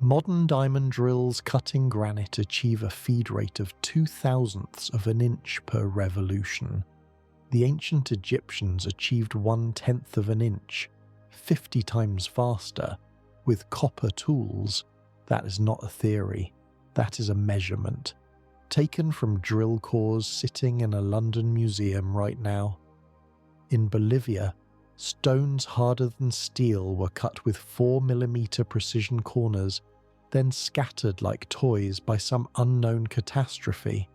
Modern diamond drills cutting granite achieve a feed rate of 0.002 of an inch per revolution. The ancient Egyptians achieved 1/10 of an inch, 50 times faster, with copper tools. That is not a theory, that is a measurement, taken from drill cores sitting in a London museum right now. In Bolivia, stones harder than steel were cut with 4mm precision corners, then scattered like toys by some unknown catastrophe.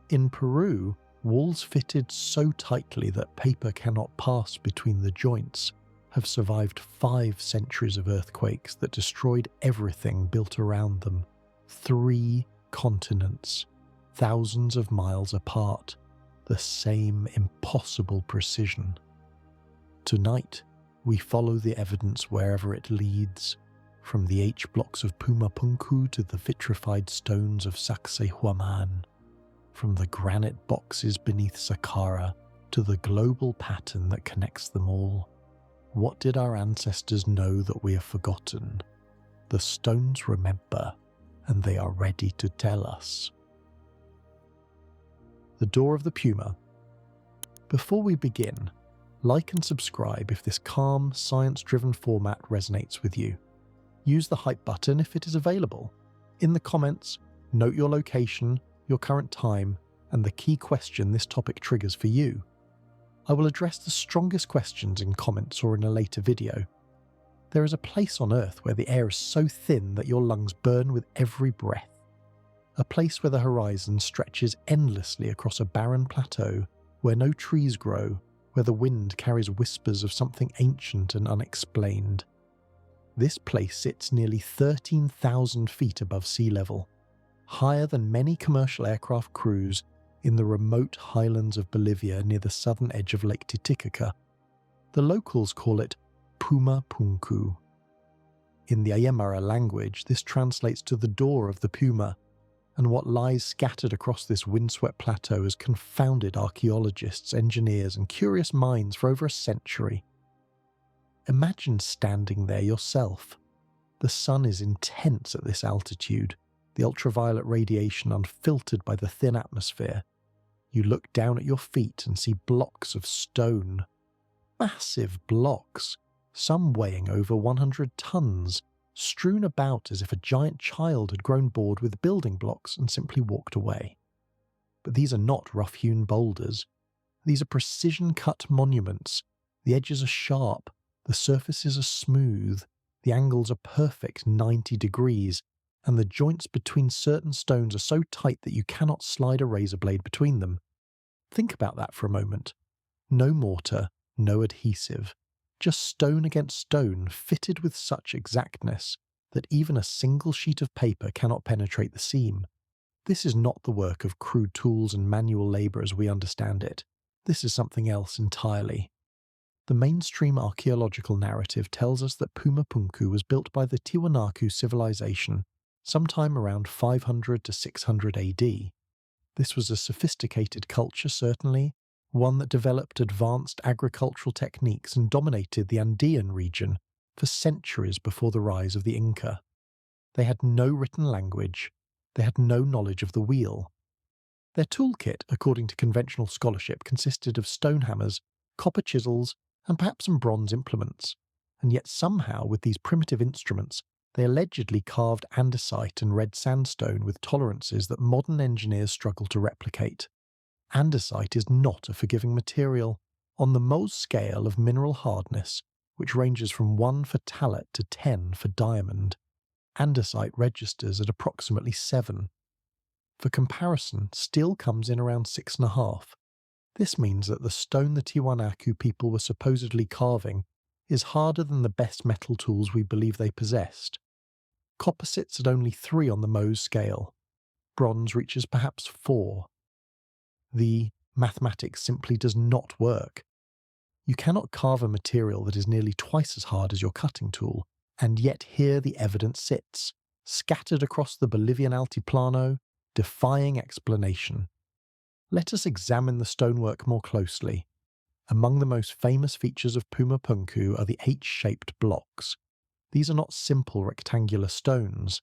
In Peru, walls fitted so tightly that paper cannot pass between the joints have survived 5 centuries of earthquakes that destroyed everything built around them. 3 continents, thousands of miles apart, the same impossible precision. Tonight, we follow the evidence wherever it leads, from the H-blocks of Puma Punku to the vitrified stones of Sacsayhuamán, from the granite boxes beneath Saqqara to the global pattern that connects them all. What did our ancestors know that we have forgotten? The stones remember, and they are ready to tell us. The door of the Puma. Before we begin, like and subscribe if this calm, science-driven format resonates with you. Use the hype button if it is available. In the comments, note your location, your current time, and the key question this topic triggers for you. I will address the strongest questions in comments or in a later video. There is a place on Earth where the air is so thin that your lungs burn with every breath. A place where the horizon stretches endlessly across a barren plateau, where no trees grow, where the wind carries whispers of something ancient and unexplained. This place sits nearly 13,000 feet above sea level, higher than many commercial aircraft cruise in the remote highlands of Bolivia near the southern edge of Lake Titicaca. The locals call it Puma Punku. In the Aymara language, this translates to the door of the Puma, and what lies scattered across this windswept plateau has confounded archaeologists, engineers, and curious minds for over a century. Imagine standing there yourself. The sun is intense at this altitude, the ultraviolet radiation unfiltered by the thin atmosphere. You look down at your feet and see blocks of stone. Massive blocks, some weighing over 100 tons, strewn about as if a giant child had grown bored with building blocks and simply walked away. But these are not rough-hewn boulders. These are precision-cut monuments. The edges are sharp, the surfaces are smooth, the angles are perfect 90 degrees, and the joints between certain stones are so tight that you cannot slide a razor blade between them. Think about that for a moment. No mortar, no adhesive, just stone against stone fitted with such exactness that even a single sheet of paper cannot penetrate the seam. This is not the work of crude tools and manual labour as we understand it. This is something else entirely. The mainstream archaeological narrative tells us that Puma Punku was built by the Tiwanaku civilization sometime around 500 to 600 AD. This was a sophisticated culture, certainly, one that developed advanced agricultural techniques and dominated the Andean region for centuries before the rise of the Inca. They had no written language, they had no knowledge of the wheel. Their toolkit, according to conventional scholarship, consisted of stone hammers, copper chisels, and perhaps some bronze implements, and yet somehow with these primitive instruments they allegedly carved andesite and red sandstone with tolerances that modern engineers struggle to replicate. Andesite is not a forgiving material. On the Mohs scale of mineral hardness, which ranges from 1 for talc to 10 for diamond, andesite registers at approximately 7. For comparison, steel comes in around 6.5. This means that the stone the Tiwanaku people were supposedly carving is harder than the best metal tools we believe they possessed. Copper sits at only 3 on the Mohs scale. Bronze reaches perhaps 4. The mathematics simply does not work. You cannot carve a material that is nearly twice as hard as your cutting tool, and yet here the evidence sits, scattered across the Bolivian Altiplano, defying explanation. Let us examine the stonework more closely. Among the most famous features of Puma Punku are the H-shaped blocks. These are not simple rectangular stones.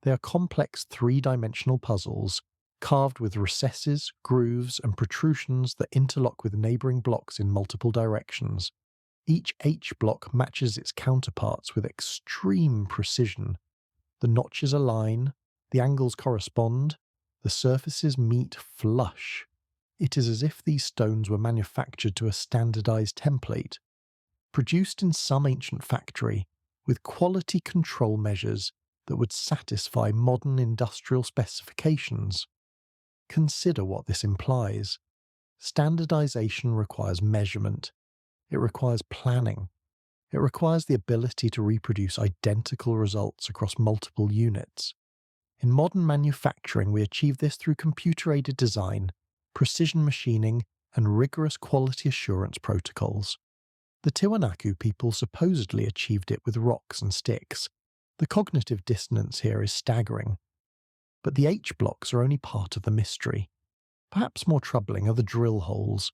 They are complex three-dimensional puzzles, carved with recesses, grooves, and protrusions that interlock with neighbouring blocks in multiple directions. Each H block matches its counterparts with extreme precision. The notches align, the angles correspond, the surfaces meet flush. It is as if these stones were manufactured to a standardized template, produced in some ancient factory, with quality control measures that would satisfy modern industrial specifications. Consider what this implies. Standardization requires measurement. It requires planning. It requires the ability to reproduce identical results across multiple units. In modern manufacturing, we achieve this through computer-aided design, precision machining, and rigorous quality assurance protocols. The Tiwanaku people supposedly achieved it with rocks and sticks. The cognitive dissonance here is staggering. But the H blocks are only part of the mystery. Perhaps more troubling are the drill holes.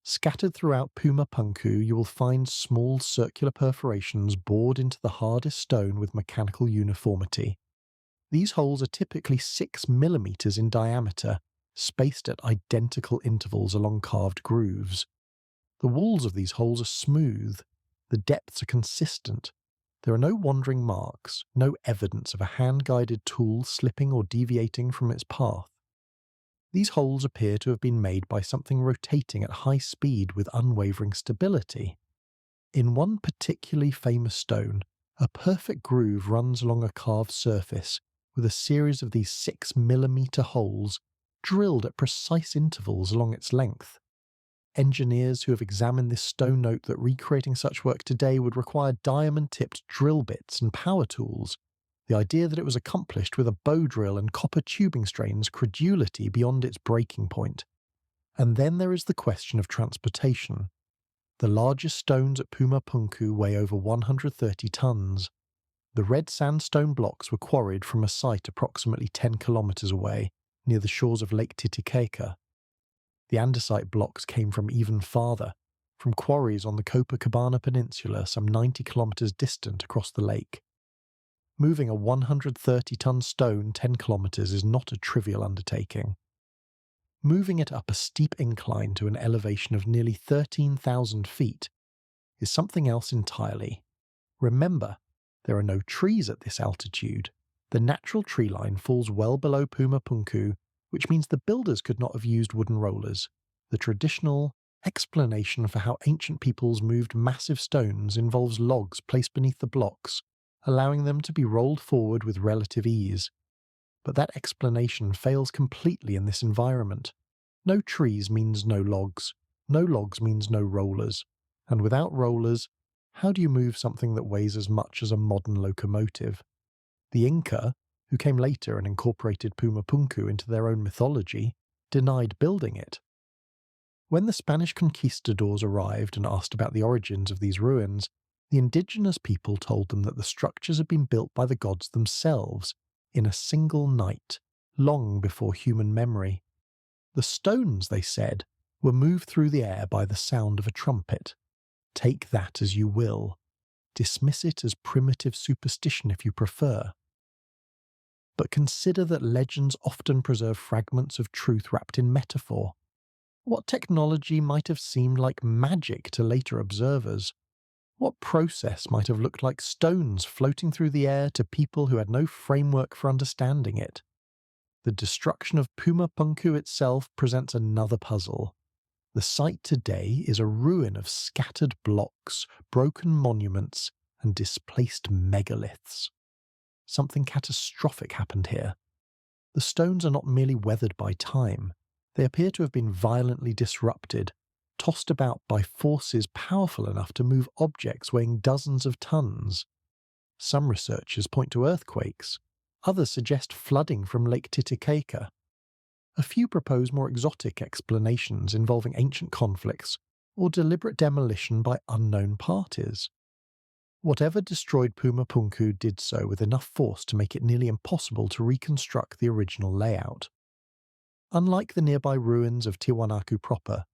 Scattered throughout Puma Punku, you will find small circular perforations bored into the hardest stone with mechanical uniformity. These holes are typically 6 millimeters in diameter, spaced at identical intervals along carved grooves. The walls of these holes are smooth, the depths are consistent. There are no wandering marks, no evidence of a hand-guided tool slipping or deviating from its path. These holes appear to have been made by something rotating at high speed with unwavering stability. In one particularly famous stone, a perfect groove runs along a carved surface with a series of these 6 millimeter holes drilled at precise intervals along its length. Engineers who have examined this stone note that recreating such work today would require diamond-tipped drill bits and power tools. The idea that it was accomplished with a bow drill and copper tubing strains credulity beyond its breaking point. And then there is the question of transportation. The largest stones at Puma Punku weigh over 130 tons. The red sandstone blocks were quarried from a site approximately 10 kilometers away, near the shores of Lake Titicaca. The andesite blocks came from even farther, from quarries on the Copacabana Peninsula some 90 kilometers distant across the lake. Moving a 130-ton stone 10 kilometers is not a trivial undertaking. Moving it up a steep incline to an elevation of nearly 13,000 feet is something else entirely. Remember, there are no trees at this altitude. The natural tree line falls well below Puma Punku, which means the builders could not have used wooden rollers. The traditional explanation for how ancient peoples moved massive stones involves logs placed beneath the blocks, allowing them to be rolled forward with relative ease. But that explanation fails completely in this environment. No trees means no logs. No logs means no rollers. And without rollers, how do you move something that weighs as much as a modern locomotive? The Inca, who came later and incorporated Puma Punku into their own mythology, denied building it. When the Spanish conquistadors arrived and asked about the origins of these ruins, the indigenous people told them that the structures had been built by the gods themselves, in a single night, long before human memory. The stones, they said, were moved through the air by the sound of a trumpet. Take that as you will. Dismiss it as primitive superstition if you prefer. But consider that legends often preserve fragments of truth wrapped in metaphor. What technology might have seemed like magic to later observers? What process might have looked like stones floating through the air to people who had no framework for understanding it? The destruction of Puma Punku itself presents another puzzle. The site today is a ruin of scattered blocks, broken monuments, and displaced megaliths. Something catastrophic happened here. The stones are not merely weathered by time. They appear to have been violently disrupted, tossed about by forces powerful enough to move objects weighing dozens of tons. Some researchers point to earthquakes. Others suggest flooding from Lake Titicaca. A few propose more exotic explanations involving ancient conflicts or deliberate demolition by unknown parties. Whatever destroyed Puma Punku did so with enough force to make it nearly impossible to reconstruct the original layout. Unlike the nearby ruins of Tiwanaku proper,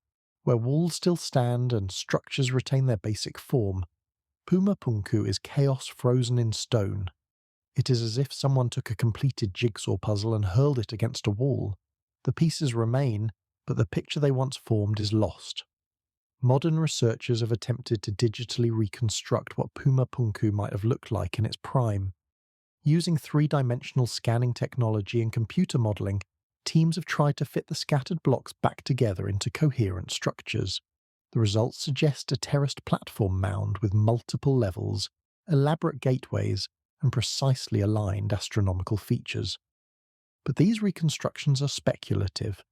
where walls still stand and structures retain their basic form, Puma Punku is chaos frozen in stone. It is as if someone took a completed jigsaw puzzle and hurled it against a wall. The pieces remain, but the picture they once formed is lost. Modern researchers have attempted to digitally reconstruct what Puma Punku might have looked like in its prime. Using three-dimensional scanning technology and computer modelling, teams have tried to fit the scattered blocks back together into coherent structures. The results suggest a terraced platform mound with multiple levels, elaborate gateways, and precisely aligned astronomical features. But these reconstructions are speculative.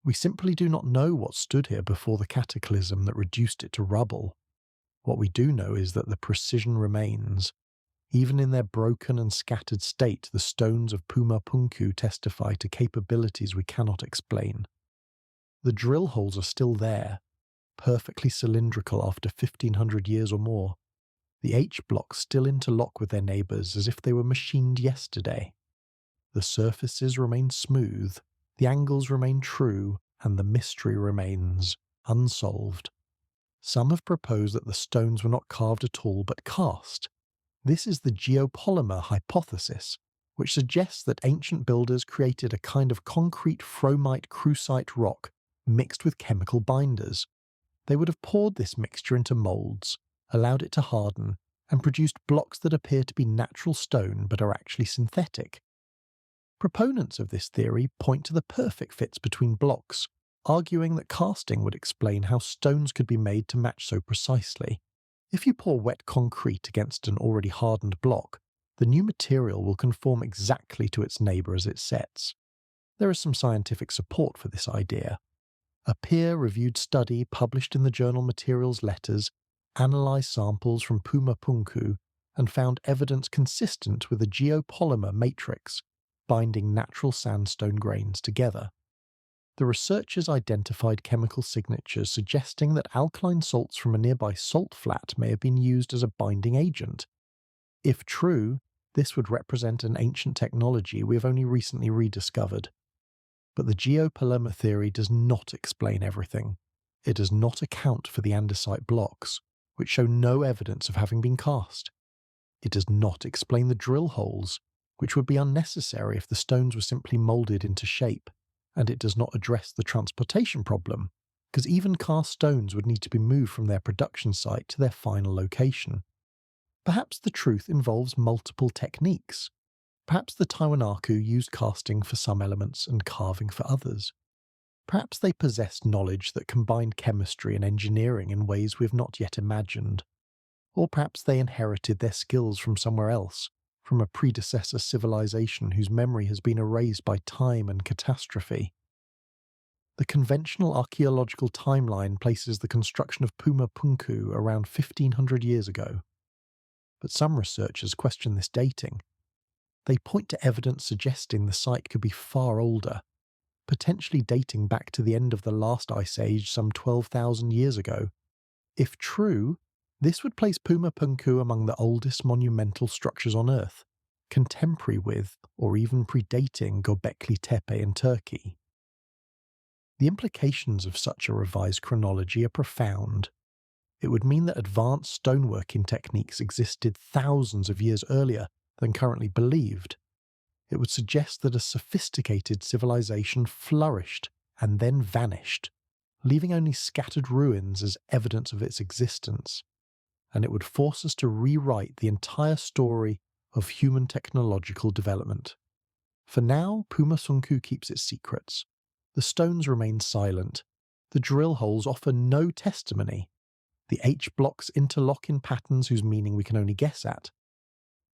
We simply do not know what stood here before the cataclysm that reduced it to rubble. What we do know is that the precision remains. Even in their broken and scattered state, the stones of Puma Punku testify to capabilities we cannot explain. The drill holes are still there, perfectly cylindrical after 1,500 years or more. The H-blocks still interlock with their neighbours as if they were machined yesterday. The surfaces remain smooth, the angles remain true, and the mystery remains unsolved. Some have proposed that the stones were not carved at all but cast. This is the geopolymer hypothesis, which suggests that ancient builders created a kind of concrete fromite crucite rock mixed with chemical binders. They would have poured this mixture into moulds, allowed it to harden, and produced blocks that appear to be natural stone but are actually synthetic. Proponents of this theory point to the perfect fits between blocks, arguing that casting would explain how stones could be made to match so precisely. If you pour wet concrete against an already hardened block, the new material will conform exactly to its neighbour as it sets. There is some scientific support for this idea. A peer-reviewed study published in the journal Materials Letters analysed samples from Puma Punku and found evidence consistent with a geopolymer matrix binding natural sandstone grains together. The researchers identified chemical signatures suggesting that alkaline salts from a nearby salt flat may have been used as a binding agent. If true, this would represent an ancient technology we have only recently rediscovered. But the geopolymer theory does not explain everything. It does not account for the andesite blocks, which show no evidence of having been cast. It does not explain the drill holes, which would be unnecessary if the stones were simply moulded into shape, and it does not address the transportation problem, because even cast stones would need to be moved from their production site to their final location. Perhaps the truth involves multiple techniques. Perhaps the Tiwanaku used casting for some elements and carving for others. Perhaps they possessed knowledge that combined chemistry and engineering in ways we have not yet imagined. Or perhaps they inherited their skills from somewhere else, from a predecessor civilization whose memory has been erased by time and catastrophe. The conventional archaeological timeline places the construction of Puma Punku around 1,500 years ago. But some researchers question this dating. They point to evidence suggesting the site could be far older, potentially dating back to the end of the last ice age some 12,000 years ago. If true, this would place Puma Punku among the oldest monumental structures on Earth, contemporary with, or even predating Göbekli Tepe in Turkey. The implications of such a revised chronology are profound. It would mean that advanced stoneworking techniques existed thousands of years earlier than currently believed. It would suggest that a sophisticated civilization flourished and then vanished, leaving only scattered ruins as evidence of its existence. And it would force us to rewrite the entire story of human technological development. For now, Puma Punku keeps its secrets. The stones remain silent. The drill holes offer no testimony. The H-blocks interlock in patterns whose meaning we can only guess at.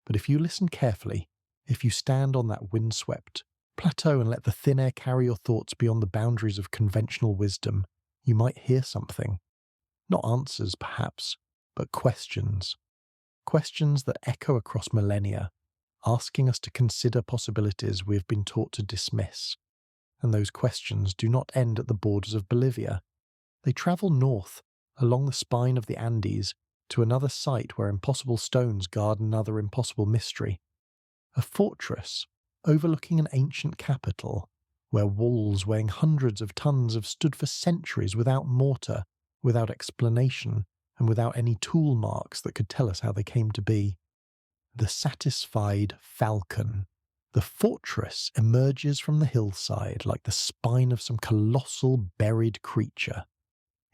But if you listen carefully, if you stand on that windswept plateau and let the thin air carry your thoughts beyond the boundaries of conventional wisdom, you might hear something. Not answers, perhaps, but questions. Questions that echo across millennia, asking us to consider possibilities we have been taught to dismiss. And those questions do not end at the borders of Bolivia. They travel north, along the spine of the Andes, to another site where impossible stones guard another impossible mystery. A fortress overlooking an ancient capital, where walls weighing hundreds of tons have stood for centuries without mortar, without explanation, and without any tool marks that could tell us how they came to be. The satisfied falcon. The fortress emerges from the hillside like the spine of some colossal buried creature.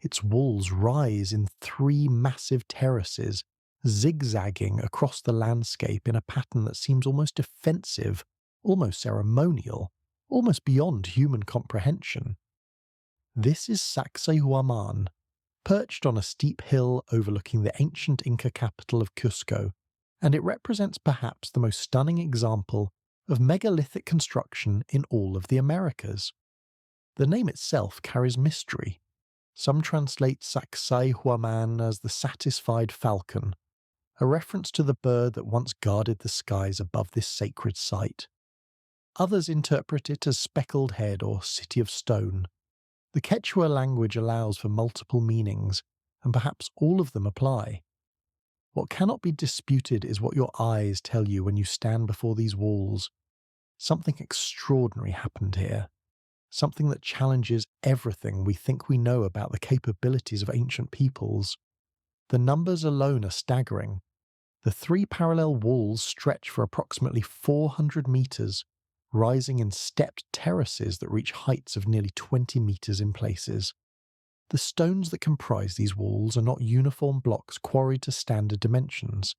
Its walls rise in 3 massive terraces, zigzagging across the landscape in a pattern that seems almost defensive, almost ceremonial, almost beyond human comprehension. This is Sacsayhuamán, perched on a steep hill overlooking the ancient Inca capital of Cusco, and it represents perhaps the most stunning example of megalithic construction in all of the Americas. The name itself carries mystery. Some translate Sacsayhuamán as the satisfied falcon, a reference to the bird that once guarded the skies above this sacred site. Others interpret it as speckled head or city of stone. The Quechua language allows for multiple meanings, and perhaps all of them apply. What cannot be disputed is what your eyes tell you when you stand before these walls. Something extraordinary happened here. Something that challenges everything we think we know about the capabilities of ancient peoples. The numbers alone are staggering. The 3 parallel walls stretch for approximately 400 meters, rising in stepped terraces that reach heights of nearly 20 meters in places. The stones that comprise these walls are not uniform blocks quarried to standard dimensions.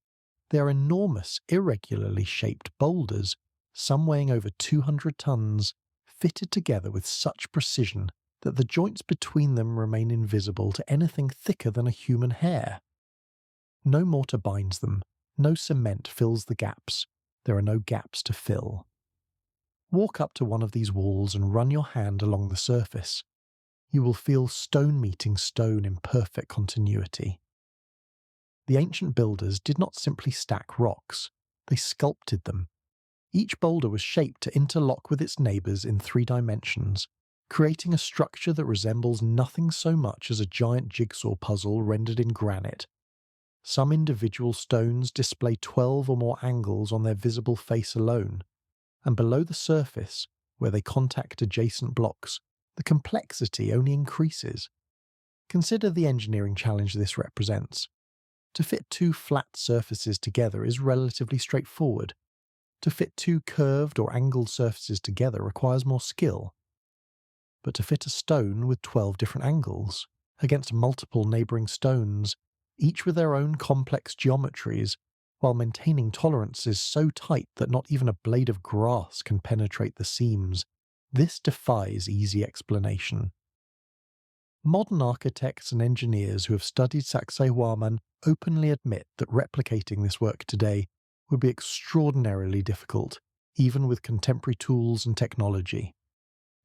They are enormous, irregularly shaped boulders, some weighing over 200 tons, fitted together with such precision that the joints between them remain invisible to anything thicker than a human hair. No mortar binds them, no cement fills the gaps, there are no gaps to fill. Walk up to one of these walls and run your hand along the surface. You will feel stone meeting stone in perfect continuity. The ancient builders did not simply stack rocks, they sculpted them. Each boulder was shaped to interlock with its neighbours in 3 dimensions, creating a structure that resembles nothing so much as a giant jigsaw puzzle rendered in granite. Some individual stones display 12 or more angles on their visible face alone, and below the surface, where they contact adjacent blocks, the complexity only increases. Consider the engineering challenge this represents. To fit 2 flat surfaces together is relatively straightforward. To fit 2 curved or angled surfaces together requires more skill. But to fit a stone with 12 different angles, against multiple neighbouring stones, each with their own complex geometries, while maintaining tolerances so tight that not even a blade of grass can penetrate the seams, this defies easy explanation. Modern architects and engineers who have studied Sacsayhuamán openly admit that replicating this work today would be extraordinarily difficult, even with contemporary tools and technology.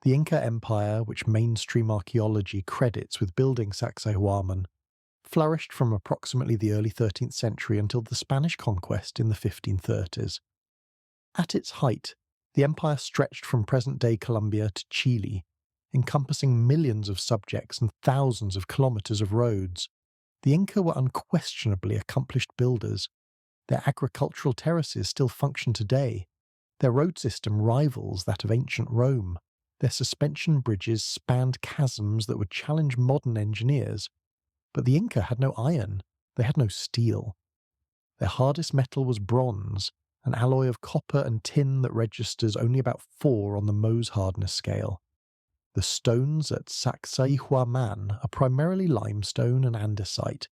The Inca Empire, which mainstream archaeology credits with building Sacsayhuamán, flourished from approximately the early 13th century until the Spanish conquest in the 1530s. At its height, the empire stretched from present-day Colombia to Chile, encompassing millions of subjects and thousands of kilometers of roads. The Inca were unquestionably accomplished builders. Their agricultural terraces still function today. Their road system rivals that of ancient Rome. Their suspension bridges spanned chasms that would challenge modern engineers. But the Inca had no iron, they had no steel. Their hardest metal was bronze, an alloy of copper and tin that registers only about 4 on the Mohs hardness scale. The stones at Sacsayhuamán are primarily limestone and andesite,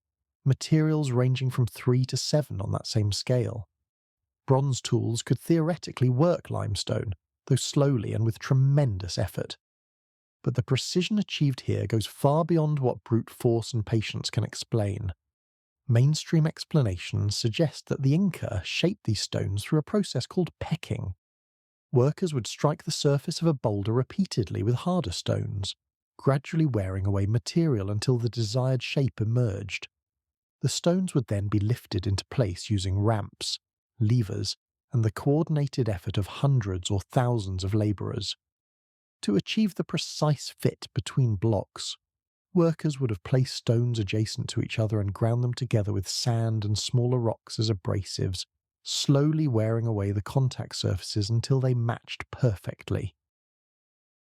materials ranging from 3 to 7 on that same scale. Bronze tools could theoretically work limestone, though slowly and with tremendous effort. But the precision achieved here goes far beyond what brute force and patience can explain. Mainstream explanations suggest that the Inca shaped these stones through a process called pecking. Workers would strike the surface of a boulder repeatedly with harder stones, gradually wearing away material until the desired shape emerged. The stones would then be lifted into place using ramps, levers, and the coordinated effort of hundreds or thousands of labourers. To achieve the precise fit between blocks, workers would have placed stones adjacent to each other and ground them together with sand and smaller rocks as abrasives, slowly wearing away the contact surfaces until they matched perfectly.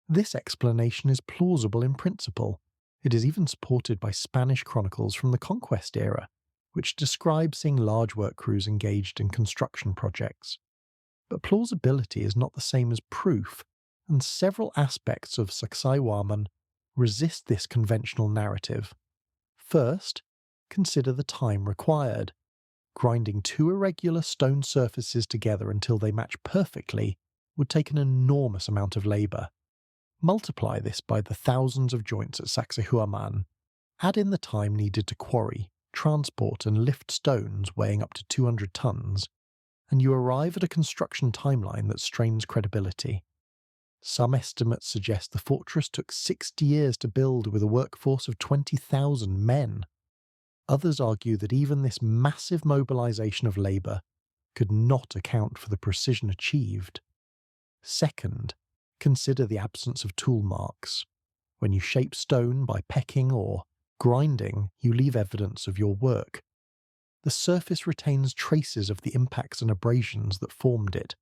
This explanation is plausible in principle. It is even supported by Spanish chronicles from the Conquest era, which describe seeing large work crews engaged in construction projects. But plausibility is not the same as proof, and several aspects of Sacsayhuamán resist this conventional narrative. First, consider the time required. Grinding two irregular stone surfaces together until they match perfectly would take an enormous amount of labour. Multiply this by the thousands of joints at Sacsayhuamán. Add in the time needed to quarry, transport and lift stones weighing up to 200 tons, and you arrive at a construction timeline that strains credibility. Some estimates suggest the fortress took 60 years to build with a workforce of 20,000 men. Others argue that even this massive mobilization of labour could not account for the precision achieved. Second, consider the absence of tool marks. When you shape stone by pecking or grinding, you leave evidence of your work. The surface retains traces of the impacts and abrasions that formed it,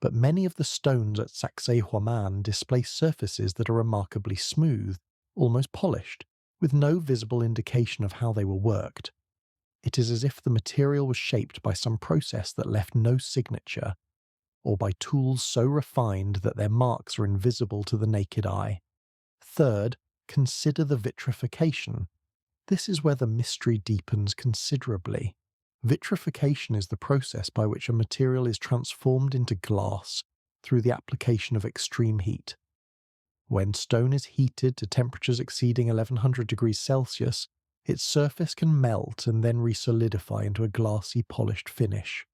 but many of the stones at Sacsayhuamán display surfaces that are remarkably smooth, almost polished, with no visible indication of how they were worked. It is as if the material was shaped by some process that left no signature, or by tools so refined that their marks are invisible to the naked eye. Third, consider the vitrification. This is where the mystery deepens considerably. Vitrification is the process by which a material is transformed into glass through the application of extreme heat. When stone is heated to temperatures exceeding 1100 degrees Celsius, its surface can melt and then resolidify into a glassy, polished finish.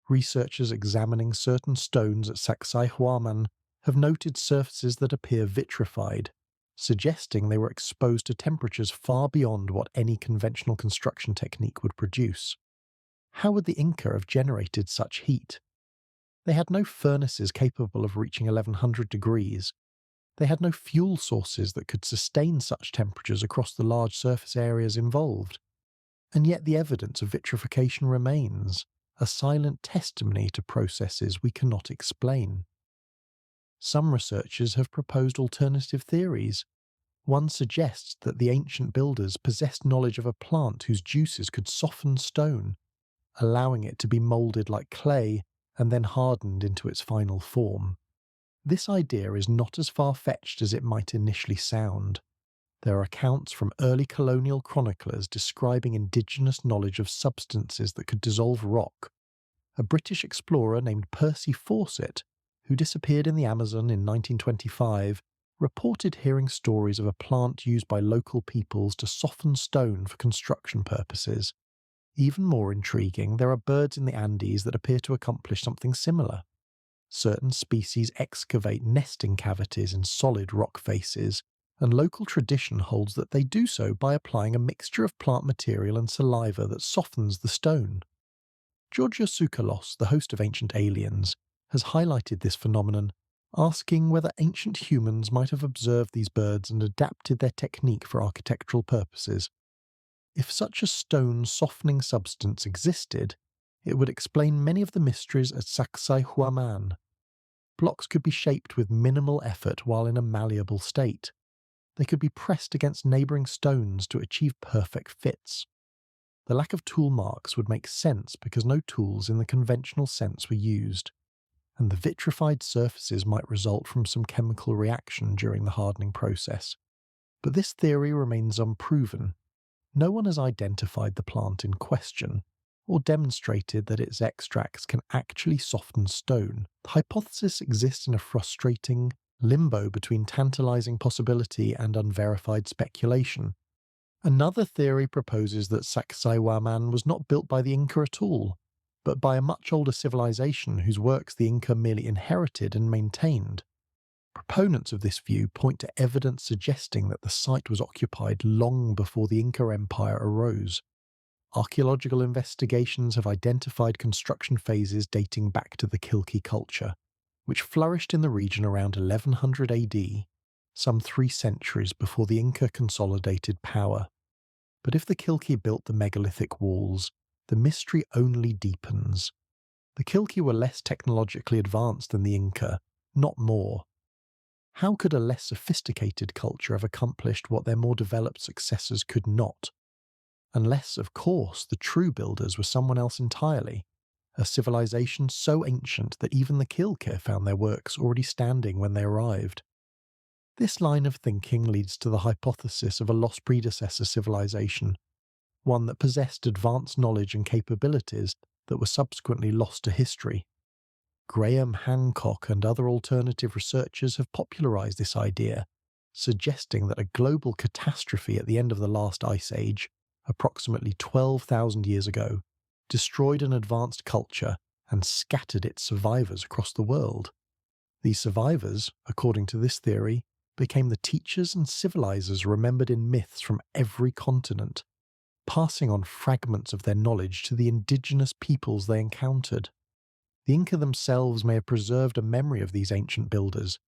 Researchers examining certain stones at Sacsayhuamán have noted surfaces that appear vitrified, suggesting they were exposed to temperatures far beyond what any conventional construction technique would produce. How would the Inca have generated such heat? They had no furnaces capable of reaching 1100 degrees. They had no fuel sources that could sustain such temperatures across the large surface areas involved. And yet the evidence of vitrification remains, a silent testimony to processes we cannot explain. Some researchers have proposed alternative theories. One suggests that the ancient builders possessed knowledge of a plant whose juices could soften stone, allowing it to be moulded like clay and then hardened into its final form. This idea is not as far-fetched as it might initially sound. There are accounts from early colonial chroniclers describing indigenous knowledge of substances that could dissolve rock. A British explorer named Percy Fawcett, who disappeared in the Amazon in 1925, reported hearing stories of a plant used by local peoples to soften stone for construction purposes. Even more intriguing, there are birds in the Andes that appear to accomplish something similar. Certain species excavate nesting cavities in solid rock faces, and local tradition holds that they do so by applying a mixture of plant material and saliva that softens the stone. Georgios Tsoukalos, the host of Ancient Aliens, has highlighted this phenomenon, asking whether ancient humans might have observed these birds and adapted their technique for architectural purposes. If such a stone softening substance existed, it would explain many of the mysteries at Sacsayhuamán. Blocks could be shaped with minimal effort while in a malleable state. They could be pressed against neighbouring stones to achieve perfect fits. The lack of tool marks would make sense because no tools in the conventional sense were used, and the vitrified surfaces might result from some chemical reaction during the hardening process. But this theory remains unproven. No one has identified the plant in question, or demonstrated that its extracts can actually soften stone. The hypothesis exists in a frustrating limbo between tantalizing possibility and unverified speculation. Another theory proposes that Sacsayhuamán was not built by the Inca at all, but by a much older civilization whose works the Inca merely inherited and maintained. Proponents of this view point to evidence suggesting that the site was occupied long before the Inca Empire arose. Archaeological investigations have identified construction phases dating back to the Kilki culture, which flourished in the region around 1100 AD, some 3 centuries before the Inca consolidated power. But if the Kilki built the megalithic walls, the mystery only deepens. The Kilki were less technologically advanced than the Inca, not more. How could a less sophisticated culture have accomplished what their more developed successors could not? Unless, of course, the true builders were someone else entirely, a civilization so ancient that even the Kilkir found their works already standing when they arrived. This line of thinking leads to the hypothesis of a lost predecessor civilization, one that possessed advanced knowledge and capabilities that were subsequently lost to history. Graham Hancock and other alternative researchers have popularized this idea, suggesting that a global catastrophe at the end of the last ice age, approximately 12,000 years ago, destroyed an advanced culture and scattered its survivors across the world. These survivors, according to this theory, became the teachers and civilizers remembered in myths from every continent, passing on fragments of their knowledge to the indigenous peoples they encountered. The Inca themselves may have preserved a memory of these ancient builders.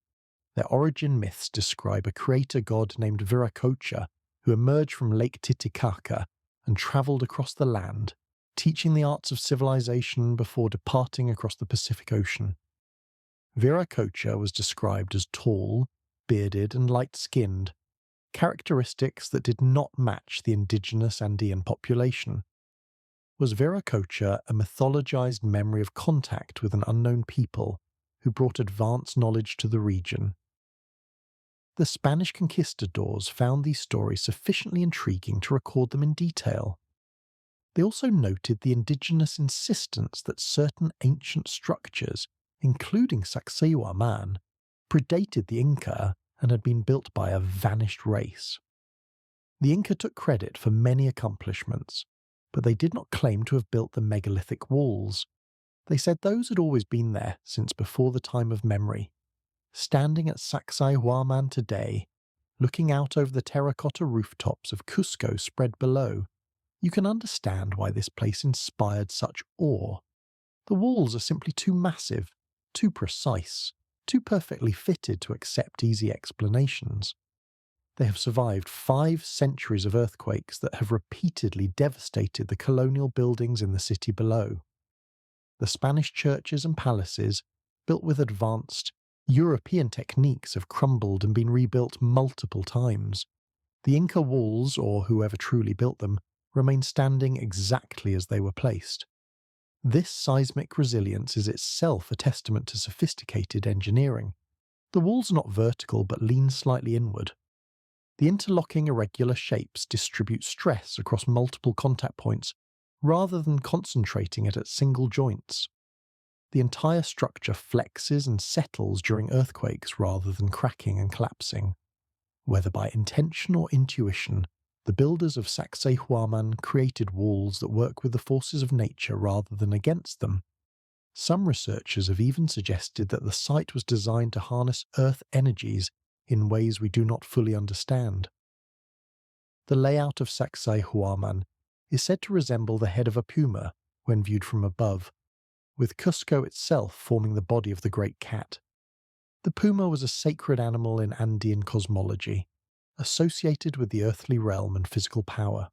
Their origin myths describe a creator god named Viracocha who emerged from Lake Titicaca and travelled across the land, teaching the arts of civilization before departing across the Pacific Ocean. Viracocha was described as tall, bearded, and light-skinned, characteristics that did not match the indigenous Andean population. Was Viracocha a mythologized memory of contact with an unknown people who brought advanced knowledge to the region? The Spanish conquistadors found these stories sufficiently intriguing to record them in detail. They also noted the indigenous insistence that certain ancient structures, including Sacsayhuamán, predated the Inca and had been built by a vanished race. The Inca took credit for many accomplishments, but they did not claim to have built the megalithic walls. They said those had always been there since before the time of memory. Standing at Sacsayhuamán today, looking out over the terracotta rooftops of Cusco spread below, you can understand why this place inspired such awe. The walls are simply too massive, too precise, too perfectly fitted to accept easy explanations. They have survived 5 centuries of earthquakes that have repeatedly devastated the colonial buildings in the city below. The Spanish churches and palaces, built with advanced European techniques, have crumbled and been rebuilt multiple times. The Inca walls, or whoever truly built them, remain standing exactly as they were placed. This seismic resilience is itself a testament to sophisticated engineering. The walls are not vertical but lean slightly inward. The interlocking irregular shapes distribute stress across multiple contact points rather than concentrating it at single joints. The entire structure flexes and settles during earthquakes rather than cracking and collapsing. Whether by intention or intuition, the builders of Sacsayhuamán created walls that work with the forces of nature rather than against them. Some researchers have even suggested that the site was designed to harness earth energies in ways we do not fully understand. The layout of Sacsayhuamán is said to resemble the head of a puma when viewed from above, with Cusco itself forming the body of the great cat. The puma was a sacred animal in Andean cosmology, associated with the earthly realm and physical power.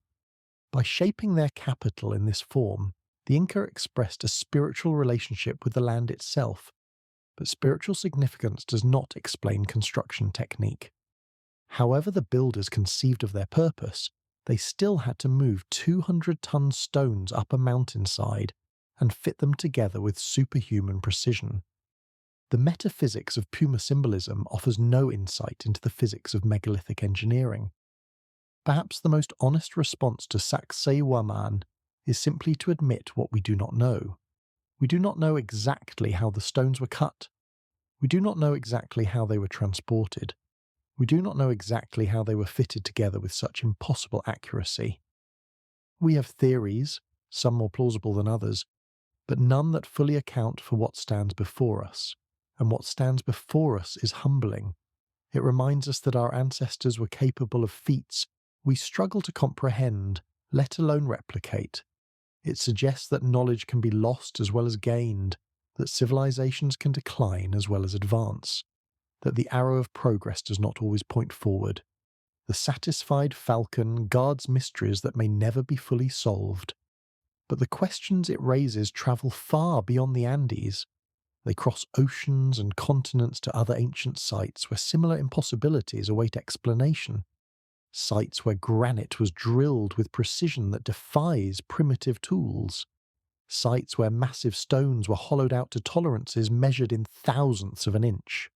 By shaping their capital in this form, the Inca expressed a spiritual relationship with the land itself, but spiritual significance does not explain construction technique. However the builders conceived of their purpose, they still had to move 200-ton stones up a mountainside and fit them together with superhuman precision. The metaphysics of Puma symbolism offers no insight into the physics of megalithic engineering. Perhaps the most honest response to Sacsayhuamán is simply to admit what we do not know. We do not know exactly how the stones were cut. We do not know exactly how they were transported. We do not know exactly how they were fitted together with such impossible accuracy. We have theories, some more plausible than others, but none that fully account for what stands before us. And what stands before us is humbling. It reminds us that our ancestors were capable of feats we struggle to comprehend, let alone replicate. It suggests that knowledge can be lost as well as gained, that civilizations can decline as well as advance, that the arrow of progress does not always point forward. The satisfied falcon guards mysteries that may never be fully solved. But the questions it raises travel far beyond the Andes. They cross oceans and continents to other ancient sites where similar impossibilities await explanation. Sites where granite was drilled with precision that defies primitive tools. Sites where massive stones were hollowed out to tolerances measured in thousandths of an inch.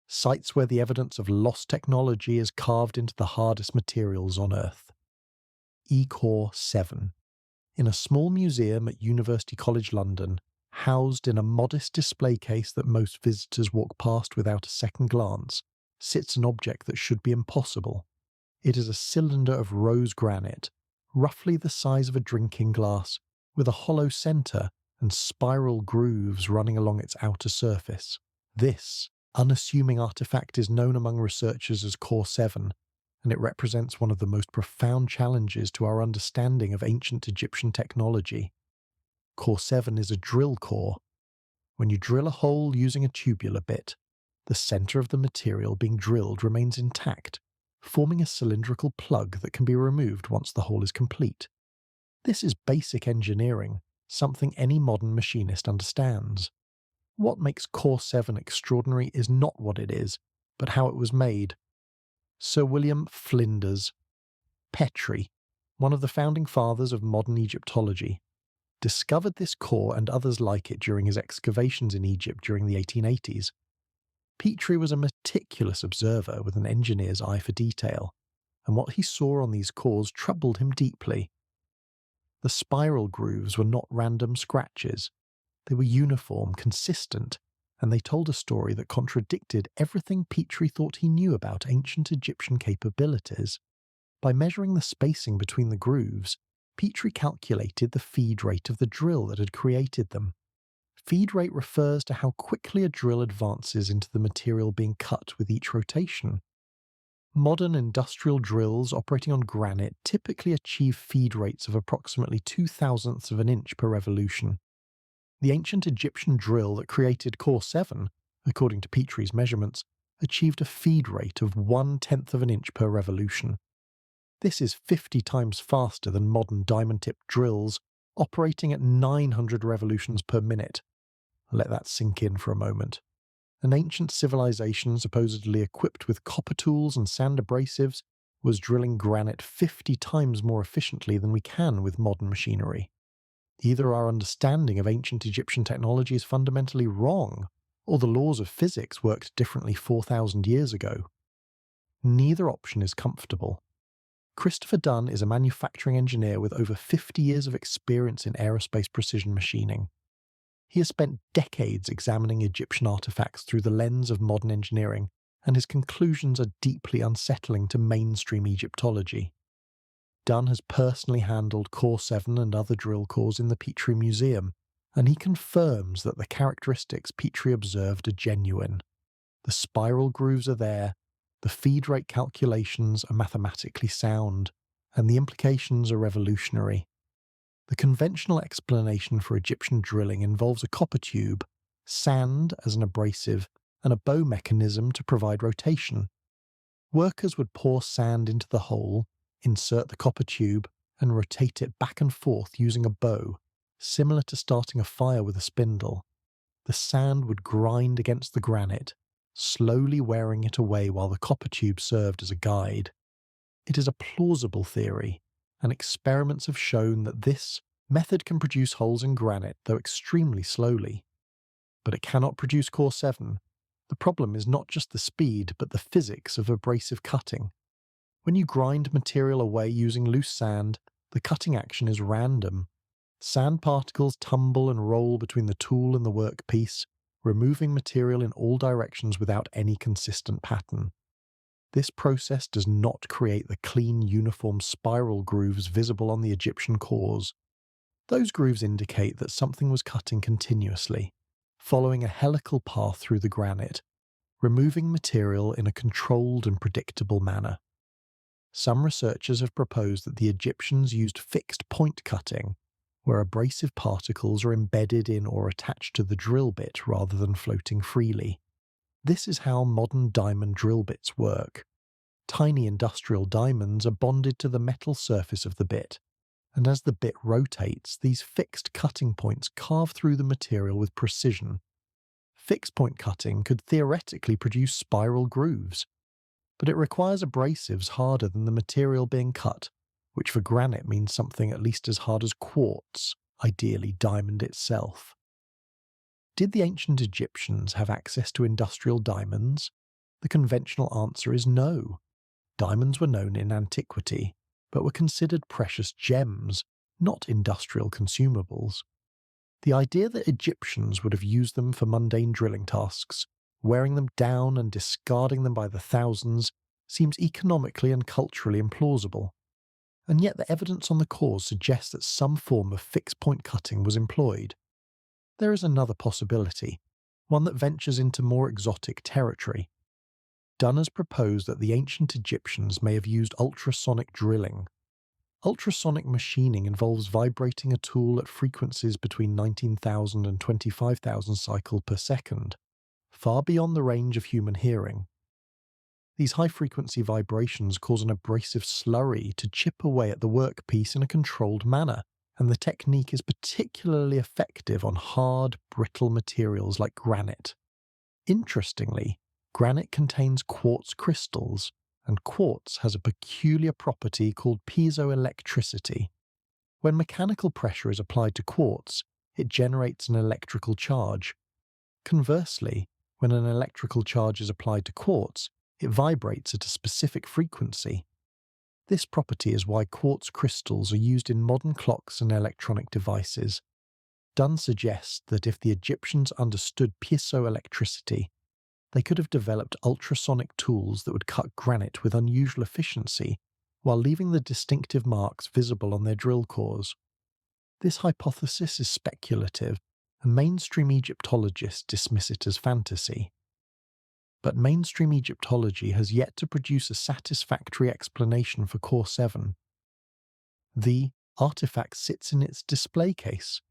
Sites where the evidence of lost technology is carved into the hardest materials on Earth. E-Core 7. In a small museum at University College London, housed in a modest display case that most visitors walk past without a second glance, sits an object that should be impossible. It is a cylinder of rose granite, roughly the size of a drinking glass, with a hollow centre and spiral grooves running along its outer surface. This unassuming artifact is known among researchers as Core 7, and it represents one of the most profound challenges to our understanding of ancient Egyptian technology. Core 7 is a drill core. When you drill a hole using a tubular bit, the centre of the material being drilled remains intact, forming a cylindrical plug that can be removed once the hole is complete. This is basic engineering, something any modern machinist understands. What makes Core 7 extraordinary is not what it is, but how it was made. Sir William Flinders Petrie, one of the founding fathers of modern Egyptology, discovered this core and others like it during his excavations in Egypt during the 1880s. Petrie was a meticulous observer with an engineer's eye for detail, and what he saw on these cores troubled him deeply. The spiral grooves were not random scratches. They were uniform, consistent, and they told a story that contradicted everything Petrie thought he knew about ancient Egyptian capabilities. By measuring the spacing between the grooves, Petrie calculated the feed rate of the drill that had created them. Feed rate refers to how quickly a drill advances into the material being cut with each rotation. Modern industrial drills operating on granite typically achieve feed rates of approximately 0.002 of an inch per revolution. The ancient Egyptian drill that created Core 7, according to Petrie's measurements, achieved a feed rate of 1/10 of an inch per revolution. This is 50 times faster than modern diamond-tipped drills, operating at 900 revolutions per minute. Let that sink in for a moment. An ancient civilization supposedly equipped with copper tools and sand abrasives was drilling granite 50 times more efficiently than we can with modern machinery. Either our understanding of ancient Egyptian technology is fundamentally wrong, or the laws of physics worked differently 4,000 years ago. Neither option is comfortable. Christopher Dunn is a manufacturing engineer with over 50 years of experience in aerospace precision machining. He has spent decades examining Egyptian artifacts through the lens of modern engineering, and his conclusions are deeply unsettling to mainstream Egyptology. Dunn has personally handled Core 7 and other drill cores in the Petrie Museum, and he confirms that the characteristics Petrie observed are genuine. The spiral grooves are there, the feed rate calculations are mathematically sound, and the implications are revolutionary. The conventional explanation for Egyptian drilling involves a copper tube, sand as an abrasive, and a bow mechanism to provide rotation. Workers would pour sand into the hole, insert the copper tube, and rotate it back and forth using a bow, similar to starting a fire with a spindle. The sand would grind against the granite, slowly wearing it away while the copper tube served as a guide. It is a plausible theory, and experiments have shown that this method can produce holes in granite, though extremely slowly. But it cannot produce Core 7. The problem is not just the speed, but the physics of abrasive cutting. When you grind material away using loose sand, the cutting action is random. Sand particles tumble and roll between the tool and the workpiece, removing material in all directions without any consistent pattern. This process does not create the clean, uniform spiral grooves visible on the Egyptian cores. Those grooves indicate that something was cutting continuously, following a helical path through the granite, removing material in a controlled and predictable manner. Some researchers have proposed that the Egyptians used fixed point cutting, where abrasive particles are embedded in or attached to the drill bit rather than floating freely. This is how modern diamond drill bits work. Tiny industrial diamonds are bonded to the metal surface of the bit, and as the bit rotates, these fixed cutting points carve through the material with precision. Fixed-point cutting could theoretically produce spiral grooves, but it requires abrasives harder than the material being cut, which for granite means something at least as hard as quartz, ideally diamond itself. Did the ancient Egyptians have access to industrial diamonds? The conventional answer is no. Diamonds were known in antiquity, but were considered precious gems, not industrial consumables. The idea that Egyptians would have used them for mundane drilling tasks, wearing them down and discarding them by the thousands, seems economically and culturally implausible. And yet the evidence on the cause suggests that some form of fixed-point cutting was employed. There is another possibility, one that ventures into more exotic territory. Dunn has proposed that the ancient Egyptians may have used ultrasonic drilling. Ultrasonic machining involves vibrating a tool at frequencies between 19,000 and 25,000 cycles per second, far beyond the range of human hearing. These high-frequency vibrations cause an abrasive slurry to chip away at the workpiece in a controlled manner, and the technique is particularly effective on hard, brittle materials like granite. Interestingly, granite contains quartz crystals, and quartz has a peculiar property called piezoelectricity. When mechanical pressure is applied to quartz, it generates an electrical charge. Conversely, when an electrical charge is applied to quartz, it vibrates at a specific frequency. This property is why quartz crystals are used in modern clocks and electronic devices. Dunn suggests that if the Egyptians understood piezoelectricity, they could have developed ultrasonic tools that would cut granite with unusual efficiency while leaving the distinctive marks visible on their drill cores. This hypothesis is speculative, and mainstream Egyptologists dismiss it as fantasy. But mainstream Egyptology has yet to produce a satisfactory explanation for Core 7. The artifact sits in its display case,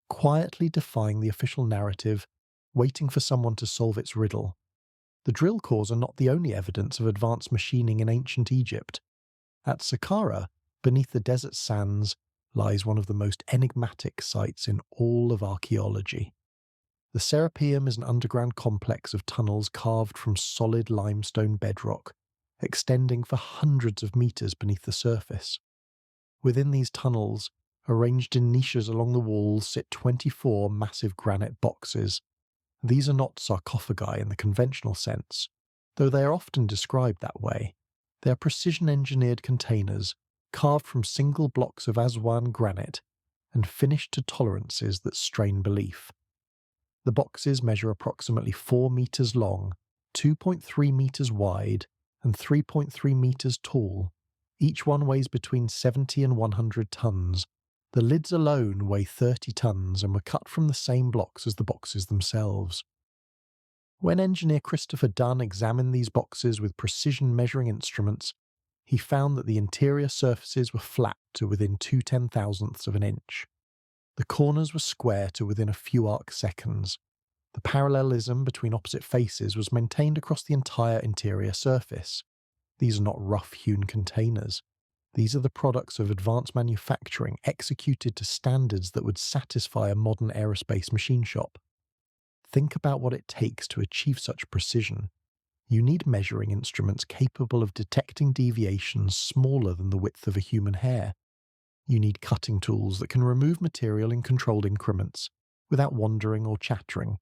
quietly defying the official narrative, waiting for someone to solve its riddle. The drill cores are not the only evidence of advanced machining in ancient Egypt. At Saqqara, beneath the desert sands, lies one of the most enigmatic sites in all of archaeology. The Serapeum is an underground complex of tunnels carved from solid limestone bedrock, extending for hundreds of meters beneath the surface. Within these tunnels, arranged in niches along the walls, sit 24 massive granite boxes. These are not sarcophagi in the conventional sense, though they are often described that way. They are precision-engineered containers, carved from single blocks of Aswan granite, and finished to tolerances that strain belief. The boxes measure approximately 4 meters long, 2.3 meters wide, and 3.3 meters tall. Each one weighs between 70 and 100 tons. The lids alone weigh 30 tons and were cut from the same blocks as the boxes themselves. When engineer Christopher Dunn examined these boxes with precision measuring instruments, he found that the interior surfaces were flat to within 2/10,000ths of an inch. The corners were square to within a few arc seconds. The parallelism between opposite faces was maintained across the entire interior surface. These are not rough-hewn containers. These are the products of advanced manufacturing executed to standards that would satisfy a modern aerospace machine shop. Think about what it takes to achieve such precision. You need measuring instruments capable of detecting deviations smaller than the width of a human hair. You need cutting tools that can remove material in controlled increments, without wandering or chattering.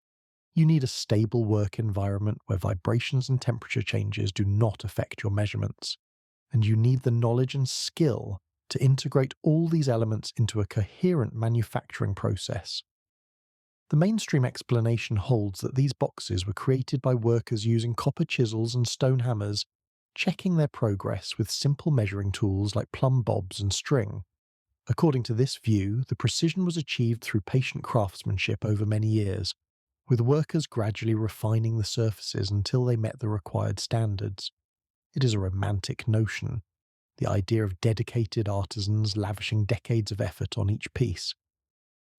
You need a stable work environment where vibrations and temperature changes do not affect your measurements. And you need the knowledge and skill to integrate all these elements into a coherent manufacturing process. The mainstream explanation holds that these boxes were created by workers using copper chisels and stone hammers, checking their progress with simple measuring tools like plumb bobs and string. According to this view, the precision was achieved through patient craftsmanship over many years, with workers gradually refining the surfaces until they met the required standards. It is a romantic notion, the idea of dedicated artisans lavishing decades of effort on each piece.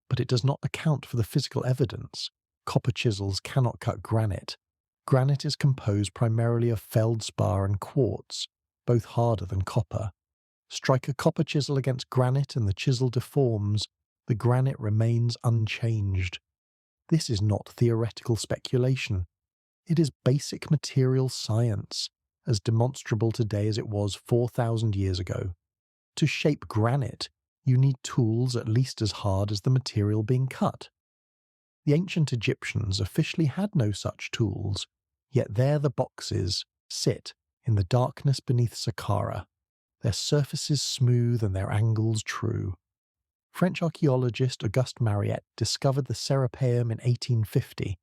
But it does not account for the physical evidence. Copper chisels cannot cut granite. Granite is composed primarily of feldspar and quartz, both harder than copper. Strike a copper chisel against granite and the chisel deforms. The granite remains unchanged. This is not theoretical speculation. It is basic material science, as demonstrable today as it was 4,000 years ago. To shape granite, you need tools at least as hard as the material being cut. The ancient Egyptians officially had no such tools, yet there the boxes sit in the darkness beneath Saqqara, their surfaces smooth and their angles true. French archaeologist Auguste Mariette discovered the Serapeum in 1850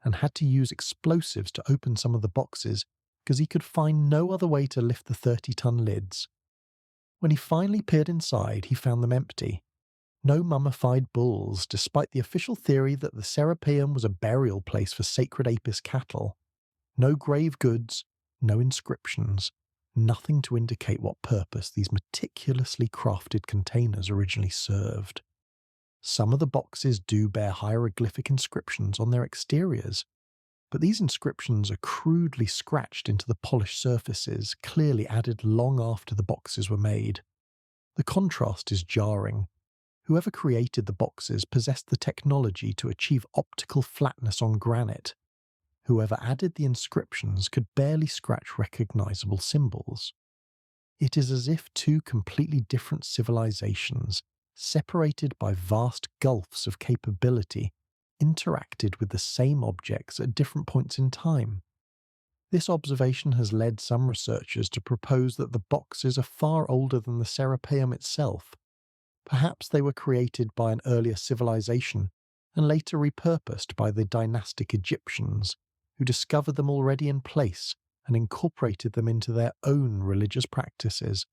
and had to use explosives to open some of the boxes because he could find no other way to lift the 30-ton lids. When he finally peered inside, he found them empty. No mummified bulls, despite the official theory that the Serapeum was a burial place for sacred Apis cattle. No grave goods, no inscriptions, nothing to indicate what purpose these meticulously crafted containers originally served. Some of the boxes do bear hieroglyphic inscriptions on their exteriors, but these inscriptions are crudely scratched into the polished surfaces, clearly added long after the boxes were made. The contrast is jarring. Whoever created the boxes possessed the technology to achieve optical flatness on granite. Whoever added the inscriptions could barely scratch recognizable symbols. It is as if two completely different civilizations, separated by vast gulfs of capability, interacted with the same objects at different points in time. This observation has led some researchers to propose that the boxes are far older than the Serapeum itself. Perhaps they were created by an earlier civilization and later repurposed by the dynastic Egyptians, who discovered them already in place and incorporated them into their own religious practices.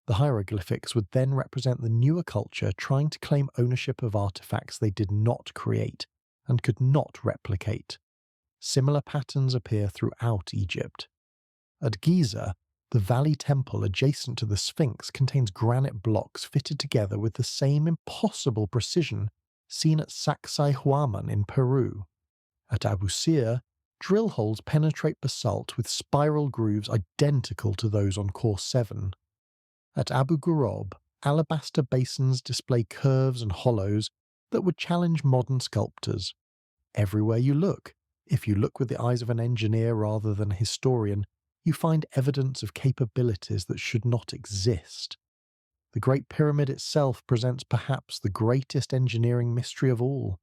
The hieroglyphics would then represent the newer culture trying to claim ownership of artifacts they did not create and could not replicate. Similar patterns appear throughout Egypt. At Giza, the valley temple adjacent to the Sphinx contains granite blocks fitted together with the same impossible precision seen at Sacsayhuamán in Peru. At Abu Sir, drill holes penetrate basalt with spiral grooves identical to those on Course 7. At Abu Ghraib, alabaster basins display curves and hollows that would challenge modern sculptors. Everywhere you look, if you look with the eyes of an engineer rather than a historian, you find evidence of capabilities that should not exist. The Great Pyramid itself presents perhaps the greatest engineering mystery of all.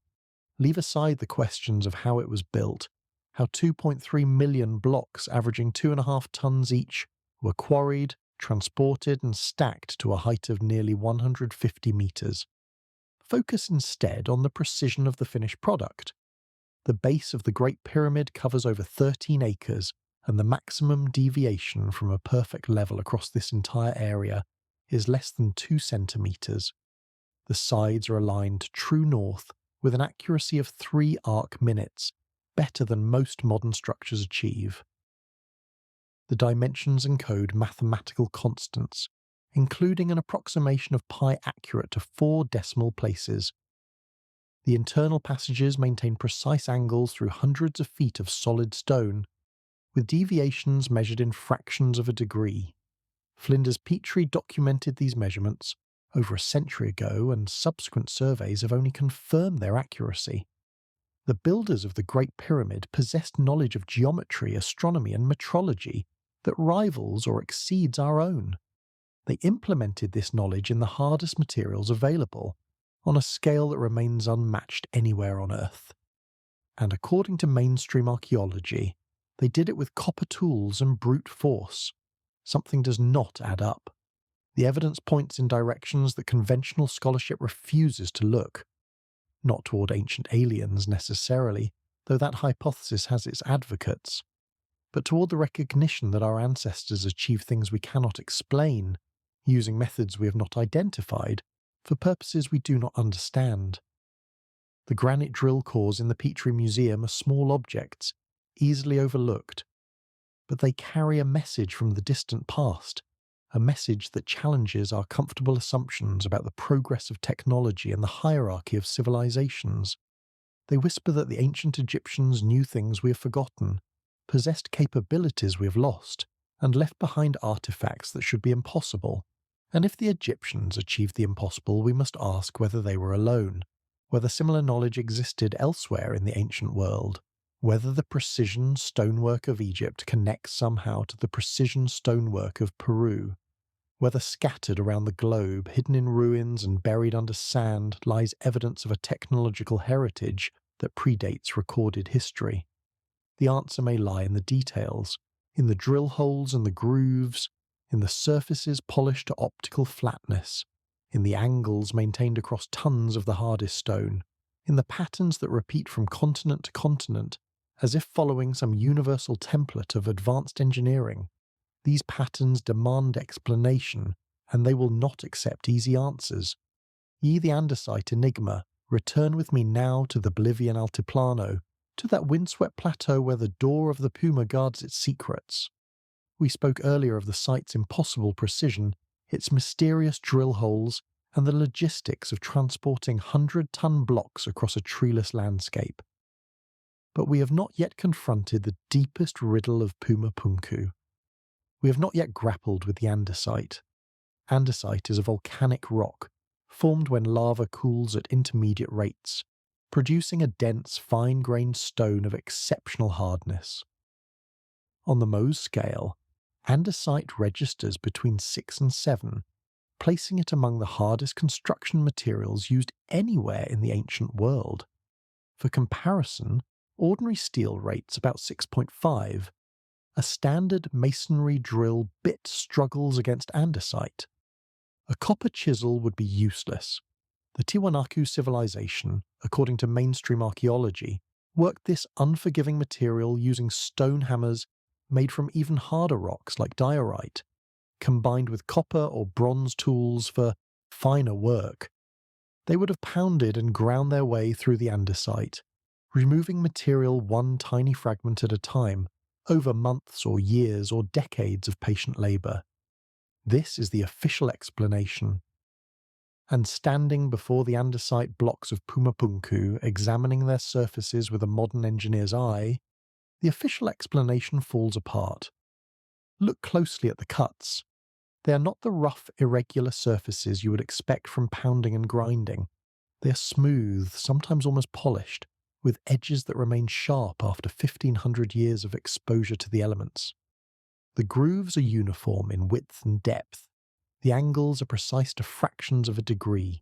Leave aside the questions of how it was built, how 2.3 million blocks averaging 2.5 tons each were quarried, transported and stacked to a height of nearly 150 meters. Focus instead on the precision of the finished product. The base of the Great Pyramid covers over 13 acres, and the maximum deviation from a perfect level across this entire area is less than 2 centimeters. The sides are aligned true north with an accuracy of 3 arc minutes, better than most modern structures achieve. The dimensions encode mathematical constants, including an approximation of pi accurate to 4 decimal places. The internal passages maintain precise angles through hundreds of feet of solid stone, with deviations measured in fractions of a degree. Flinders Petrie documented these measurements over a century ago, and subsequent surveys have only confirmed their accuracy. The builders of the Great Pyramid possessed knowledge of geometry, astronomy, and metrology that rivals or exceeds our own. They implemented this knowledge in the hardest materials available, on a scale that remains unmatched anywhere on Earth. And according to mainstream archaeology, they did it with copper tools and brute force. Something does not add up. The evidence points in directions that conventional scholarship refuses to look. Not toward ancient aliens necessarily, though that hypothesis has its advocates, but toward the recognition that our ancestors achieved things we cannot explain, using methods we have not identified, for purposes we do not understand. The granite drill cores in the Petrie Museum are small objects, easily overlooked, but they carry a message from the distant past, a message that challenges our comfortable assumptions about the progress of technology and the hierarchy of civilizations. They whisper that the ancient Egyptians knew things we have forgotten, possessed capabilities we have lost, and left behind artifacts that should be impossible. And if the Egyptians achieved the impossible, we must ask whether they were alone. whether similar knowledge existed elsewhere in the ancient world, whether the precision stonework of Egypt connects somehow to the precision stonework of Peru, whether scattered around the globe, hidden in ruins and buried under sand, lies evidence of a technological heritage that predates recorded history. The answer may lie in the details, in the drill holes and the grooves, in the surfaces polished to optical flatness, in the angles maintained across tons of the hardest stone, in the patterns that repeat from continent to continent, as if following some universal template of advanced engineering. These patterns demand explanation, and they will not accept easy answers. Ye the andesite enigma, return with me now to the Bolivian Altiplano, to that windswept plateau where the door of the Puma guards its secrets. We spoke earlier of the site's impossible precision, its mysterious drill holes, and the logistics of transporting 100-ton blocks across a treeless landscape. But we have not yet confronted the deepest riddle of Puma Punku. We have not yet grappled with the andesite. Andesite is a volcanic rock, formed when lava cools at intermediate rates, producing a dense, fine-grained stone of exceptional hardness. On the Mohs scale, andesite registers between 6 and 7, placing it among the hardest construction materials used anywhere in the ancient world. For comparison, ordinary steel rates about 6.5. A standard masonry drill bit struggles against andesite. A copper chisel would be useless. The Tiwanaku civilization, according to mainstream archaeology, worked this unforgiving material using stone hammers made from even harder rocks like diorite, combined with copper or bronze tools for finer work. They would have pounded and ground their way through the andesite, removing material one tiny fragment at a time, over months or years or decades of patient labour. This is the official explanation. And standing before the andesite blocks of Puma Punku, examining their surfaces with a modern engineer's eye, the official explanation falls apart. Look closely at the cuts. They are not the rough, irregular surfaces you would expect from pounding and grinding. They are smooth, sometimes almost polished, with edges that remain sharp after 1,500 years of exposure to the elements. The grooves are uniform in width and depth. The angles are precise to fractions of a degree.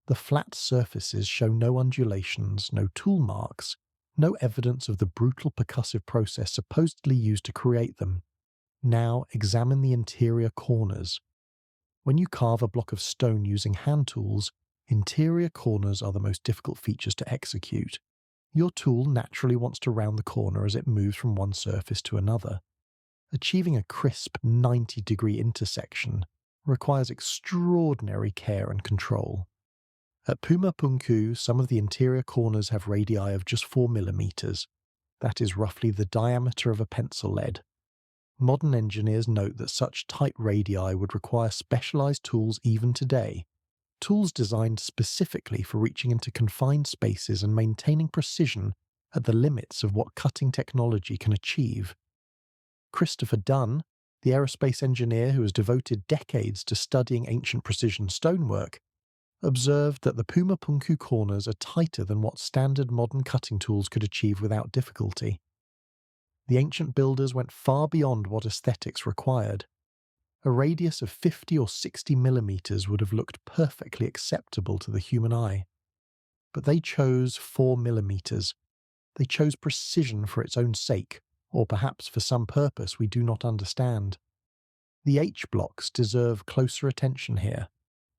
The flat surfaces show no undulations, no tool marks, no evidence of the brutal percussive process supposedly used to create them. Now examine the interior corners. When you carve a block of stone using hand tools, interior corners are the most difficult features to execute. Your tool naturally wants to round the corner as it moves from one surface to another. Achieving a crisp 90-degree intersection requires extraordinary care and control. At Puma Punku, some of the interior corners have radii of just 4 millimeters. That is roughly the diameter of a pencil lead. Modern engineers note that such tight radii would require specialized tools even today, tools designed specifically for reaching into confined spaces and maintaining precision at the limits of what cutting technology can achieve. Christopher Dunn, the aerospace engineer who has devoted decades to studying ancient precision stonework, observed that the Puma Punku corners are tighter than what standard modern cutting tools could achieve without difficulty. The ancient builders went far beyond what aesthetics required. A radius of 50 or 60 millimeters would have looked perfectly acceptable to the human eye. But they chose 4 millimeters. They chose precision for its own sake, or perhaps for some purpose we do not understand. The H-blocks deserve closer attention here.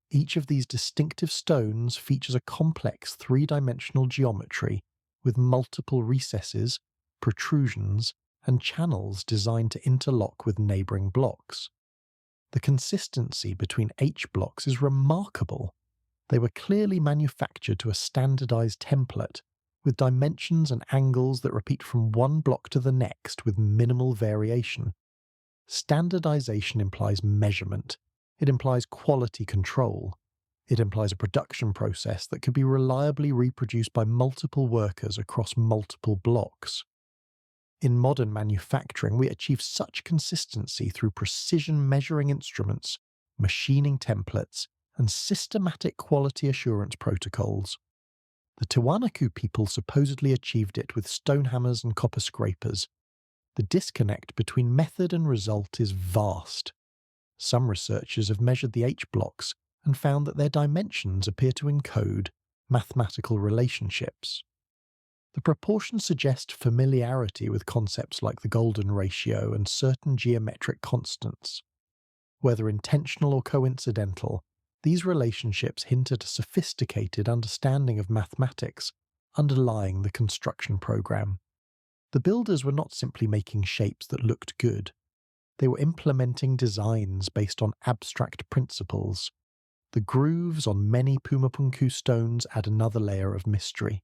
Each of these distinctive stones features a complex three-dimensional geometry with multiple recesses, protrusions, and channels designed to interlock with neighbouring blocks. The consistency between H-blocks is remarkable. They were clearly manufactured to a standardized template, with dimensions and angles that repeat from one block to the next with minimal variation. Standardization implies measurement. It implies quality control. It implies a production process that can be reliably reproduced by multiple workers across multiple blocks. In modern manufacturing, we achieve such consistency through precision measuring instruments, machining templates, and systematic quality assurance protocols. The Tiwanaku people supposedly achieved it with stone hammers and copper scrapers. The disconnect between method and result is vast. Some researchers have measured the H-blocks and found that their dimensions appear to encode mathematical relationships. The proportions suggest familiarity with concepts like the golden ratio and certain geometric constants. Whether intentional or coincidental, these relationships hint at a sophisticated understanding of mathematics underlying the construction program. The builders were not simply making shapes that looked good. They were implementing designs based on abstract principles. The grooves on many Puma Punku stones add another layer of mystery.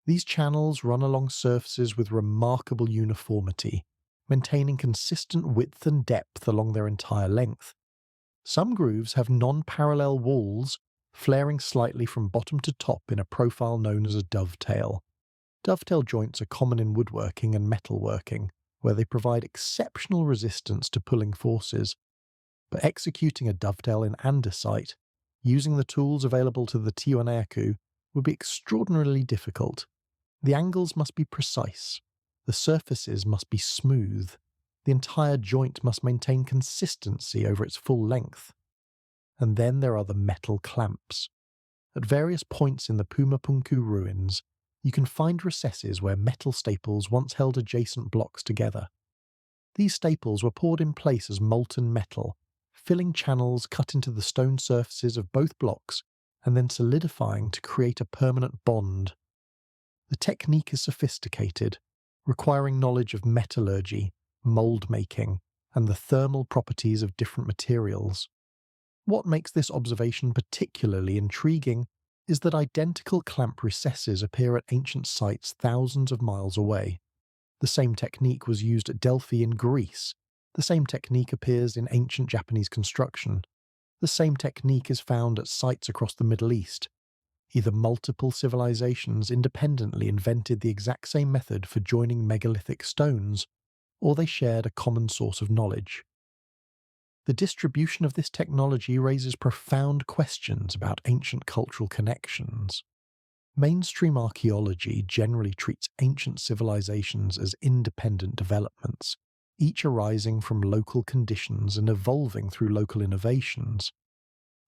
These channels run along surfaces with remarkable uniformity, maintaining consistent width and depth along their entire length. Some grooves have non-parallel walls, flaring slightly from bottom to top in a profile known as a dovetail. Dovetail joints are common in woodworking and metalworking, where they provide exceptional resistance to pulling forces. But executing a dovetail in andesite, using the tools available to the Tiwanaku, would be extraordinarily difficult. The angles must be precise, the surfaces must be smooth, the entire joint must maintain consistency over its full length. And then there are the metal clamps. At various points in the Puma Punku ruins, you can find recesses where metal staples once held adjacent blocks together. These staples were poured in place as molten metal, filling channels cut into the stone surfaces of both blocks and then solidifying to create a permanent bond. The technique is sophisticated, requiring knowledge of metallurgy, mold making, and the thermal properties of different materials. What makes this observation particularly intriguing is that identical clamp recesses appear at ancient sites thousands of miles away. The same technique was used at Delphi in Greece. The same technique appears in ancient Japanese construction. The same technique is found at sites across the Middle East. Either multiple civilizations independently invented the exact same method for joining megalithic stones, or they shared a common source of knowledge. The distribution of this technology raises profound questions about ancient cultural connections. Mainstream archaeology generally treats ancient civilizations as independent developments, each arising from local conditions and evolving through local innovations.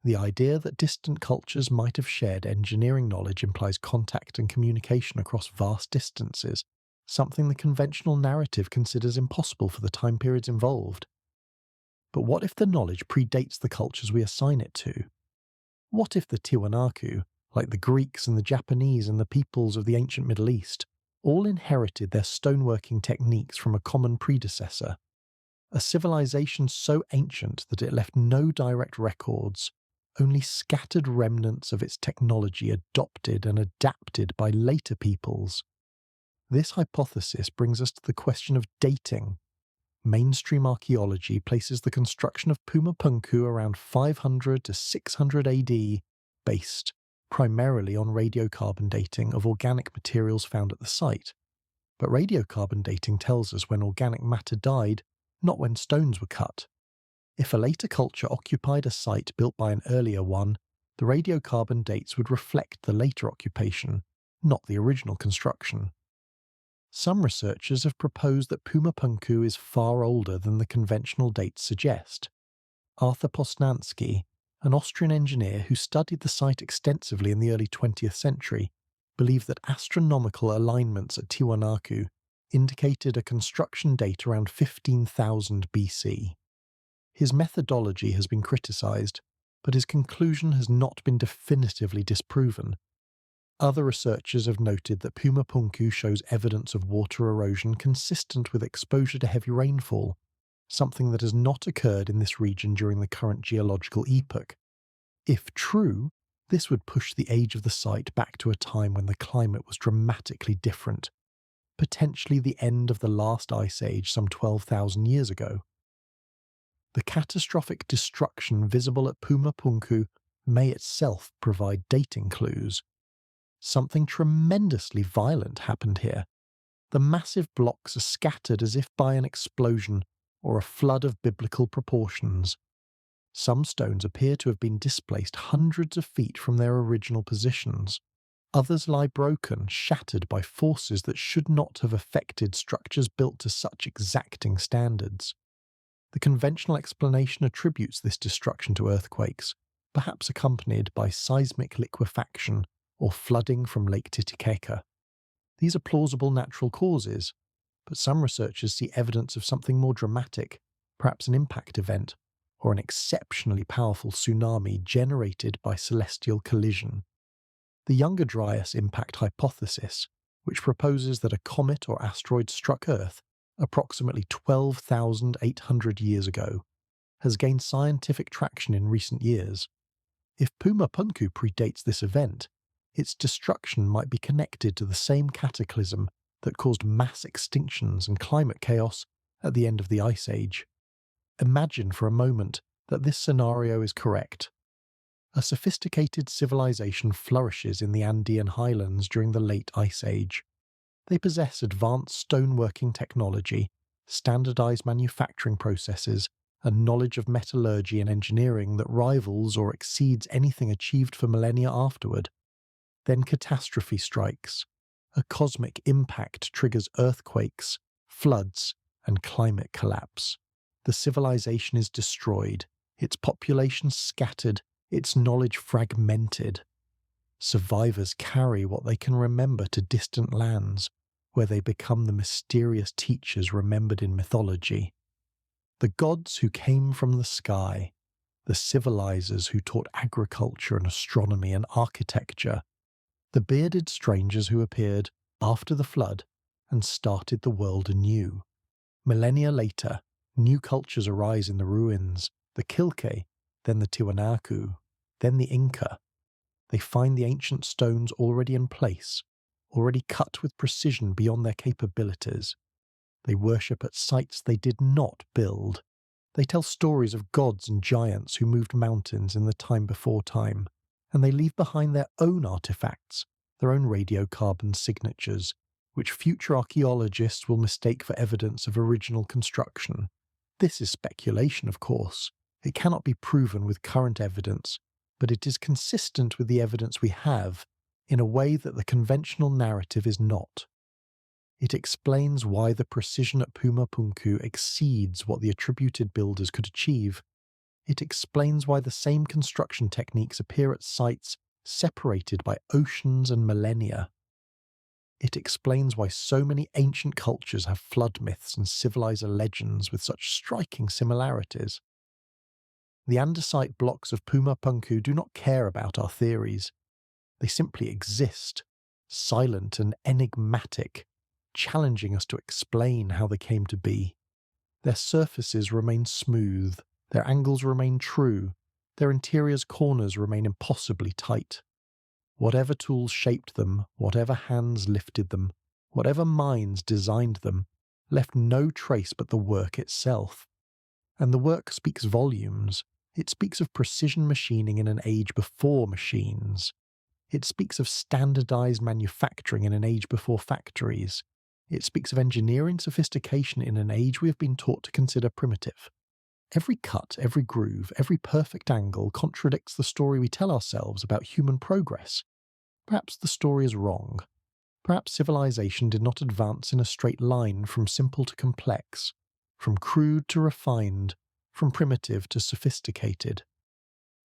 The idea that distant cultures might have shared engineering knowledge implies contact and communication across vast distances, something the conventional narrative considers impossible for the time periods involved. But what if the knowledge predates the cultures we assign it to? What if the Tiwanaku, like the Greeks and the Japanese and the peoples of the ancient Middle East, all inherited their stoneworking techniques from a common predecessor? A civilization so ancient that it left no direct records, only scattered remnants of its technology adopted and adapted by later peoples. This hypothesis brings us to the question of dating. Mainstream archaeology places the construction of Puma Punku around 500 to 600 AD, based primarily on radiocarbon dating of organic materials found at the site. But radiocarbon dating tells us when organic matter died, not when stones were cut. If a later culture occupied a site built by an earlier one, the radiocarbon dates would reflect the later occupation, not the original construction. Some researchers have proposed that Puma Punku is far older than the conventional dates suggest. Arthur Posnanski, an Austrian engineer who studied the site extensively in the early 20th century, believed that astronomical alignments at Tiwanaku indicated a construction date around 15,000 BC. His methodology has been criticized, but his conclusion has not been definitively disproven. Other researchers have noted that Puma Punku shows evidence of water erosion consistent with exposure to heavy rainfall, something that has not occurred in this region during the current geological epoch. If true, this would push the age of the site back to a time when the climate was dramatically different, potentially the end of the last ice age some 12,000 years ago. The catastrophic destruction visible at Puma Punku may itself provide dating clues. Something tremendously violent happened here. The massive blocks are scattered as if by an explosion or a flood of biblical proportions. Some stones appear to have been displaced hundreds of feet from their original positions. Others lie broken, shattered by forces that should not have affected structures built to such exacting standards. The conventional explanation attributes this destruction to earthquakes, perhaps accompanied by seismic liquefaction or flooding from Lake Titicaca. These are plausible natural causes, but some researchers see evidence of something more dramatic, perhaps an impact event, or an exceptionally powerful tsunami generated by celestial collision. The Younger Dryas impact hypothesis, which proposes that a comet or asteroid struck Earth approximately 12,800 years ago, has gained scientific traction in recent years. If Puma Punku predates this event, its destruction might be connected to the same cataclysm that caused mass extinctions and climate chaos at the end of the Ice Age. Imagine for a moment that this scenario is correct. A sophisticated civilization flourishes in the Andean highlands during the late Ice Age. They possess advanced stoneworking technology, standardized manufacturing processes, and knowledge of metallurgy and engineering that rivals or exceeds anything achieved for millennia afterward. Then catastrophe strikes. A cosmic impact triggers earthquakes, floods, and climate collapse. The civilization is destroyed, its population scattered, its knowledge fragmented. Survivors carry what they can remember to distant lands, where they become the mysterious teachers remembered in mythology. The gods who came from the sky, the civilizers who taught agriculture and astronomy and architecture, the bearded strangers who appeared after the flood and started the world anew. Millennia later, new cultures arise in the ruins, the Quilque, then the Tiwanaku, then the Inca. They find the ancient stones already in place, already cut with precision beyond their capabilities. They worship at sites they did not build. They tell stories of gods and giants who moved mountains in the time before time, and they leave behind their own artifacts, their own radiocarbon signatures, which future archaeologists will mistake for evidence of original construction. This is speculation, of course. It cannot be proven with current evidence, but it is consistent with the evidence we have in a way that the conventional narrative is not. It explains why the precision at Puma Punku exceeds what the attributed builders could achieve. It explains why the same construction techniques appear at sites separated by oceans and millennia. It explains why so many ancient cultures have flood myths and civilizer legends with such striking similarities. The andesite blocks of Puma Punku do not care about our theories. They simply exist, silent and enigmatic, challenging us to explain how they came to be. Their surfaces remain smooth, their angles remain true, their interior's corners remain impossibly tight. Whatever tools shaped them, whatever hands lifted them, whatever minds designed them, left no trace but the work itself. And the work speaks volumes. It speaks of precision machining in an age before machines. It speaks of standardized manufacturing in an age before factories. It speaks of engineering sophistication in an age we have been taught to consider primitive. Every cut, every groove, every perfect angle contradicts the story we tell ourselves about human progress. Perhaps the story is wrong. Perhaps civilization did not advance in a straight line from simple to complex, from crude to refined, from primitive to sophisticated.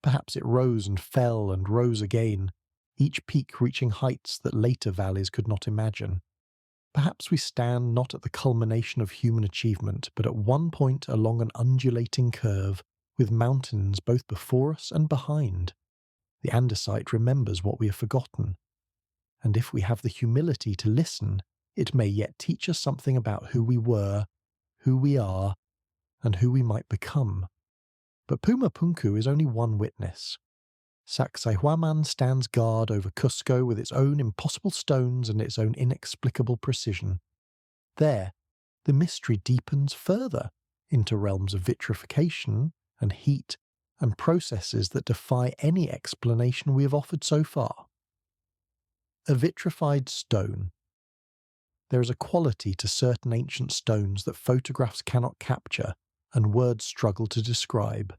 Perhaps it rose and fell and rose again, each peak reaching heights that later valleys could not imagine. Perhaps we stand not at the culmination of human achievement, but at one point along an undulating curve, with mountains both before us and behind. The andesite remembers what we have forgotten. And if we have the humility to listen, it may yet teach us something about who we were, who we are, and who we might become. But Puma Punku is only one witness. Sacsayhuamán stands guard over Cusco with its own impossible stones and its own inexplicable precision. There, the mystery deepens further into realms of vitrification and heat and processes that defy any explanation we have offered so far. A vitrified stone. There is a quality to certain ancient stones that photographs cannot capture and words struggle to describe.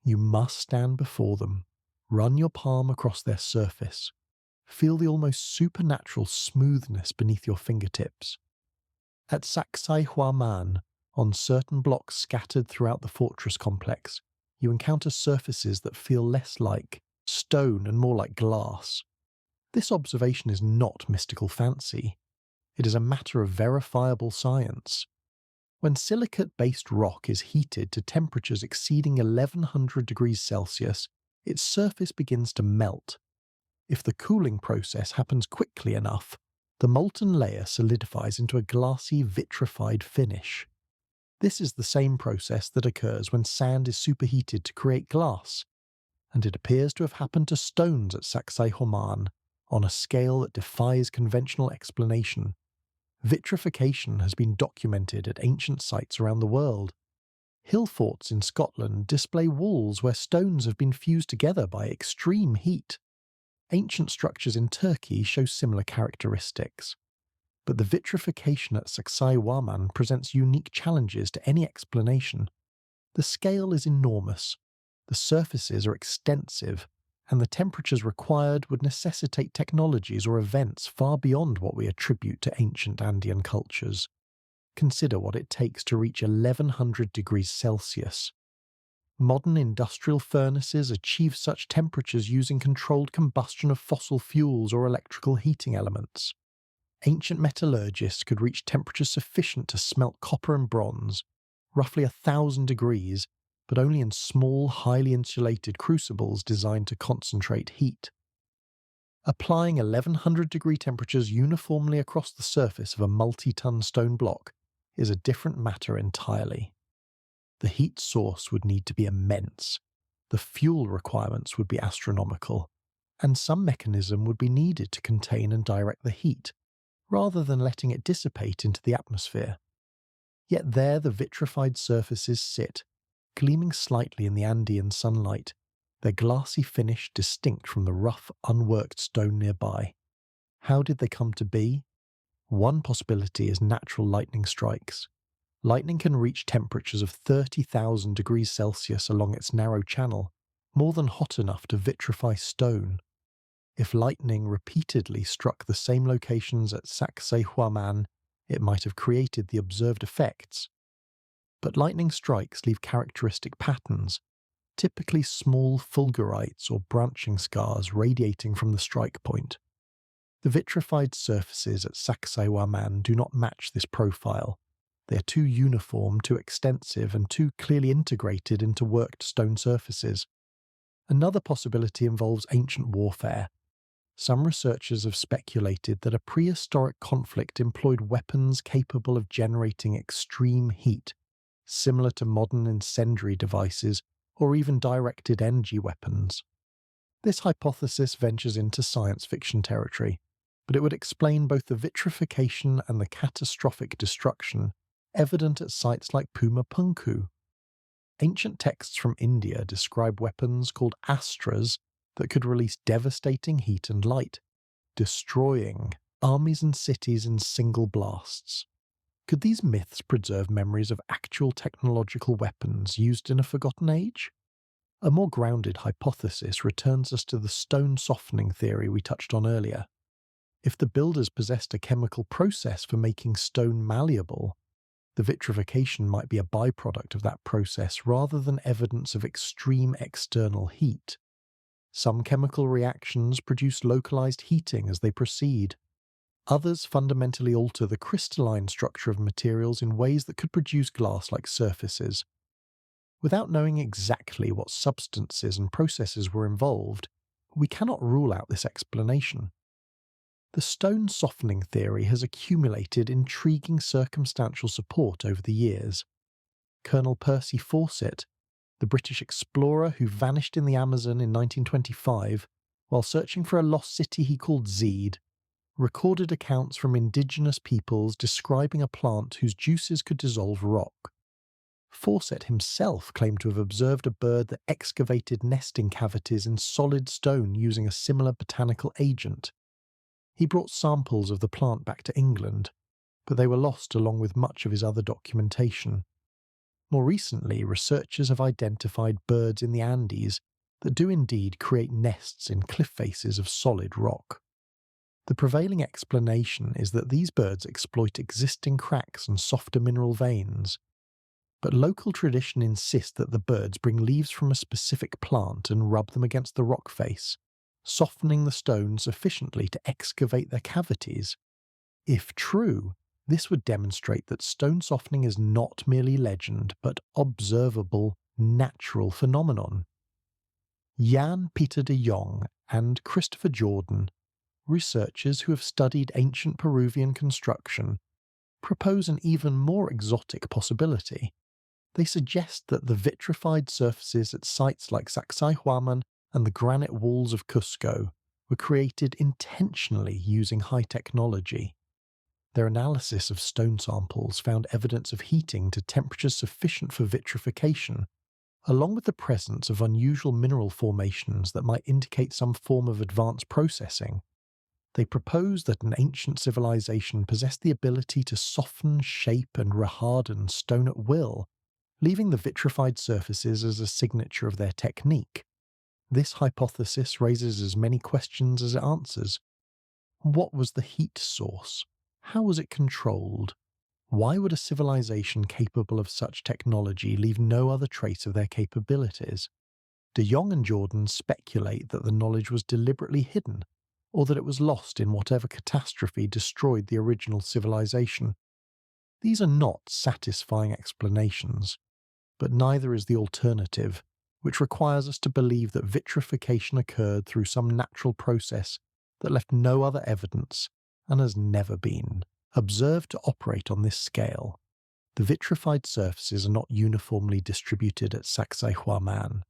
You must stand before them. Run your palm across their surface. Feel the almost supernatural smoothness beneath your fingertips. At Sacsayhuamán, on certain blocks scattered throughout the fortress complex, you encounter surfaces that feel less like stone and more like glass. This observation is not mystical fancy. It is a matter of verifiable science. When silicate-based rock is heated to temperatures exceeding 1100 degrees Celsius, its surface begins to melt. If the cooling process happens quickly enough, the molten layer solidifies into a glassy, vitrified finish. This is the same process that occurs when sand is superheated to create glass, and it appears to have happened to stones at Sacsayhuamán on a scale that defies conventional explanation. Vitrification has been documented at ancient sites around the world. Hill forts in Scotland display walls where stones have been fused together by extreme heat. Ancient structures in Turkey show similar characteristics. But the vitrification at Sacsayhuamán presents unique challenges to any explanation. The scale is enormous, the surfaces are extensive, and the temperatures required would necessitate technologies or events far beyond what we attribute to ancient Andean cultures. Consider what it takes to reach 1100 degrees Celsius. Modern industrial furnaces achieve such temperatures using controlled combustion of fossil fuels or electrical heating elements. Ancient metallurgists could reach temperatures sufficient to smelt copper and bronze, roughly 1000 degrees, but only in small, highly insulated crucibles designed to concentrate heat. Applying 1100 degree temperatures uniformly across the surface of a multi-ton stone block is a different matter entirely. The heat source would need to be immense, the fuel requirements would be astronomical, and some mechanism would be needed to contain and direct the heat, rather than letting it dissipate into the atmosphere. Yet there the vitrified surfaces sit, gleaming slightly in the Andean sunlight, their glassy finish distinct from the rough, unworked stone nearby. How did they come to be? One possibility is natural lightning strikes. Lightning can reach temperatures of 30,000 degrees Celsius along its narrow channel, more than hot enough to vitrify stone. If lightning repeatedly struck the same locations at Sacsayhuamán, it might have created the observed effects. But lightning strikes leave characteristic patterns, typically small fulgurites or branching scars radiating from the strike point. The vitrified surfaces at Sacsayhuamán do not match this profile. They are too uniform, too extensive, and too clearly integrated into worked stone surfaces. Another possibility involves ancient warfare. Some researchers have speculated that a prehistoric conflict employed weapons capable of generating extreme heat, similar to modern incendiary devices or even directed energy weapons. This hypothesis ventures into science fiction territory, but it would explain both the vitrification and the catastrophic destruction evident at sites like Puma Punku. Ancient texts from India describe weapons called astras that could release devastating heat and light, destroying armies and cities in single blasts. Could these myths preserve memories of actual technological weapons used in a forgotten age? A more grounded hypothesis returns us to the stone softening theory we touched on earlier. If the builders possessed a chemical process for making stone malleable, the vitrification might be a byproduct of that process rather than evidence of extreme external heat. Some chemical reactions produce localized heating as they proceed. Others fundamentally alter the crystalline structure of materials in ways that could produce glass-like surfaces. Without knowing exactly what substances and processes were involved, we cannot rule out this explanation. The stone softening theory has accumulated intriguing circumstantial support over the years. Colonel Percy Fawcett, the British explorer who vanished in the Amazon in 1925 while searching for a lost city he called Zeed, recorded accounts from indigenous peoples describing a plant whose juices could dissolve rock. Fawcett himself claimed to have observed a bird that excavated nesting cavities in solid stone using a similar botanical agent. He brought samples of the plant back to England, but they were lost along with much of his other documentation. More recently, researchers have identified birds in the Andes that do indeed create nests in cliff faces of solid rock. The prevailing explanation is that these birds exploit existing cracks and softer mineral veins, but local tradition insists that the birds bring leaves from a specific plant and rub them against the rock face, softening the stone sufficiently to excavate their cavities. If true, this would demonstrate that stone softening is not merely legend, but observable, natural phenomenon. Jan Pieter de Jong and Christopher Jordan, researchers who have studied ancient Peruvian construction, propose an even more exotic possibility. They suggest that the vitrified surfaces at sites like Sacsayhuamán and the granite walls of Cusco were created intentionally using high technology. Their analysis of stone samples found evidence of heating to temperatures sufficient for vitrification, along with the presence of unusual mineral formations that might indicate some form of advanced processing. They propose that an ancient civilization possessed the ability to soften, shape, and reharden stone at will, leaving the vitrified surfaces as a signature of their technique. This hypothesis raises as many questions as it answers. What was the heat source? How was it controlled? Why would a civilization capable of such technology leave no other trace of their capabilities? De Jong and Jordan speculate that the knowledge was deliberately hidden, or that it was lost in whatever catastrophe destroyed the original civilization. These are not satisfying explanations, but neither is the alternative, which requires us to believe that vitrification occurred through some natural process that left no other evidence and has never been observed to operate on this scale. The vitrified surfaces are not uniformly distributed at Sacsayhuamán.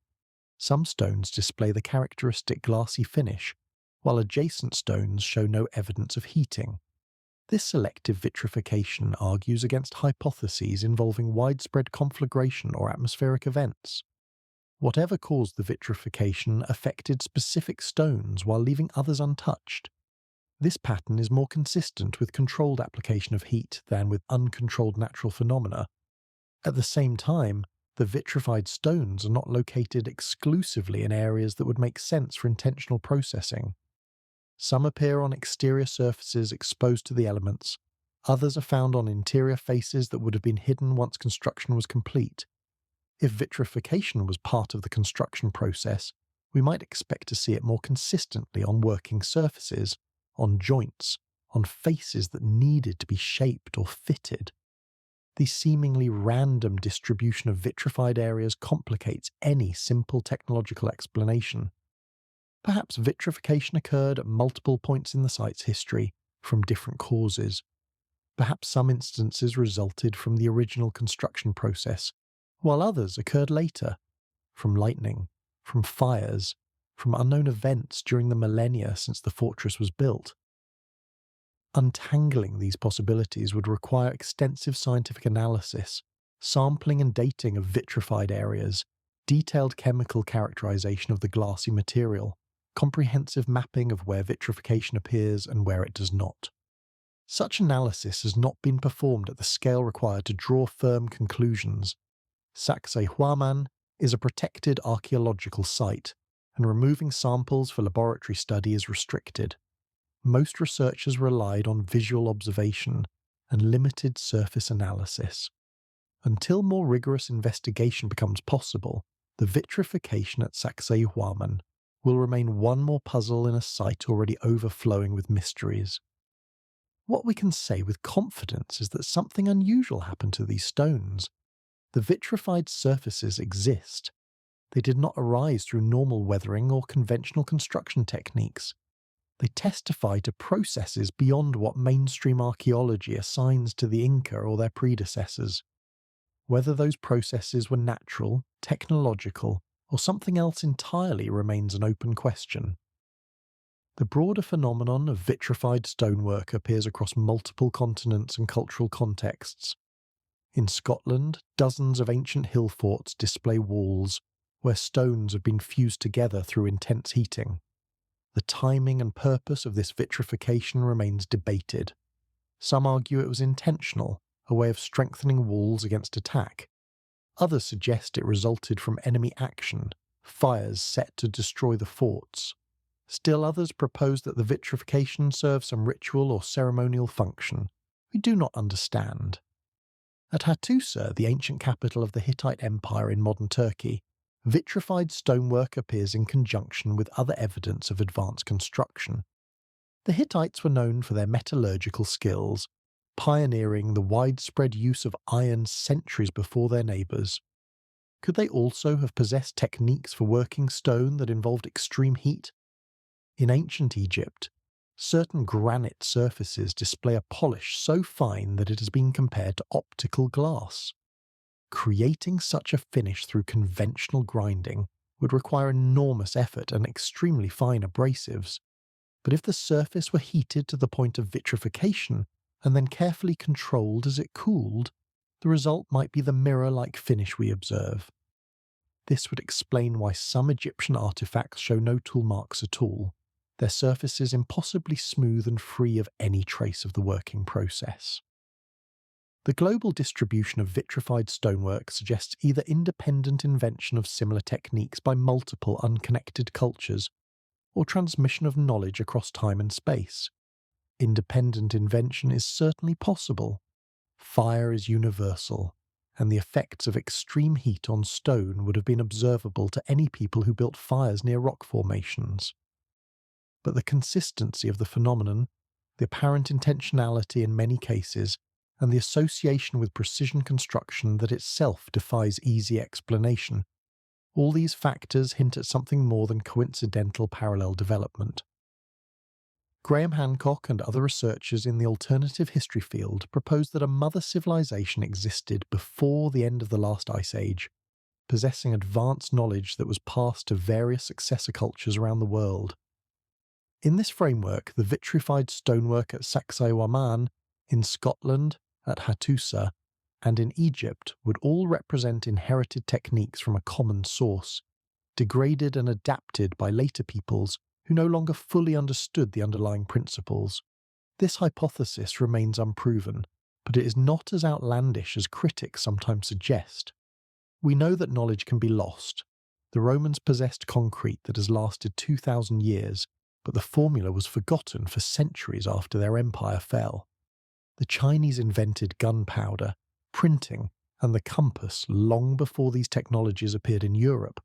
Some stones display the characteristic glassy finish, while adjacent stones show no evidence of heating. This selective vitrification argues against hypotheses involving widespread conflagration or atmospheric events. Whatever caused the vitrification affected specific stones while leaving others untouched. This pattern is more consistent with controlled application of heat than with uncontrolled natural phenomena. At the same time, the vitrified stones are not located exclusively in areas that would make sense for intentional processing. Some appear on exterior surfaces exposed to the elements, others are found on interior faces that would have been hidden once construction was complete. If vitrification was part of the construction process, we might expect to see it more consistently on working surfaces, on joints, on faces that needed to be shaped or fitted. The seemingly random distribution of vitrified areas complicates any simple technological explanation. Perhaps vitrification occurred at multiple points in the site's history, from different causes. Perhaps some instances resulted from the original construction process, while others occurred later, from lightning, from fires, from unknown events during the millennia since the fortress was built. Untangling these possibilities would require extensive scientific analysis, sampling and dating of vitrified areas, detailed chemical characterization of the glassy material, comprehensive mapping of where vitrification appears and where it does not. Such analysis has not been performed at the scale required to draw firm conclusions. Sacsayhuamán is a protected archaeological site, and removing samples for laboratory study is restricted. Most researchers relied on visual observation and limited surface analysis. Until more rigorous investigation becomes possible, the vitrification at Sacsayhuamán will remain one more puzzle in a site already overflowing with mysteries. What we can say with confidence is that something unusual happened to these stones. The vitrified surfaces exist. They did not arise through normal weathering or conventional construction techniques. They testify to processes beyond what mainstream archaeology assigns to the Inca or their predecessors. Whether those processes were natural, technological, or something else entirely remains an open question. The broader phenomenon of vitrified stonework appears across multiple continents and cultural contexts. In Scotland, dozens of ancient hill forts display walls where stones have been fused together through intense heating. The timing and purpose of this vitrification remains debated. Some argue it was intentional, a way of strengthening walls against attack. Others suggest it resulted from enemy action, fires set to destroy the forts. Still others propose that the vitrification serves some ritual or ceremonial function we do not understand. At Hattusa, the ancient capital of the Hittite Empire in modern Turkey, vitrified stonework appears in conjunction with other evidence of advanced construction. The Hittites were known for their metallurgical skills, pioneering the widespread use of iron centuries before their neighbours. Could they also have possessed techniques for working stone that involved extreme heat? In ancient Egypt, certain granite surfaces display a polish so fine that it has been compared to optical glass. Creating such a finish through conventional grinding would require enormous effort and extremely fine abrasives. But if the surface were heated to the point of vitrification and then carefully controlled as it cooled, the result might be the mirror-like finish we observe. This would explain why some Egyptian artifacts show no tool marks at all, their surfaces impossibly smooth and free of any trace of the working process. The global distribution of vitrified stonework suggests either independent invention of similar techniques by multiple unconnected cultures, or transmission of knowledge across time and space. Independent invention is certainly possible. Fire is universal, and the effects of extreme heat on stone would have been observable to any people who built fires near rock formations. But the consistency of the phenomenon, the apparent intentionality in many cases, and the association with precision construction that itself defies easy explanation, all these factors hint at something more than coincidental parallel development. Graham Hancock and other researchers in the alternative history field propose that a mother civilization existed before the end of the last ice age, possessing advanced knowledge that was passed to various successor cultures around the world. In this framework, the vitrified stonework at Sacsayhuamán, in Scotland, at Hattusa, and in Egypt would all represent inherited techniques from a common source, degraded and adapted by later peoples who no longer fully understood the underlying principles. This hypothesis remains unproven, but it is not as outlandish as critics sometimes suggest. We know that knowledge can be lost. The Romans possessed concrete that has lasted 2,000 years, but the formula was forgotten for centuries after their empire fell. The Chinese invented gunpowder, printing, and the compass long before these technologies appeared in Europe.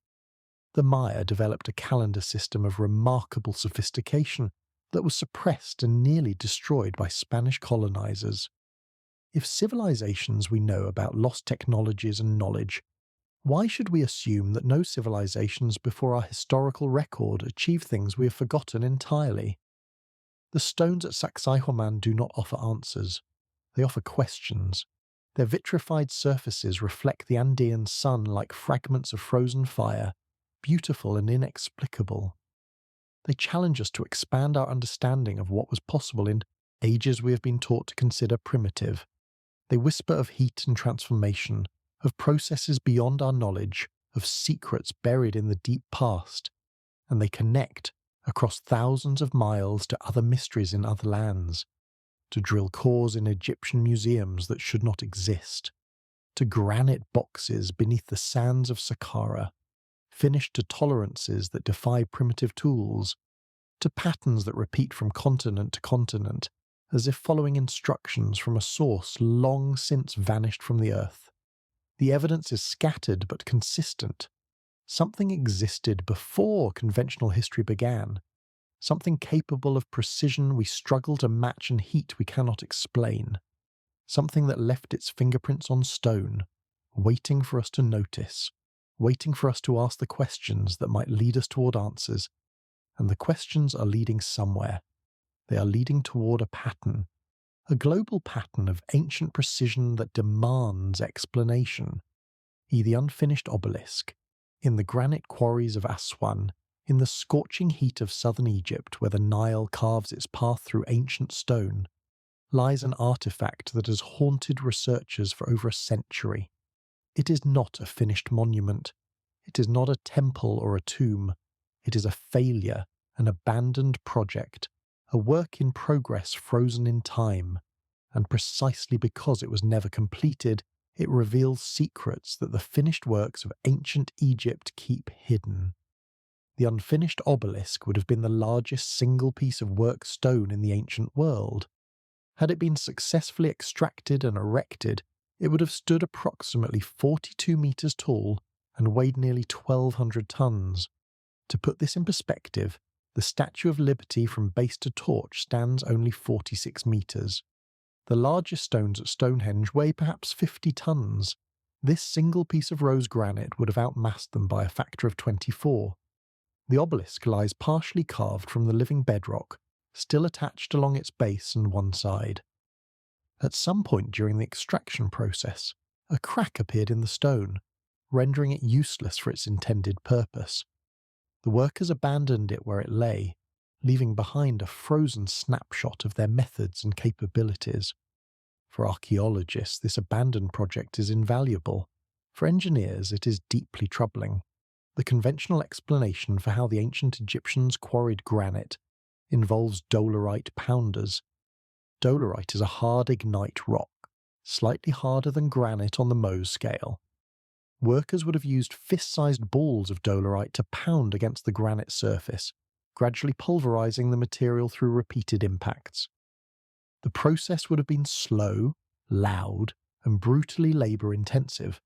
The Maya developed a calendar system of remarkable sophistication that was suppressed and nearly destroyed by Spanish colonizers. If civilizations we know about lost technologies and knowledge, why should we assume that no civilizations before our historical record achieve things we have forgotten entirely? The stones at Sacsayhuamán do not offer answers. They offer questions. Their vitrified surfaces reflect the Andean sun like fragments of frozen fire, beautiful and inexplicable. They challenge us to expand our understanding of what was possible in ages we have been taught to consider primitive. They whisper of heat and transformation, of processes beyond our knowledge, of secrets buried in the deep past, and they connect across thousands of miles to other mysteries in other lands, to drill cores in Egyptian museums that should not exist, to granite boxes beneath the sands of Saqqara, finished to tolerances that defy primitive tools, to patterns that repeat from continent to continent, as if following instructions from a source long since vanished from the earth. The evidence is scattered but consistent. Something existed before conventional history began, something capable of precision we struggle to match and heat we cannot explain, something that left its fingerprints on stone, waiting for us to notice, waiting for us to ask the questions that might lead us toward answers, and the questions are leading somewhere. They are leading toward a pattern, a global pattern of ancient precision that demands explanation. The unfinished obelisk, in the granite quarries of Aswan, in the scorching heat of southern Egypt where the Nile carves its path through ancient stone, lies an artifact that has haunted researchers for over a century. It is not a finished monument. It is not a temple or a tomb. It is a failure, an abandoned project, a work in progress frozen in time, and precisely because it was never completed, it reveals secrets that the finished works of ancient Egypt keep hidden. The unfinished obelisk would have been the largest single piece of work stone in the ancient world. Had it been successfully extracted and erected, it would have stood approximately 42 metres tall and weighed nearly 1,200 tons. To put this in perspective, the Statue of Liberty from base to torch stands only 46 metres. The largest stones at Stonehenge weigh perhaps 50 tons. This single piece of rose granite would have outmassed them by a factor of 24. The obelisk lies partially carved from the living bedrock, still attached along its base and one side. At some point during the extraction process, a crack appeared in the stone, rendering it useless for its intended purpose. The workers abandoned it where it lay, leaving behind a frozen snapshot of their methods and capabilities. For archaeologists, this abandoned project is invaluable. For engineers, it is deeply troubling. The conventional explanation for how the ancient Egyptians quarried granite involves dolerite pounders. Dolerite is a hard ignite rock, slightly harder than granite on the Mohs scale. Workers would have used fist-sized balls of dolerite to pound against the granite surface, gradually pulverizing the material through repeated impacts. The process would have been slow, loud, and brutally labour-intensive.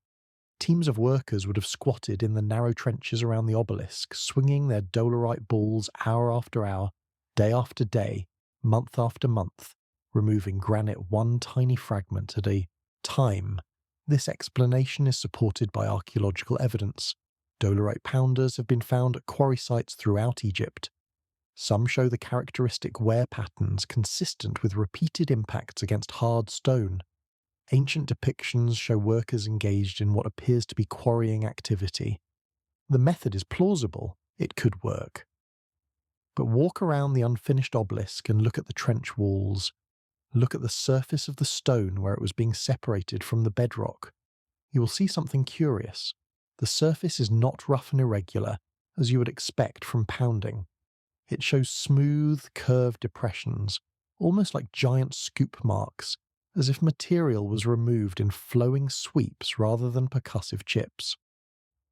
Teams of workers would have squatted in the narrow trenches around the obelisk, swinging their dolerite balls hour after hour, day after day, month after month, removing granite one tiny fragment at a time. This explanation is supported by archaeological evidence. Dolerite pounders have been found at quarry sites throughout Egypt. Some show the characteristic wear patterns consistent with repeated impacts against hard stone. Ancient depictions show workers engaged in what appears to be quarrying activity. The method is plausible, it could work. But walk around the unfinished obelisk and look at the trench walls. Look at the surface of the stone where it was being separated from the bedrock. You will see something curious. The surface is not rough and irregular, as you would expect from pounding. It shows smooth, curved depressions, almost like giant scoop marks, as if material was removed in flowing sweeps rather than percussive chips.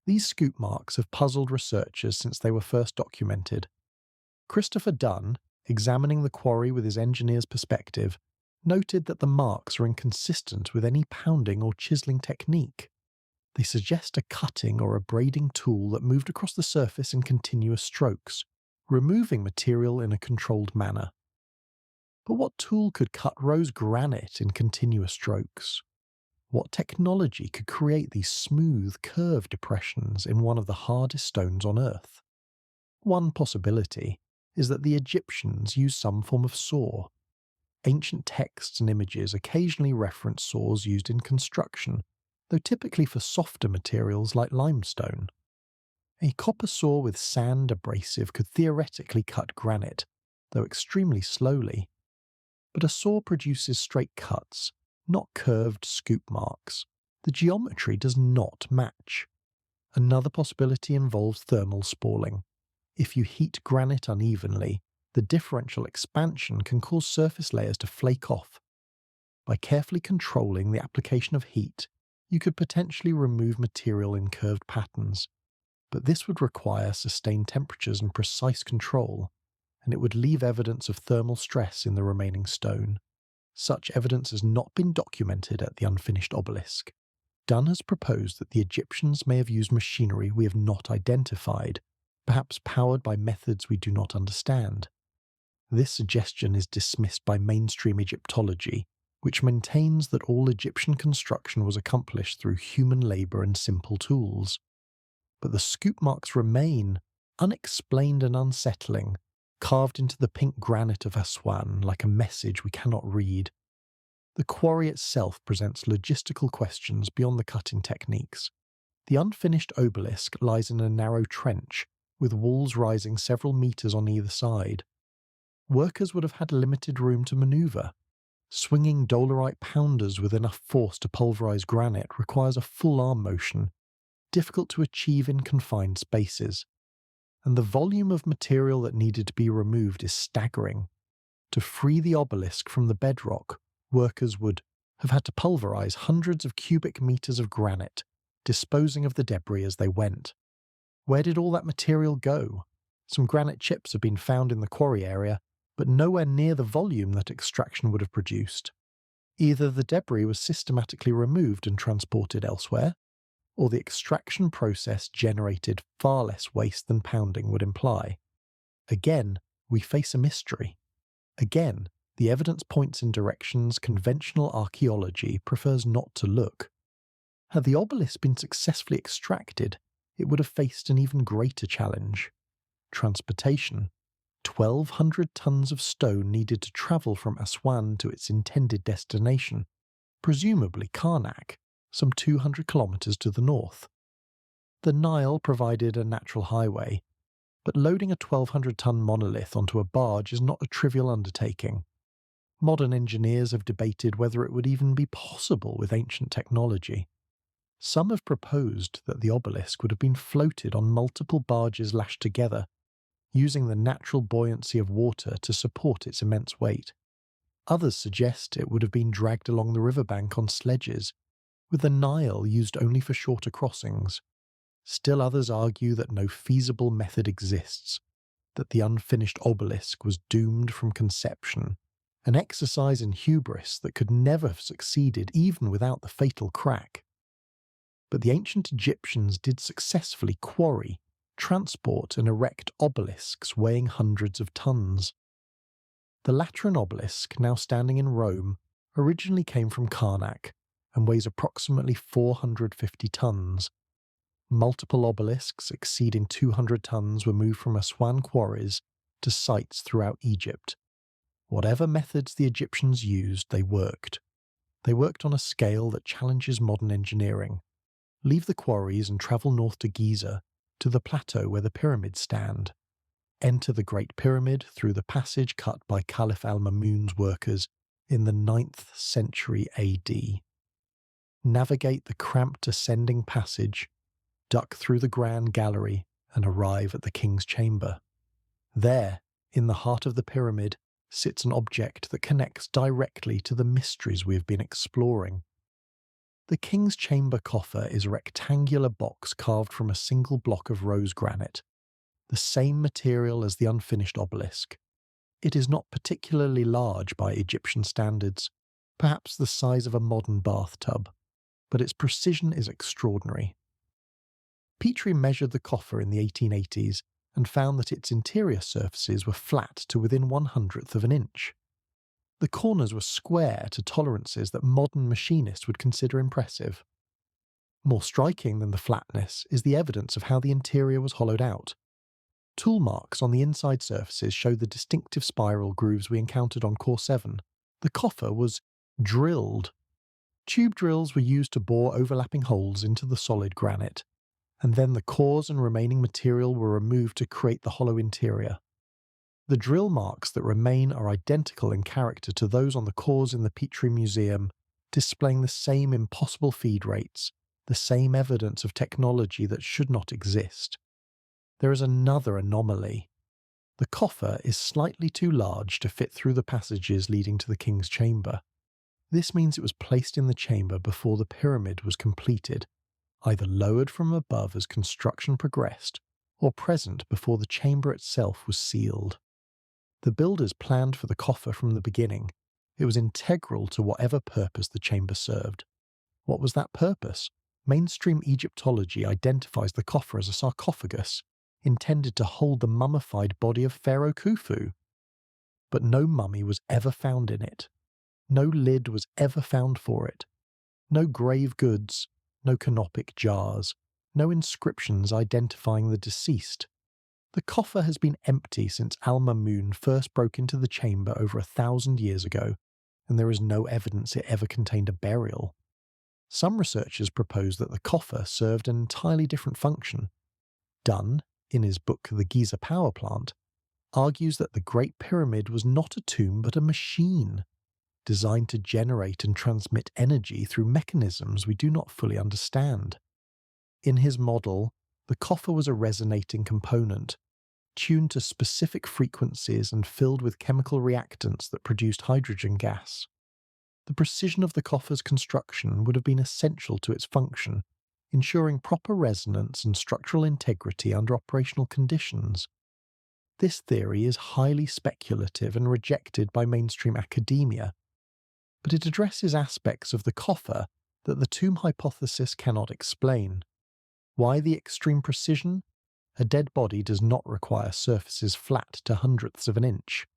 These scoop marks have puzzled researchers since they were first documented. Christopher Dunn, examining the quarry with his engineer's perspective, noted that the marks are inconsistent with any pounding or chiseling technique. They suggest a cutting or a braiding tool that moved across the surface in continuous strokes, removing material in a controlled manner. But what tool could cut rose granite in continuous strokes? What technology could create these smooth, curved depressions in one of the hardest stones on Earth? One possibility is that the Egyptians used some form of saw. Ancient texts and images occasionally reference saws used in construction, though typically for softer materials like limestone. A copper saw with sand abrasive could theoretically cut granite, though extremely slowly. But a saw produces straight cuts, not curved scoop marks. The geometry does not match. Another possibility involves thermal spalling. If you heat granite unevenly, the differential expansion can cause surface layers to flake off. By carefully controlling the application of heat, you could potentially remove material in curved patterns. But this would require sustained temperatures and precise control, and it would leave evidence of thermal stress in the remaining stone. Such evidence has not been documented at the unfinished obelisk. Dunn has proposed that the Egyptians may have used machinery we have not identified, perhaps powered by methods we do not understand. This suggestion is dismissed by mainstream Egyptology, which maintains that all Egyptian construction was accomplished through human labour and simple tools. But the scoop marks remain, unexplained and unsettling, carved into the pink granite of Aswan like a message we cannot read. The quarry itself presents logistical questions beyond the cutting techniques. The unfinished obelisk lies in a narrow trench, with walls rising several metres on either side. Workers would have had limited room to manoeuvre. Swinging dolerite pounders with enough force to pulverise granite requires a full arm motion, difficult to achieve in confined spaces. And the volume of material that needed to be removed is staggering. To free the obelisk from the bedrock, workers would have had to pulverise hundreds of cubic metres of granite, disposing of the debris as they went. Where did all that material go? Some granite chips have been found in the quarry area, but nowhere near the volume that extraction would have produced. Either the debris was systematically removed and transported elsewhere, or the extraction process generated far less waste than pounding would imply. Again, we face a mystery. Again, the evidence points in directions conventional archaeology prefers not to look. Had the obelisk been successfully extracted, it would have faced an even greater challenge. Transportation. 1,200 tons of stone needed to travel from Aswan to its intended destination, presumably Karnak, some 200 kilometers to the north. The Nile provided a natural highway, but loading a 1,200-ton monolith onto a barge is not a trivial undertaking. Modern engineers have debated whether it would even be possible with ancient technology. Some have proposed that the obelisk would have been floated on multiple barges lashed together, using the natural buoyancy of water to support its immense weight. Others suggest it would have been dragged along the riverbank on sledges, with the Nile used only for shorter crossings. Still others argue that no feasible method exists, that the unfinished obelisk was doomed from conception, an exercise in hubris that could never have succeeded even without the fatal crack. But the ancient Egyptians did successfully quarry, transport and erect obelisks weighing hundreds of tons. The Lateran obelisk, now standing in Rome, originally came from Karnak and weighs approximately 450 tons. Multiple obelisks exceeding 200 tons were moved from Aswan quarries to sites throughout Egypt. Whatever methods the Egyptians used, they worked. They worked on a scale that challenges modern engineering. Leave the quarries and travel north to Giza, to the plateau where the pyramids stand. Enter the Great Pyramid through the passage cut by Caliph al-Mamun's workers in the 9th century AD. Navigate the cramped ascending passage, duck through the grand gallery, and arrive at the king's chamber. There, in the heart of the pyramid, sits an object that connects directly to the mysteries we have been exploring. The king's chamber coffer is a rectangular box carved from a single block of rose granite, the same material as the unfinished obelisk. It is not particularly large by Egyptian standards, perhaps the size of a modern bathtub, but its precision is extraordinary. Petrie measured the coffer in the 1880s and found that its interior surfaces were flat to within 1/100th of an inch. The corners were square to tolerances that modern machinists would consider impressive. More striking than the flatness is the evidence of how the interior was hollowed out. Tool marks on the inside surfaces show the distinctive spiral grooves we encountered on Core 7. The coffer was drilled. Tube drills were used to bore overlapping holes into the solid granite, and then the cores and remaining material were removed to create the hollow interior. The drill marks that remain are identical in character to those on the cores in the Petrie Museum, displaying the same impossible feed rates, the same evidence of technology that should not exist. There is another anomaly. The coffer is slightly too large to fit through the passages leading to the king's chamber. This means it was placed in the chamber before the pyramid was completed, either lowered from above as construction progressed, or present before the chamber itself was sealed. The builders planned for the coffer from the beginning. It was integral to whatever purpose the chamber served. What was that purpose? Mainstream Egyptology identifies the coffer as a sarcophagus, intended to hold the mummified body of Pharaoh Khufu. But no mummy was ever found in it. No lid was ever found for it. No grave goods, no canopic jars, no inscriptions identifying the deceased. The coffer has been empty since Al-Mamun first broke into the chamber over 1,000 years ago, and there is no evidence it ever contained a burial. Some researchers propose that the coffer served an entirely different function. Dunn, in his book The Giza Power Plant, argues that the Great Pyramid was not a tomb but a machine, designed to generate and transmit energy through mechanisms we do not fully understand. In his model, the coffer was a resonating component, tuned to specific frequencies and filled with chemical reactants that produced hydrogen gas. The precision of the coffer's construction would have been essential to its function, ensuring proper resonance and structural integrity under operational conditions. This theory is highly speculative and rejected by mainstream academia, but it addresses aspects of the coffer that the tomb hypothesis cannot explain. Why the extreme precision? A dead body does not require surfaces flat to hundredths of an inch.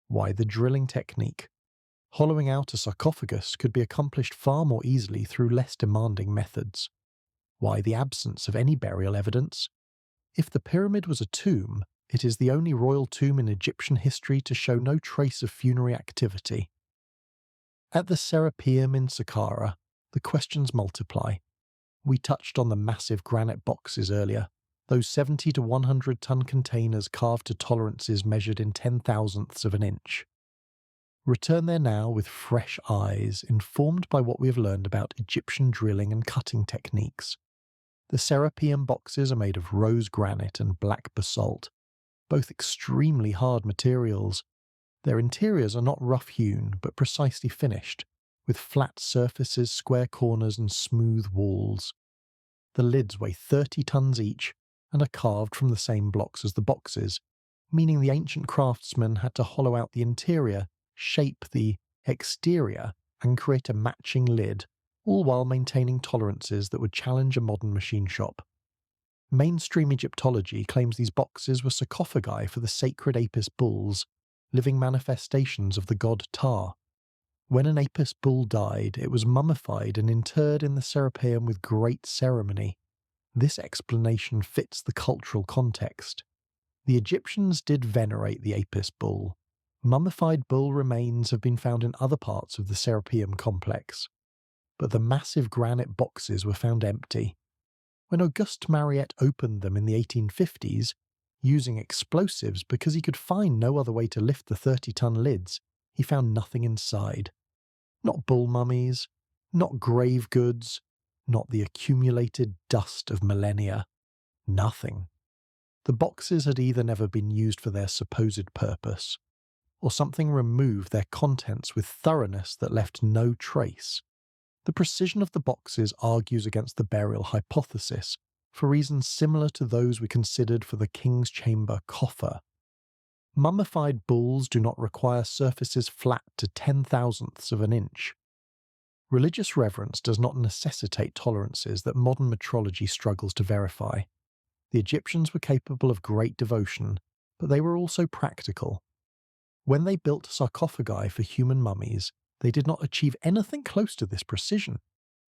Why the drilling technique? Hollowing out a sarcophagus could be accomplished far more easily through less demanding methods. Why the absence of any burial evidence? If the pyramid was a tomb, it is the only royal tomb in Egyptian history to show no trace of funerary activity. At the Serapeum in Saqqara, the questions multiply. We touched on the massive granite boxes earlier, those 70 to 100 ton containers carved to tolerances measured in 10,000ths of an inch. Return there now with fresh eyes, informed by what we have learned about Egyptian drilling and cutting techniques. The Serapeum boxes are made of rose granite and black basalt, both extremely hard materials. Their interiors are not rough-hewn, but precisely finished, with flat surfaces, square corners, and smooth walls. The lids weigh 30 tons each and are carved from the same blocks as the boxes, meaning the ancient craftsmen had to hollow out the interior, shape the exterior, and create a matching lid, all while maintaining tolerances that would challenge a modern machine shop. Mainstream Egyptology claims these boxes were sarcophagi for the sacred Apis bulls, living manifestations of the god Ptah. When an Apis bull died, it was mummified and interred in the Serapeum with great ceremony. This explanation fits the cultural context. The Egyptians did venerate the Apis bull. Mummified bull remains have been found in other parts of the Serapeum complex, but the massive granite boxes were found empty. When Auguste Mariette opened them in the 1850s, using explosives because he could find no other way to lift the 30-ton lids, he found nothing inside. Not bull mummies, not grave goods, not the accumulated dust of millennia. Nothing. The boxes had either never been used for their supposed purpose, or something removed their contents with thoroughness that left no trace. The precision of the boxes argues against the burial hypothesis, for reasons similar to those we considered for the King's Chamber coffer. Mummified bulls do not require surfaces flat to 10,000ths of an inch. Religious reverence does not necessitate tolerances that modern metrology struggles to verify. The Egyptians were capable of great devotion, but they were also practical. When they built sarcophagi for human mummies, they did not achieve anything close to this precision.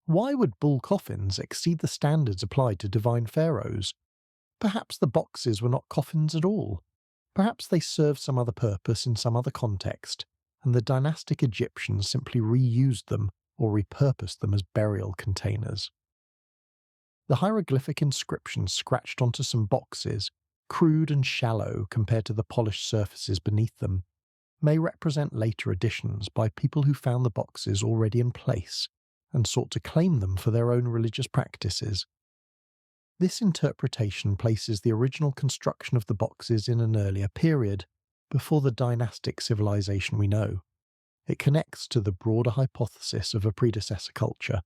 Why would bull coffins exceed the standards applied to divine pharaohs? Perhaps the boxes were not coffins at all. Perhaps they served some other purpose in some other context, and the dynastic Egyptians simply reused them or repurposed them as burial containers. The hieroglyphic inscriptions scratched onto some boxes, crude and shallow compared to the polished surfaces beneath them, may represent later additions by people who found the boxes already in place and sought to claim them for their own religious practices. This interpretation places the original construction of the boxes in an earlier period, before the dynastic civilization we know. It connects to the broader hypothesis of a predecessor culture,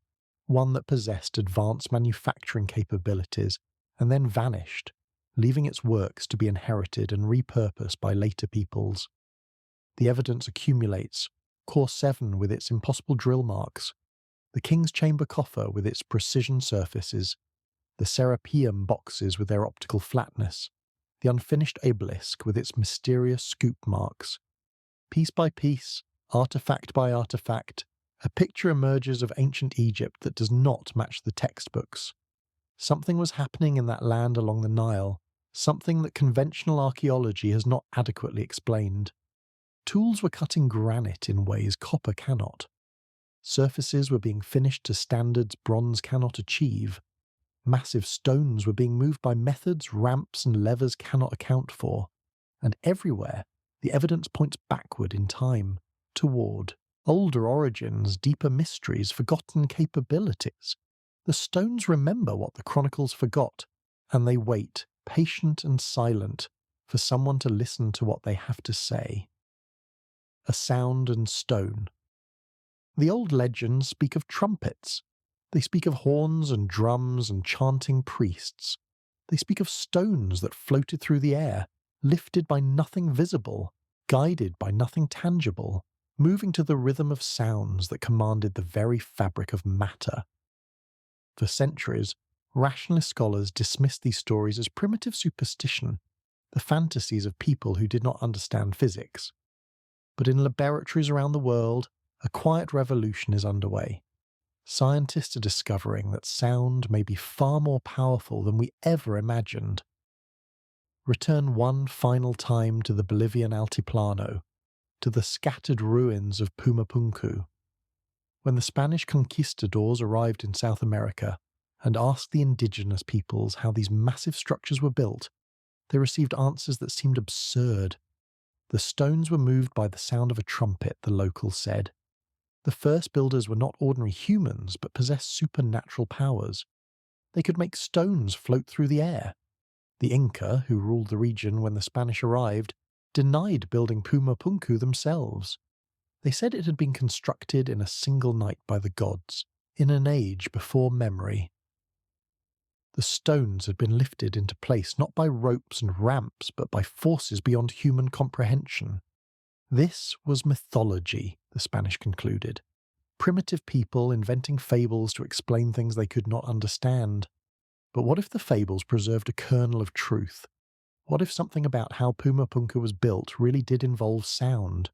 one that possessed advanced manufacturing capabilities and then vanished, leaving its works to be inherited and repurposed by later peoples. The evidence accumulates: Core 7 with its impossible drill marks, the King's Chamber coffer with its precision surfaces, the Serapeum boxes with their optical flatness, the unfinished obelisk with its mysterious scoop marks. Piece by piece, artifact by artifact, a picture emerges of ancient Egypt that does not match the textbooks. Something was happening in that land along the Nile, something that conventional archaeology has not adequately explained. Tools were cutting granite in ways copper cannot. Surfaces were being finished to standards bronze cannot achieve. Massive stones were being moved by methods ramps and levers cannot account for. And everywhere, the evidence points backward in time, toward older origins, deeper mysteries, forgotten capabilities. The stones remember what the chronicles forgot, and they wait, patient and silent, for someone to listen to what they have to say. A sound and stone. The old legends speak of trumpets. They speak of horns and drums and chanting priests. They speak of stones that floated through the air, lifted by nothing visible, guided by nothing tangible, moving to the rhythm of sounds that commanded the very fabric of matter. For centuries, rationalist scholars dismissed these stories as primitive superstition, the fantasies of people who did not understand physics. But in laboratories around the world, a quiet revolution is underway. Scientists are discovering that sound may be far more powerful than we ever imagined. Return one final time to the Bolivian Altiplano, to the scattered ruins of Puma Punku. When the Spanish conquistadors arrived in South America and asked the indigenous peoples how these massive structures were built, they received answers that seemed absurd. The stones were moved by the sound of a trumpet, the locals said. The first builders were not ordinary humans, but possessed supernatural powers. They could make stones float through the air. The Inca, who ruled the region when the Spanish arrived, denied building Puma Punku themselves. They said it had been constructed in a single night by the gods, in an age before memory. The stones had been lifted into place not by ropes and ramps, but by forces beyond human comprehension. This was mythology, the Spanish concluded. Primitive people inventing fables to explain things they could not understand. But what if the fables preserved a kernel of truth? What if something about how Puma Punku was built really did involve sound?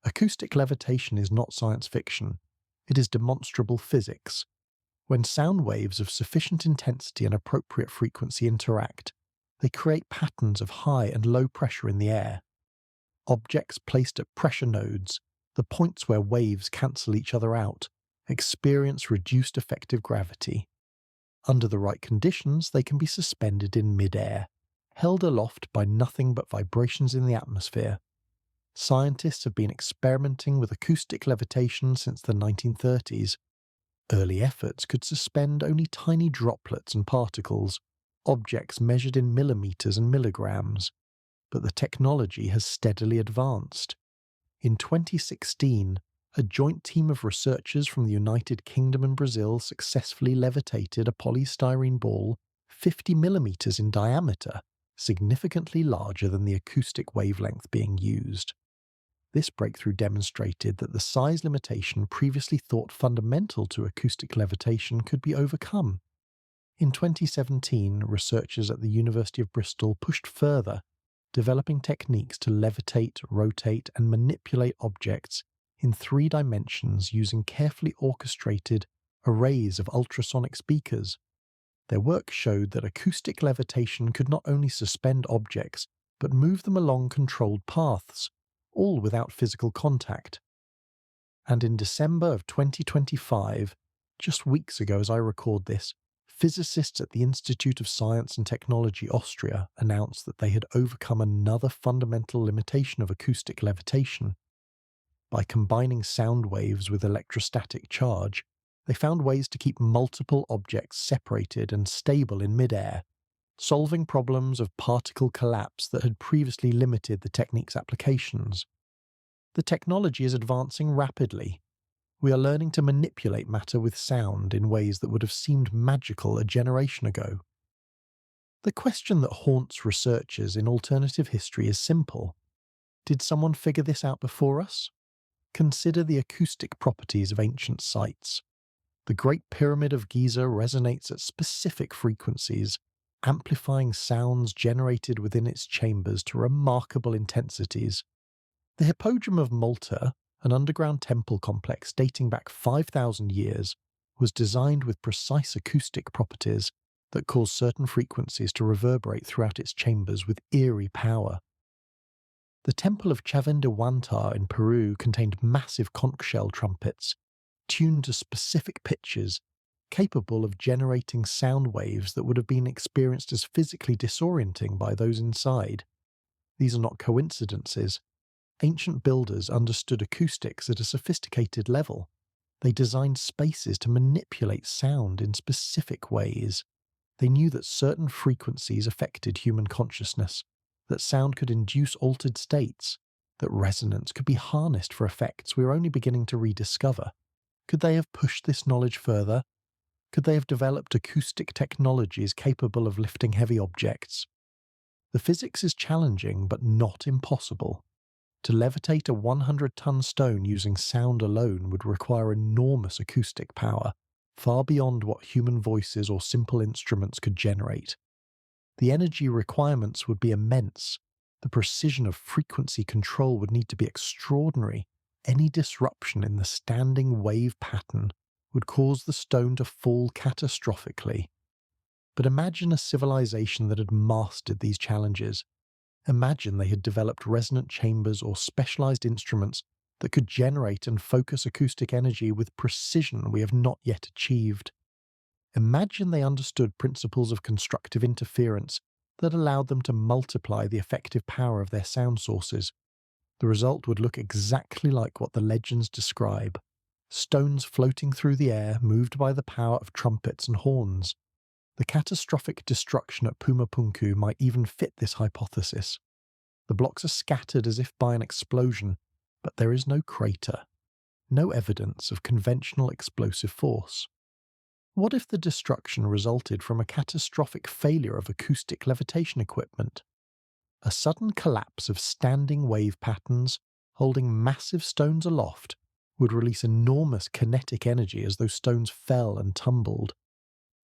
Acoustic levitation is not science fiction. It is demonstrable physics. When sound waves of sufficient intensity and appropriate frequency interact, they create patterns of high and low pressure in the air. Objects placed at pressure nodes, the points where waves cancel each other out, experience reduced effective gravity. Under the right conditions, they can be suspended in mid-air, held aloft by nothing but vibrations in the atmosphere. Scientists have been experimenting with acoustic levitation since the 1930s. Early efforts could suspend only tiny droplets and particles, objects measured in millimeters and milligrams. But the technology has steadily advanced. In 2016, a joint team of researchers from the United Kingdom and Brazil successfully levitated a polystyrene ball 50 millimeters in diameter, significantly larger than the acoustic wavelength being used. This breakthrough demonstrated that the size limitation previously thought fundamental to acoustic levitation could be overcome. In 2017, researchers at the University of Bristol pushed further, developing techniques to levitate, rotate, and manipulate objects in 3 dimensions using carefully orchestrated arrays of ultrasonic speakers. Their work showed that acoustic levitation could not only suspend objects, but move them along controlled paths, all without physical contact. And in December of 2025, just weeks ago as I record this, physicists at the Institute of Science and Technology Austria announced that they had overcome another fundamental limitation of acoustic levitation. By combining sound waves with electrostatic charge, they found ways to keep multiple objects separated and stable in midair, solving problems of particle collapse that had previously limited the technique's applications. The technology is advancing rapidly. We are learning to manipulate matter with sound in ways that would have seemed magical a generation ago. The question that haunts researchers in alternative history is simple. Did someone figure this out before us? Consider the acoustic properties of ancient sites. The Great Pyramid of Giza resonates at specific frequencies, amplifying sounds generated within its chambers to remarkable intensities. The Hippodrome of Malta, an underground temple complex dating back 5,000 years, was designed with precise acoustic properties that cause certain frequencies to reverberate throughout its chambers with eerie power. The Temple of Chavandawanta in Peru contained massive conch shell trumpets, tuned to specific pitches, capable of generating sound waves that would have been experienced as physically disorienting by those inside. These are not coincidences. Ancient builders understood acoustics at a sophisticated level. They designed spaces to manipulate sound in specific ways. They knew that certain frequencies affected human consciousness, that sound could induce altered states, that resonance could be harnessed for effects we are only beginning to rediscover. Could they have pushed this knowledge further? Could they have developed acoustic technologies capable of lifting heavy objects? The physics is challenging, but not impossible. To levitate a 100-ton stone using sound alone would require enormous acoustic power, far beyond what human voices or simple instruments could generate. The energy requirements would be immense. The precision of frequency control would need to be extraordinary. Any disruption in the standing wave pattern would cause the stone to fall catastrophically. But imagine a civilization that had mastered these challenges. Imagine they had developed resonant chambers or specialized instruments that could generate and focus acoustic energy with precision we have not yet achieved. Imagine they understood principles of constructive interference that allowed them to multiply the effective power of their sound sources. The result would look exactly like what the legends describe: stones floating through the air, moved by the power of trumpets and horns. The catastrophic destruction at Puma Punku might even fit this hypothesis. The blocks are scattered as if by an explosion, but there is no crater, no evidence of conventional explosive force. What if the destruction resulted from a catastrophic failure of acoustic levitation equipment? A sudden collapse of standing wave patterns holding massive stones aloft would release enormous kinetic energy as those stones fell and tumbled.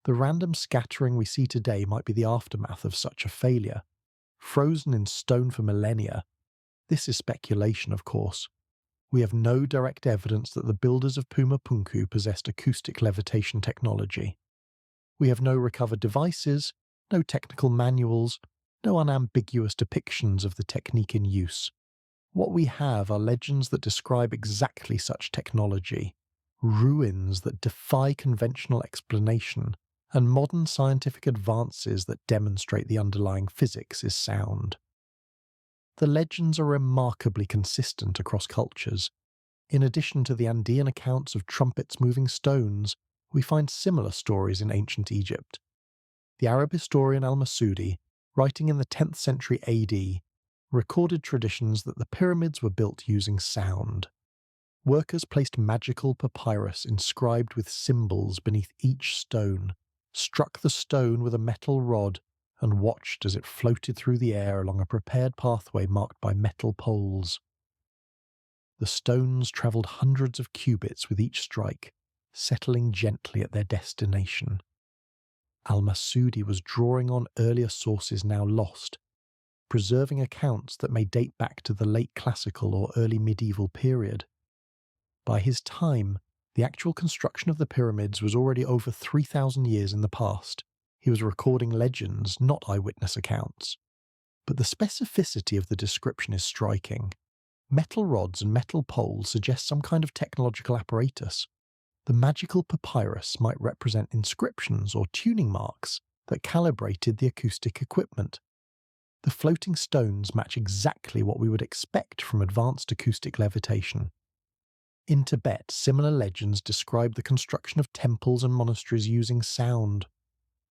The random scattering we see today might be the aftermath of such a failure. Frozen in stone for millennia. This is speculation, of course. We have no direct evidence that the builders of Puma Punku possessed acoustic levitation technology. We have no recovered devices, no technical manuals, no unambiguous depictions of the technique in use. What we have are legends that describe exactly such technology, ruins that defy conventional explanation, and modern scientific advances that demonstrate the underlying physics is sound. The legends are remarkably consistent across cultures. In addition to the Andean accounts of trumpets moving stones, we find similar stories in ancient Egypt. The Arab historian al-Masudi, writing in the 10th century AD, recorded traditions that the pyramids were built using sound. Workers placed magical papyrus inscribed with symbols beneath each stone, struck the stone with a metal rod, and watched as it floated through the air along a prepared pathway marked by metal poles. The stones travelled hundreds of cubits with each strike, settling gently at their destination. Al-Masudi was drawing on earlier sources now lost, preserving accounts that may date back to the late classical or early medieval period. By his time, the actual construction of the pyramids was already over 3,000 years in the past. He was recording legends, not eyewitness accounts. But the specificity of the description is striking. Metal rods and metal poles suggest some kind of technological apparatus. The magical papyrus might represent inscriptions or tuning marks that calibrated the acoustic equipment. The floating stones match exactly what we would expect from advanced acoustic levitation. In Tibet, similar legends describe the construction of temples and monasteries using sound.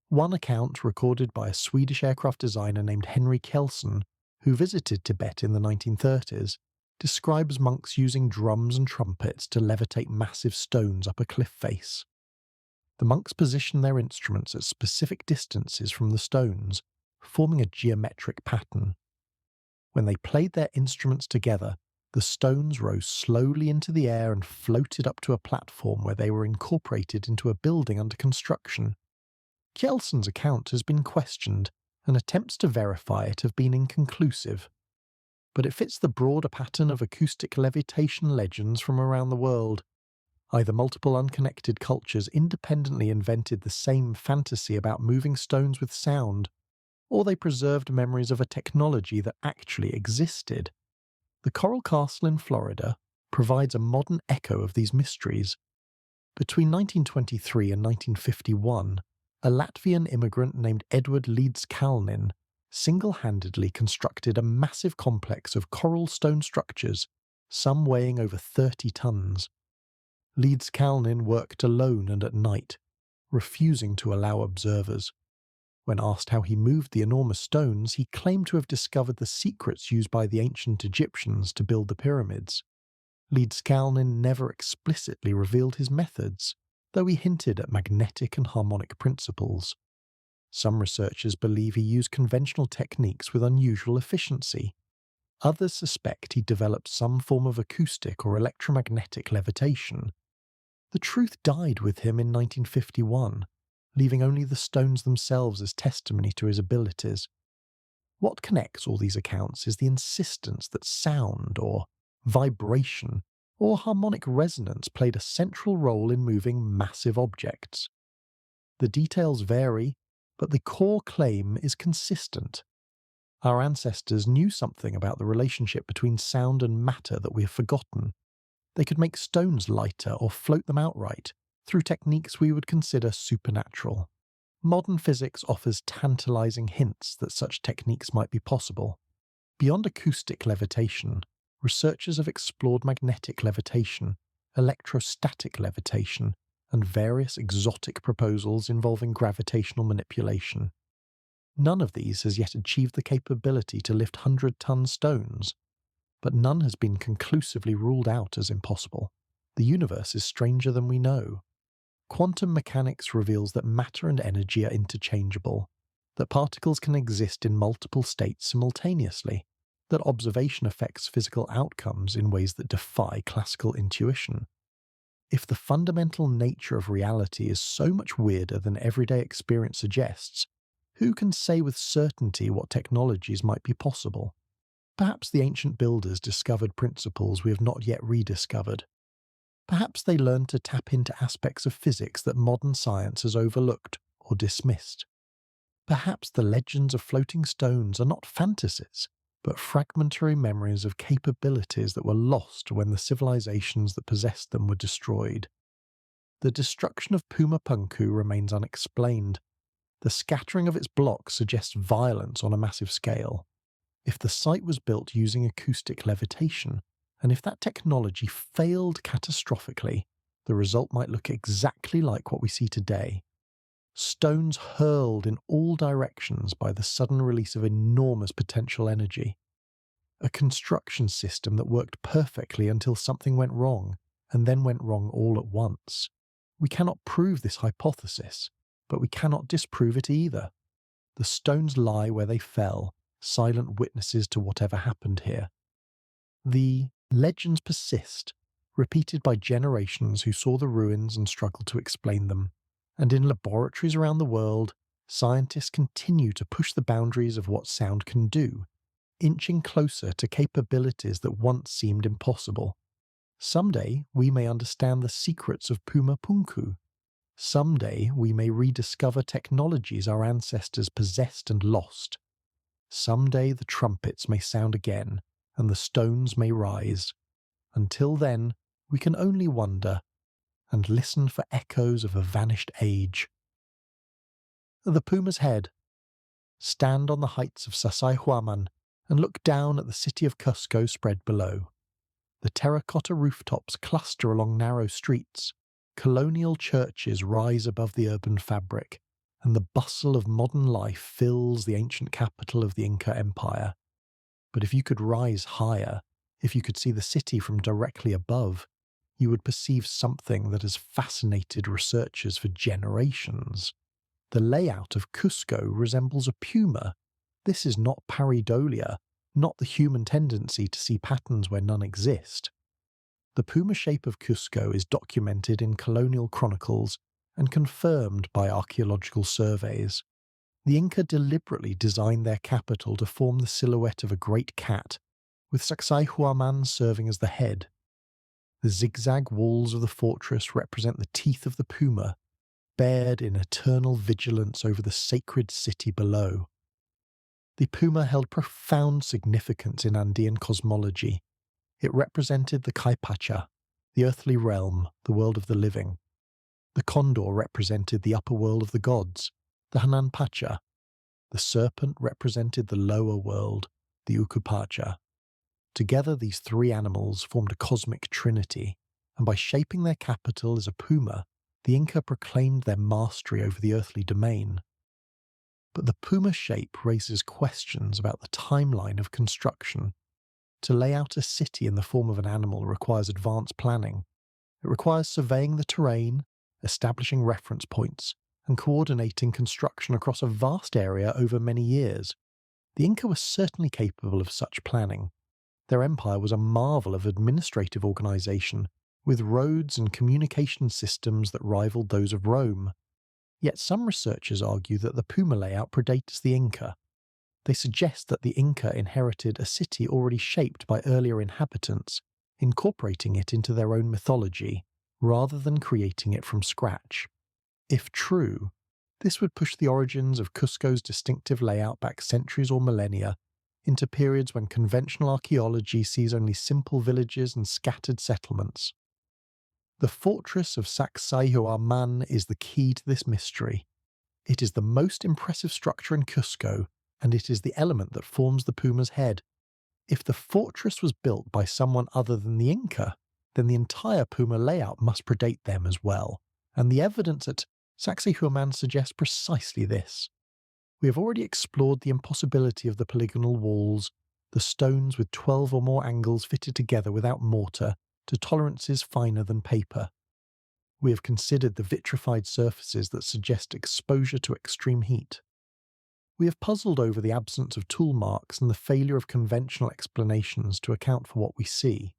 One account, recorded by a Swedish aircraft designer named Henry Kelson, who visited Tibet in the 1930s, describes monks using drums and trumpets to levitate massive stones up a cliff face. The monks position their instruments at specific distances from the stones, forming a geometric pattern. When they played their instruments together, the stones rose slowly into the air and floated up to a platform where they were incorporated into a building under construction. Kjelson's account has been questioned, and attempts to verify it have been inconclusive. But it fits the broader pattern of acoustic levitation legends from around the world. Either multiple unconnected cultures independently invented the same fantasy about moving stones with sound, or they preserved memories of a technology that actually existed. The Coral Castle in Florida provides a modern echo of these mysteries. Between 1923 and 1951, a Latvian immigrant named Edward Leeds-Kalnin single-handedly constructed a massive complex of coral stone structures, some weighing over 30 tons. Leeds-Kalnin worked alone and at night, refusing to allow observers. When asked how he moved the enormous stones, he claimed to have discovered the secrets used by the ancient Egyptians to build the pyramids. Leedskalnin never explicitly revealed his methods, though he hinted at magnetic and harmonic principles. Some researchers believe he used conventional techniques with unusual efficiency. Others suspect he developed some form of acoustic or electromagnetic levitation. The truth died with him in 1951, leaving only the stones themselves as testimony to his abilities. What connects all these accounts is the insistence that sound, or vibration, or harmonic resonance played a central role in moving massive objects. The details vary, but the core claim is consistent. Our ancestors knew something about the relationship between sound and matter that we have forgotten. They could make stones lighter or float them outright through techniques we would consider supernatural. Modern physics offers tantalizing hints that such techniques might be possible. Beyond acoustic levitation, researchers have explored magnetic levitation, electrostatic levitation, and various exotic proposals involving gravitational manipulation. None of these has yet achieved the capability to lift 100-ton stones, but none has been conclusively ruled out as impossible. The universe is stranger than we know. Quantum mechanics reveals that matter and energy are interchangeable, that particles can exist in multiple states simultaneously, that observation affects physical outcomes in ways that defy classical intuition. If the fundamental nature of reality is so much weirder than everyday experience suggests, who can say with certainty what technologies might be possible? Perhaps the ancient builders discovered principles we have not yet rediscovered. Perhaps they learned to tap into aspects of physics that modern science has overlooked or dismissed. Perhaps the legends of floating stones are not fantasies, but fragmentary memories of capabilities that were lost when the civilizations that possessed them were destroyed. The destruction of Puma Punku remains unexplained. The scattering of its blocks suggests violence on a massive scale. If the site was built using acoustic levitation, and if that technology failed catastrophically, the result might look exactly like what we see today. Stones hurled in all directions by the sudden release of enormous potential energy. A construction system that worked perfectly until something went wrong, and then went wrong all at once. We cannot prove this hypothesis, but we cannot disprove it either. The stones lie where they fell, silent witnesses to whatever happened here. The legends persist, repeated by generations who saw the ruins and struggled to explain them. And in laboratories around the world, scientists continue to push the boundaries of what sound can do, inching closer to capabilities that once seemed impossible. Someday we may understand the secrets of Puma Punku. Someday we may rediscover technologies our ancestors possessed and lost. Someday the trumpets may sound again, and the stones may rise. Until then, we can only wonder and listen for echoes of a vanished age. The Puma's Head. Stand on the heights of Sacsayhuamán and look down at the city of Cusco spread below. The terracotta rooftops cluster along narrow streets, colonial churches rise above the urban fabric, and the bustle of modern life fills the ancient capital of the Inca Empire. But if you could rise higher, if you could see the city from directly above, you would perceive something that has fascinated researchers for generations. The layout of Cusco resembles a puma. This is not pareidolia, not the human tendency to see patterns where none exist. The puma shape of Cusco is documented in colonial chronicles and confirmed by archaeological surveys. The Inca deliberately designed their capital to form the silhouette of a great cat, with Sacsayhuamán serving as the head. The zigzag walls of the fortress represent the teeth of the puma, bared in eternal vigilance over the sacred city below. The puma held profound significance in Andean cosmology. It represented the Kaipacha, the earthly realm, the world of the living. The condor represented the upper world of the gods, the Hananpacha. The serpent represented the lower world, the Ukupacha. Together these three animals formed a cosmic trinity, and by shaping their capital as a puma, the Inca proclaimed their mastery over the earthly domain. But the puma shape raises questions about the timeline of construction. To lay out a city in the form of an animal requires advanced planning. It requires surveying the terrain, establishing reference points, and coordinating construction across a vast area over many years. The Inca were certainly capable of such planning. Their empire was a marvel of administrative organization, with roads and communication systems that rivaled those of Rome. Yet some researchers argue that the Puma layout predates the Inca. They suggest that the Inca inherited a city already shaped by earlier inhabitants, incorporating it into their own mythology, rather than creating it from scratch. If true, this would push the origins of Cusco's distinctive layout back centuries or millennia, into periods when conventional archaeology sees only simple villages and scattered settlements. The fortress of Sacsayhuamán is the key to this mystery. It is the most impressive structure in Cusco, and it is the element that forms the Puma's head. If the fortress was built by someone other than the Inca, then the entire Puma layout must predate them as well, and the evidence at Sacsayhuamán suggests precisely this. We have already explored the impossibility of the polygonal walls, the stones with 12 or more angles fitted together without mortar, to tolerances finer than paper. We have considered the vitrified surfaces that suggest exposure to extreme heat. We have puzzled over the absence of tool marks and the failure of conventional explanations to account for what we see.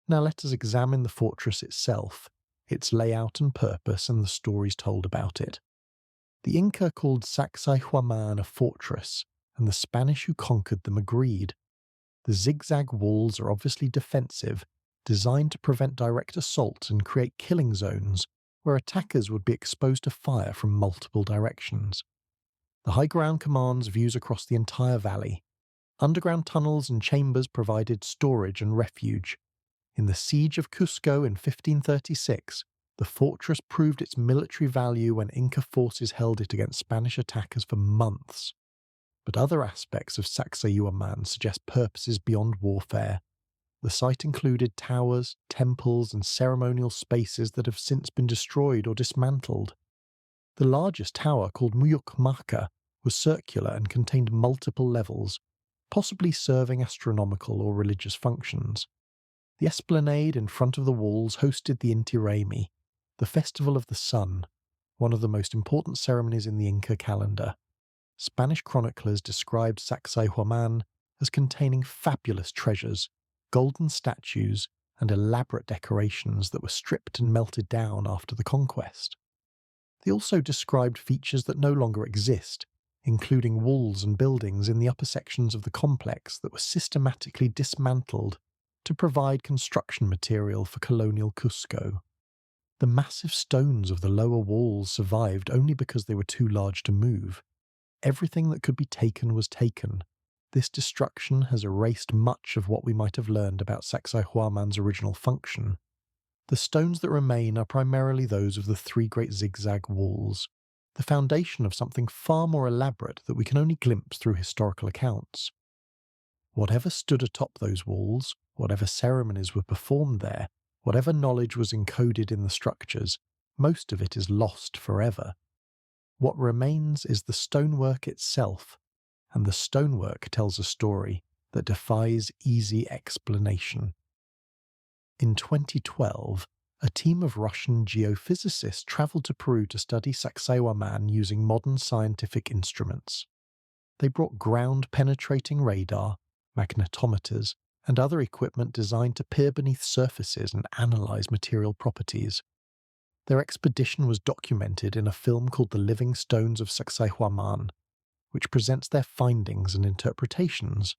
Now let us examine the fortress itself, its layout and purpose, and the stories told about it. The Inca called Sacsayhuamán a fortress, and the Spanish who conquered them agreed. The zigzag walls are obviously defensive, designed to prevent direct assault and create killing zones where attackers would be exposed to fire from multiple directions. The high ground commands views across the entire valley. Underground tunnels and chambers provided storage and refuge. In the siege of Cusco in 1536, the fortress proved its military value when Inca forces held it against Spanish attackers for months. But other aspects of Sacsayhuamán suggest purposes beyond warfare. The site included towers, temples, and ceremonial spaces that have since been destroyed or dismantled. The largest tower, called Muyuk was circular and contained multiple levels, possibly serving astronomical or religious functions. The esplanade in front of the walls hosted the Inti Raymi, the festival of the sun, one of the most important ceremonies in the Inca calendar. Spanish chroniclers described Sacsayhuamán as containing fabulous treasures, golden statues, and elaborate decorations that were stripped and melted down after the conquest. They also described features that no longer exist, including walls and buildings in the upper sections of the complex that were systematically dismantled to provide construction material for colonial Cusco. The massive stones of the lower walls survived only because they were too large to move. Everything that could be taken was taken. This destruction has erased much of what we might have learned about Sacsayhuamán's original function. The stones that remain are primarily those of the three great zigzag walls, the foundation of something far more elaborate that we can only glimpse through historical accounts. Whatever stood atop those walls, whatever ceremonies were performed there, whatever knowledge was encoded in the structures, most of it is lost forever. What remains is the stonework itself, and the stonework tells a story that defies easy explanation. In 2012, a team of Russian geophysicists travelled to Peru to study Sacsayhuamán using modern scientific instruments. They brought ground-penetrating radar, magnetometers, and other equipment designed to peer beneath surfaces and analyse material properties. Their expedition was documented in a film called The Living Stones of Sacsayhuamán, which presents their findings and interpretations.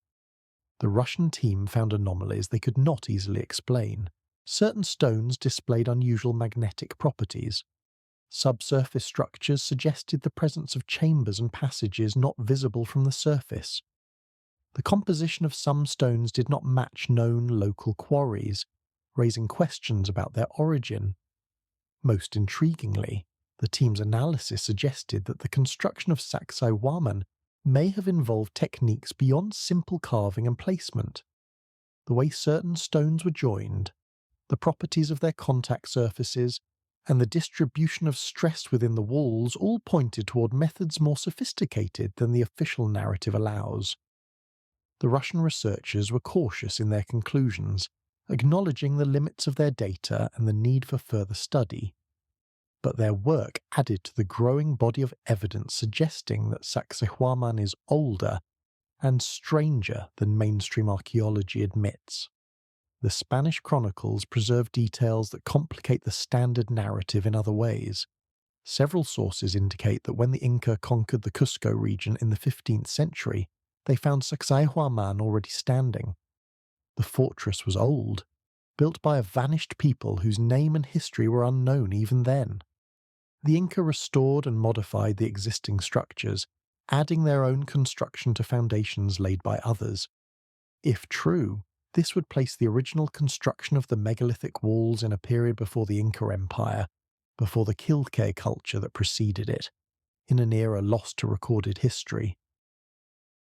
The Russian team found anomalies they could not easily explain. Certain stones displayed unusual magnetic properties. Subsurface structures suggested the presence of chambers and passages not visible from the surface. The composition of some stones did not match known local quarries, raising questions about their origin. Most intriguingly, the team's analysis suggested that the construction of Sacsayhuamán may have involved techniques beyond simple carving and placement. The way certain stones were joined, the properties of their contact surfaces, and the distribution of stress within the walls all pointed toward methods more sophisticated than the official narrative allows. The Russian researchers were cautious in their conclusions, acknowledging the limits of their data and the need for further study. But their work added to the growing body of evidence suggesting that Sacsayhuamán is older and stranger than mainstream archaeology admits. The Spanish chronicles preserve details that complicate the standard narrative in other ways. Several sources indicate that when the Inca conquered the Cusco region in the 15th century, they found Sacsayhuamán already standing. The fortress was old, built by a vanished people whose name and history were unknown even then. The Inca restored and modified the existing structures, adding their own construction to foundations laid by others. If true, this would place the original construction of the megalithic walls in a period before the Inca Empire, before the Quilque culture that preceded it, in an era lost to recorded history.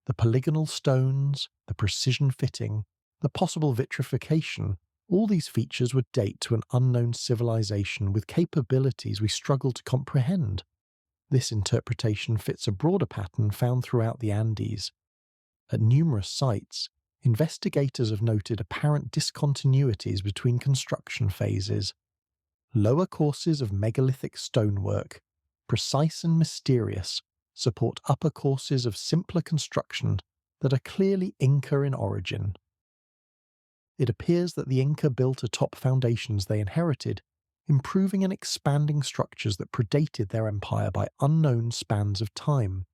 The polygonal stones, the precision fitting, the possible vitrification, all these features would date to an unknown civilization with capabilities we struggle to comprehend. This interpretation fits a broader pattern found throughout the Andes. At numerous sites, investigators have noted apparent discontinuities between construction phases. Lower courses of megalithic stonework, precise and mysterious, support upper courses of simpler construction that are clearly Inca in origin. It appears that the Inca built atop foundations they inherited, improving and expanding structures that predated their empire by unknown spans of time.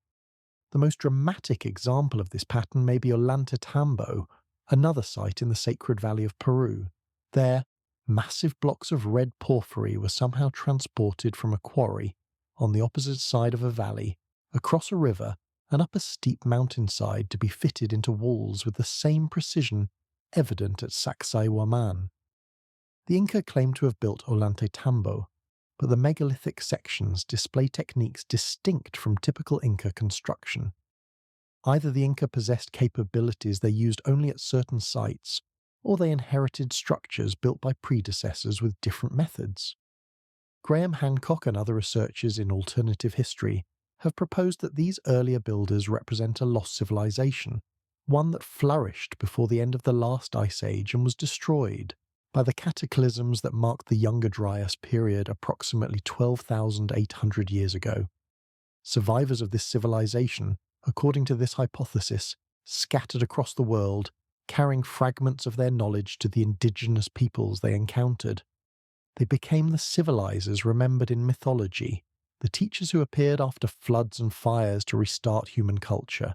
The most dramatic example of this pattern may be Ollantaytambo, another site in the Sacred Valley of Peru. There, massive blocks of red porphyry were somehow transported from a quarry on the opposite side of a valley, across a river, and up a steep mountainside to be fitted into walls with the same precision evident at Sacsayhuamán. The Inca claimed to have built Ollantaytambo, but the megalithic sections display techniques distinct from typical Inca construction. Either the Inca possessed capabilities they used only at certain sites, or they inherited structures built by predecessors with different methods. Graham Hancock and other researchers in alternative history have proposed that these earlier builders represent a lost civilization, one that flourished before the end of the last ice age and was destroyed by the cataclysms that marked the Younger Dryas period approximately 12,800 years ago. Survivors of this civilization, according to this hypothesis, scattered across the world, carrying fragments of their knowledge to the indigenous peoples they encountered. They became the civilizers remembered in mythology, the teachers who appeared after floods and fires to restart human culture.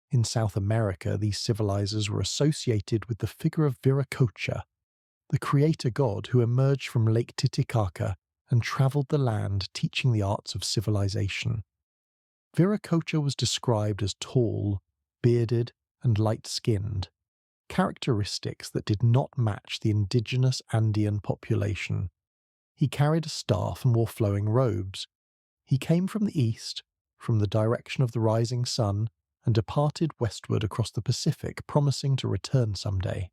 In South America, these civilizers were associated with the figure of Viracocha, the creator god who emerged from Lake Titicaca and travelled the land teaching the arts of civilization. Viracocha was described as tall, bearded, and light-skinned, characteristics that did not match the indigenous Andean population. He carried a staff and wore flowing robes. He came from the east, from the direction of the rising sun, and departed westward across the Pacific, promising to return someday.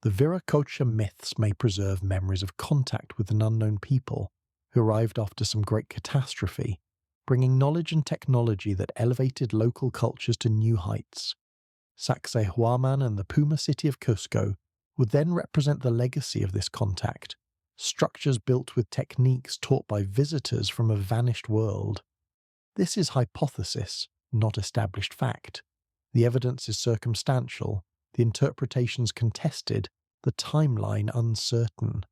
The Viracocha myths may preserve memories of contact with an unknown people who arrived after some great catastrophe, bringing knowledge and technology that elevated local cultures to new heights. Sacsayhuamán and the Puma city of Cusco would then represent the legacy of this contact, structures built with techniques taught by visitors from a vanished world. This is hypothesis, not established fact. The evidence is circumstantial, the interpretations contested, the timeline uncertain.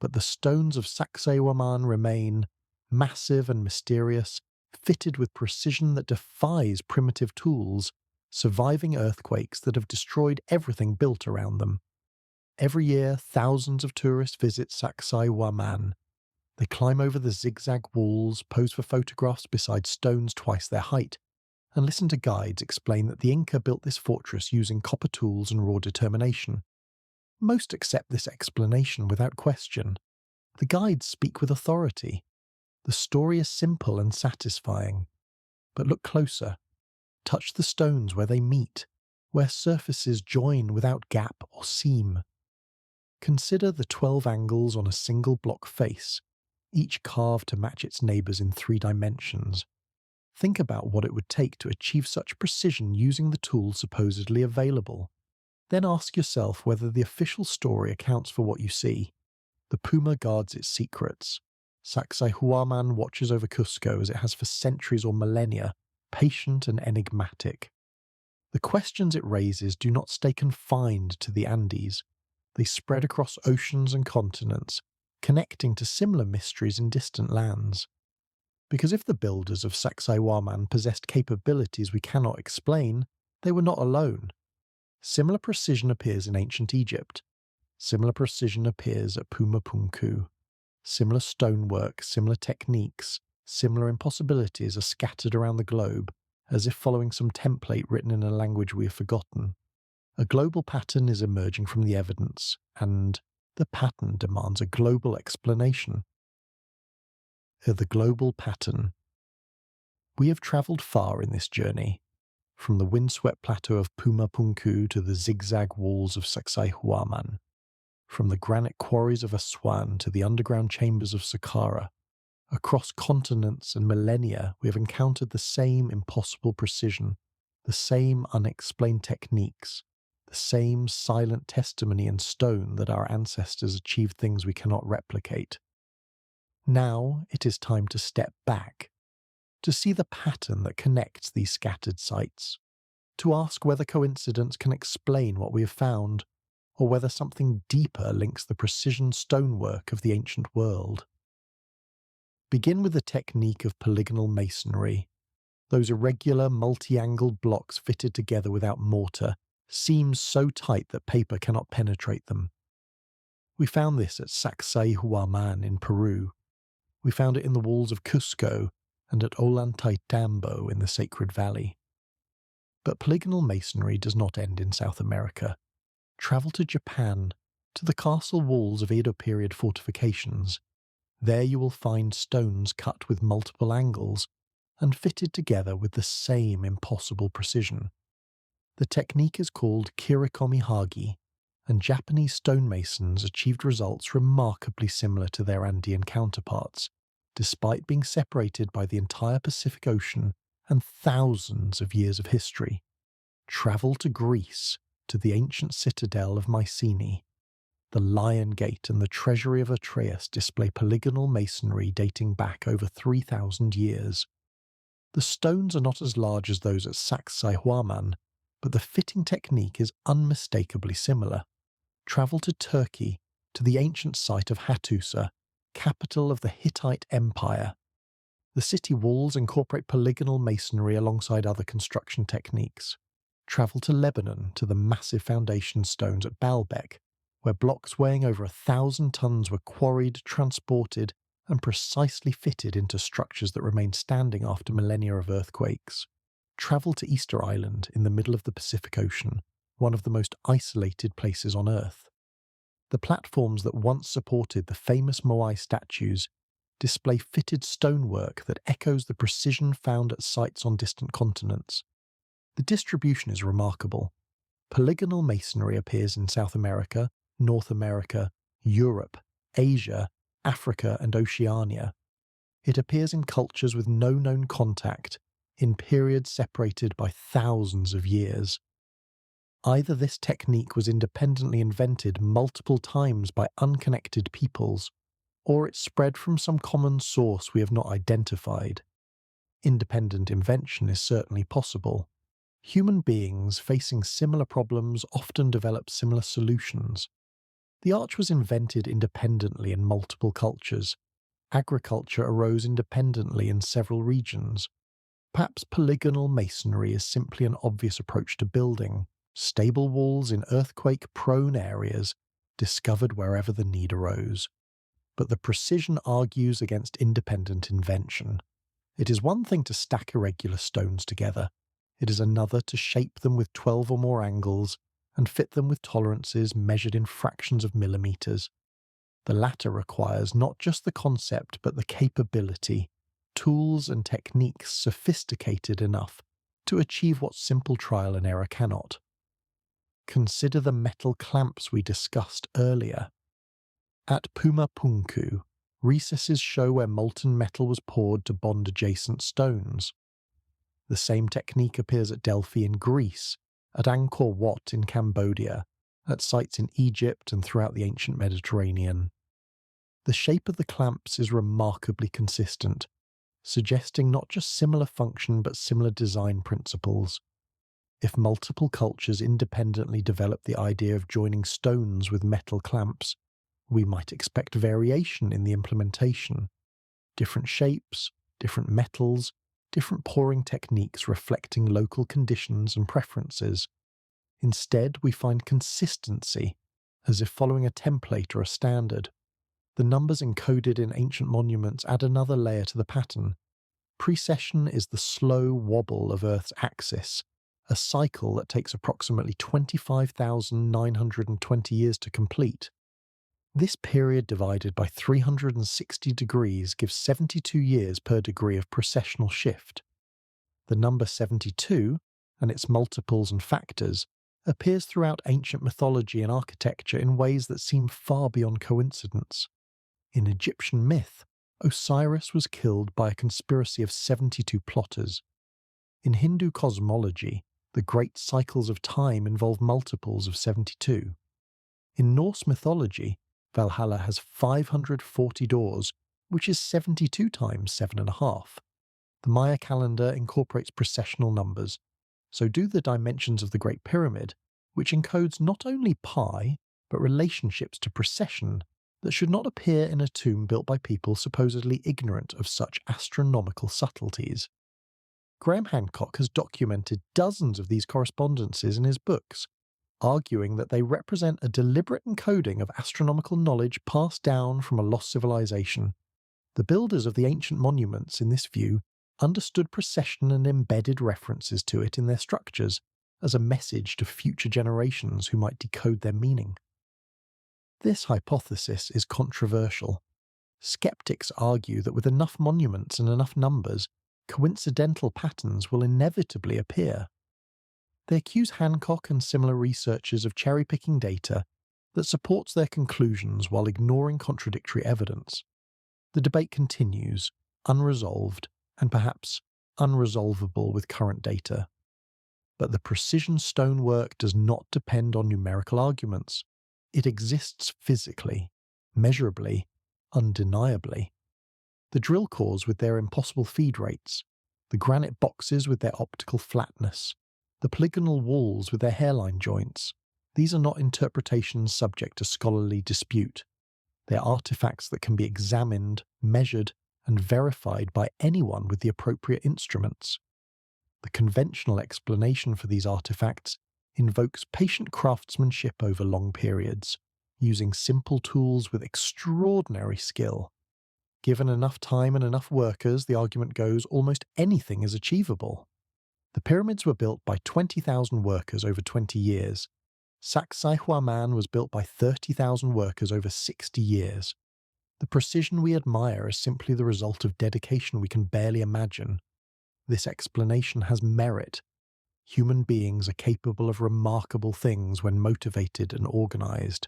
But the stones of Sacsayhuamán remain, massive and mysterious, fitted with precision that defies primitive tools, surviving earthquakes that have destroyed everything built around them. Every year, thousands of tourists visit Sacsayhuamán. They climb over the zigzag walls, pose for photographs beside stones twice their height, and listen to guides explain that the Inca built this fortress using copper tools and raw determination. Most accept this explanation without question. The guides speak with authority. The story is simple and satisfying. But look closer. Touch the stones where they meet, where surfaces join without gap or seam. Consider the 12 angles on a single block face, each carved to match its neighbours in 3 dimensions. Think about what it would take to achieve such precision using the tools supposedly available. Then ask yourself whether the official story accounts for what you see. The Puma guards its secrets. Sacsayhuamán watches over Cusco as it has for centuries or millennia, patient and enigmatic. The questions it raises do not stay confined to the Andes. They spread across oceans and continents, connecting to similar mysteries in distant lands. Because if the builders of Sacsayhuamán possessed capabilities we cannot explain, they were not alone. Similar precision appears in ancient Egypt. Similar precision appears at Puma Punku. Similar stonework, similar techniques, similar impossibilities are scattered around the globe, as if following some template written in a language we have forgotten. A global pattern is emerging from the evidence, and the pattern demands a global explanation. The global pattern. We have travelled far in this journey, from the windswept plateau of Puma Punku to the zigzag walls of Sacsayhuamán, from the granite quarries of Aswan to the underground chambers of Saqqara. Across continents and millennia, we have encountered the same impossible precision, the same unexplained techniques, the same silent testimony in stone that our ancestors achieved things we cannot replicate. Now it is time to step back, to see the pattern that connects these scattered sites, to ask whether coincidence can explain what we have found, or whether something deeper links the precision stonework of the ancient world. Begin with the technique of polygonal masonry. Those irregular, multi-angled blocks fitted together without mortar, seams so tight that paper cannot penetrate them. We found this at Sacsayhuamán in Peru. We found it in the walls of Cusco and at Ollantaytambo in the Sacred Valley. But polygonal masonry does not end in South America. Travel to Japan, to the castle walls of Edo period fortifications. There you will find stones cut with multiple angles and fitted together with the same impossible precision. The technique is called kirikomihagi, and Japanese stonemasons achieved results remarkably similar to their Andean counterparts, despite being separated by the entire Pacific Ocean and thousands of years of history. Travel to Greece, to the ancient citadel of Mycenae. The Lion Gate and the treasury of Atreus display polygonal masonry dating back over 3,000 years. The stones are not as large as those at Sacsayhuamán, but the fitting technique is unmistakably similar. Travel to Turkey, to the ancient site of Hattusa, capital of the Hittite Empire. The city walls incorporate polygonal masonry alongside other construction techniques. Travel to Lebanon, to the massive foundation stones at Baalbek, where blocks weighing over 1,000 tons were quarried, transported, and precisely fitted into structures that remain standing after millennia of earthquakes. Travel to Easter Island in the middle of the Pacific Ocean, one of the most isolated places on Earth. The platforms that once supported the famous Moai statues display fitted stonework that echoes the precision found at sites on distant continents. The distribution is remarkable. Polygonal masonry appears in South America, North America, Europe, Asia, Africa, and Oceania. It appears in cultures with no known contact, in periods separated by thousands of years. Either this technique was independently invented multiple times by unconnected peoples, or it spread from some common source we have not identified. Independent invention is certainly possible. Human beings facing similar problems often develop similar solutions. The arch was invented independently in multiple cultures. Agriculture arose independently in several regions. Perhaps polygonal masonry is simply an obvious approach to building, stable walls in earthquake-prone areas, discovered wherever the need arose. But the precision argues against independent invention. It is one thing to stack irregular stones together. It is another to shape them with 12 or more angles and fit them with tolerances measured in fractions of millimeters. The latter requires not just the concept but the capability, tools and techniques sophisticated enough to achieve what simple trial and error cannot. Consider the metal clamps we discussed earlier. At Puma Punku, recesses show where molten metal was poured to bond adjacent stones. The same technique appears at Delphi in Greece, at Angkor Wat in Cambodia, at sites in Egypt and throughout the ancient Mediterranean. The shape of the clamps is remarkably consistent, suggesting not just similar function but similar design principles. If multiple cultures independently develop the idea of joining stones with metal clamps, we might expect variation in the implementation. Different shapes, different metals, different pouring techniques reflecting local conditions and preferences. Instead, we find consistency, as if following a template or a standard. The numbers encoded in ancient monuments add another layer to the pattern. Precession is the slow wobble of Earth's axis, a cycle that takes approximately 25,920 years to complete. This period divided by 360 degrees gives 72 years per degree of precessional shift. The number 72, and its multiples and factors, appears throughout ancient mythology and architecture in ways that seem far beyond coincidence. In Egyptian myth, Osiris was killed by a conspiracy of 72 plotters. In Hindu cosmology, the great cycles of time involve multiples of 72. In Norse mythology, Valhalla has 540 doors, which is 72 times 7.5. The Maya calendar incorporates precessional numbers, so do the dimensions of the Great Pyramid, which encodes not only pi, but relationships to precession that should not appear in a tomb built by people supposedly ignorant of such astronomical subtleties. Graham Hancock has documented dozens of these correspondences in his books, arguing that they represent a deliberate encoding of astronomical knowledge passed down from a lost civilization. The builders of the ancient monuments, in this view, understood precession and embedded references to it in their structures as a message to future generations who might decode their meaning. This hypothesis is controversial. Skeptics argue that with enough monuments and enough numbers, coincidental patterns will inevitably appear. They accuse Hancock and similar researchers of cherry-picking data that supports their conclusions while ignoring contradictory evidence. The debate continues, unresolved, and perhaps unresolvable with current data. But the precision stonework does not depend on numerical arguments. It exists physically, measurably, undeniably. The drill cores with their impossible feed rates, the granite boxes with their optical flatness, the polygonal walls with their hairline joints, these are not interpretations subject to scholarly dispute. They are artifacts that can be examined, measured, and verified by anyone with the appropriate instruments. The conventional explanation for these artifacts invokes patient craftsmanship over long periods, using simple tools with extraordinary skill. Given enough time and enough workers, the argument goes, almost anything is achievable. The pyramids were built by 20,000 workers over 20 years. Sacsayhuamán was built by 30,000 workers over 60 years. The precision we admire is simply the result of dedication we can barely imagine. This explanation has merit. Human beings are capable of remarkable things when motivated and organized.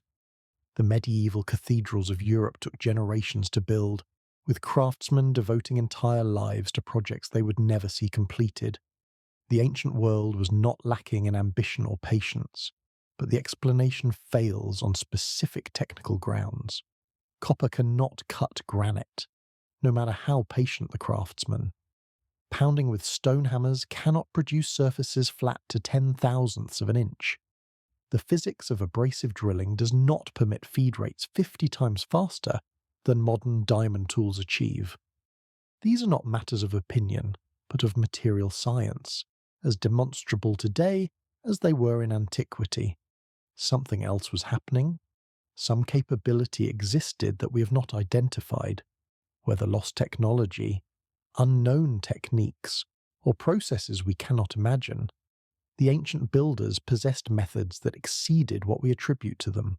The medieval cathedrals of Europe took generations to build, with craftsmen devoting entire lives to projects they would never see completed. The ancient world was not lacking in ambition or patience, but the explanation fails on specific technical grounds. Copper cannot cut granite, no matter how patient the craftsman. Pounding with stone hammers cannot produce surfaces flat to 10,000ths of an inch. The physics of abrasive drilling does not permit feed rates 50 times faster than modern diamond tools achieve. These are not matters of opinion, but of material science, as demonstrable today as they were in antiquity. Something else was happening. Some capability existed that we have not identified, whether lost technology, unknown techniques, or processes we cannot imagine. The ancient builders possessed methods that exceeded what we attribute to them.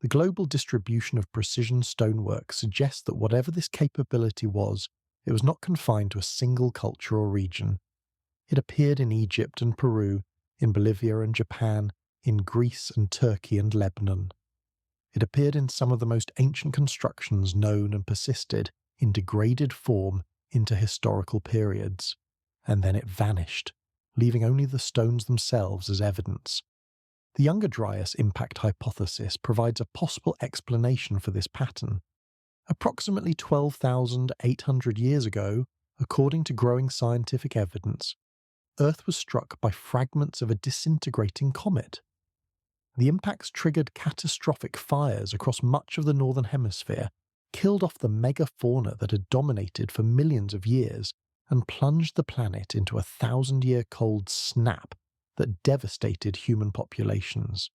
The global distribution of precision stonework suggests that whatever this capability was, it was not confined to a single culture or region. It appeared in Egypt and Peru, in Bolivia and Japan, in Greece and Turkey and Lebanon. It appeared in some of the most ancient constructions known and persisted, in degraded form, into historical periods. and then it vanished, leaving only the stones themselves as evidence. The Younger Dryas impact hypothesis provides a possible explanation for this pattern. Approximately 12,800 years ago, according to growing scientific evidence, Earth was struck by fragments of a disintegrating comet. The impacts triggered catastrophic fires across much of the Northern Hemisphere, killed off the megafauna that had dominated for millions of years, and plunged the planet into a 1,000-year cold snap that devastated human populations.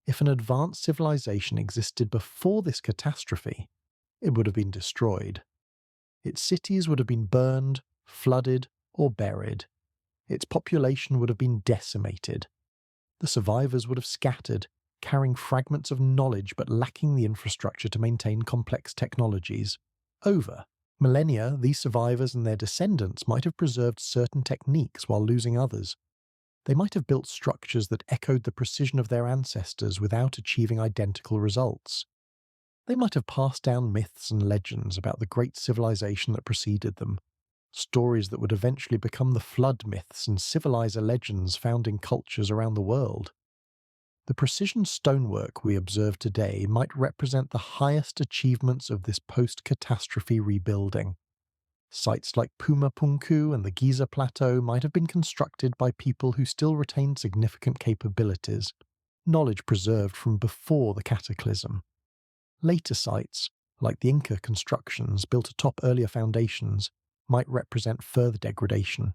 If an advanced civilization existed before this catastrophe, it would have been destroyed. Its cities would have been burned, flooded, or buried. Its population would have been decimated. The survivors would have scattered, carrying fragments of knowledge but lacking the infrastructure to maintain complex technologies. Over millennia, these survivors and their descendants might have preserved certain techniques while losing others. They might have built structures that echoed the precision of their ancestors without achieving identical results. They might have passed down myths and legends about the great civilization that preceded them, stories that would eventually become the flood myths and civilizer legends found in cultures around the world. The precision stonework we observe today might represent the highest achievements of this post-catastrophe rebuilding. Sites like Puma Punku and the Giza Plateau might have been constructed by people who still retained significant capabilities, knowledge preserved from before the cataclysm. Later sites, like the Inca constructions built atop earlier foundations, might represent further degradation,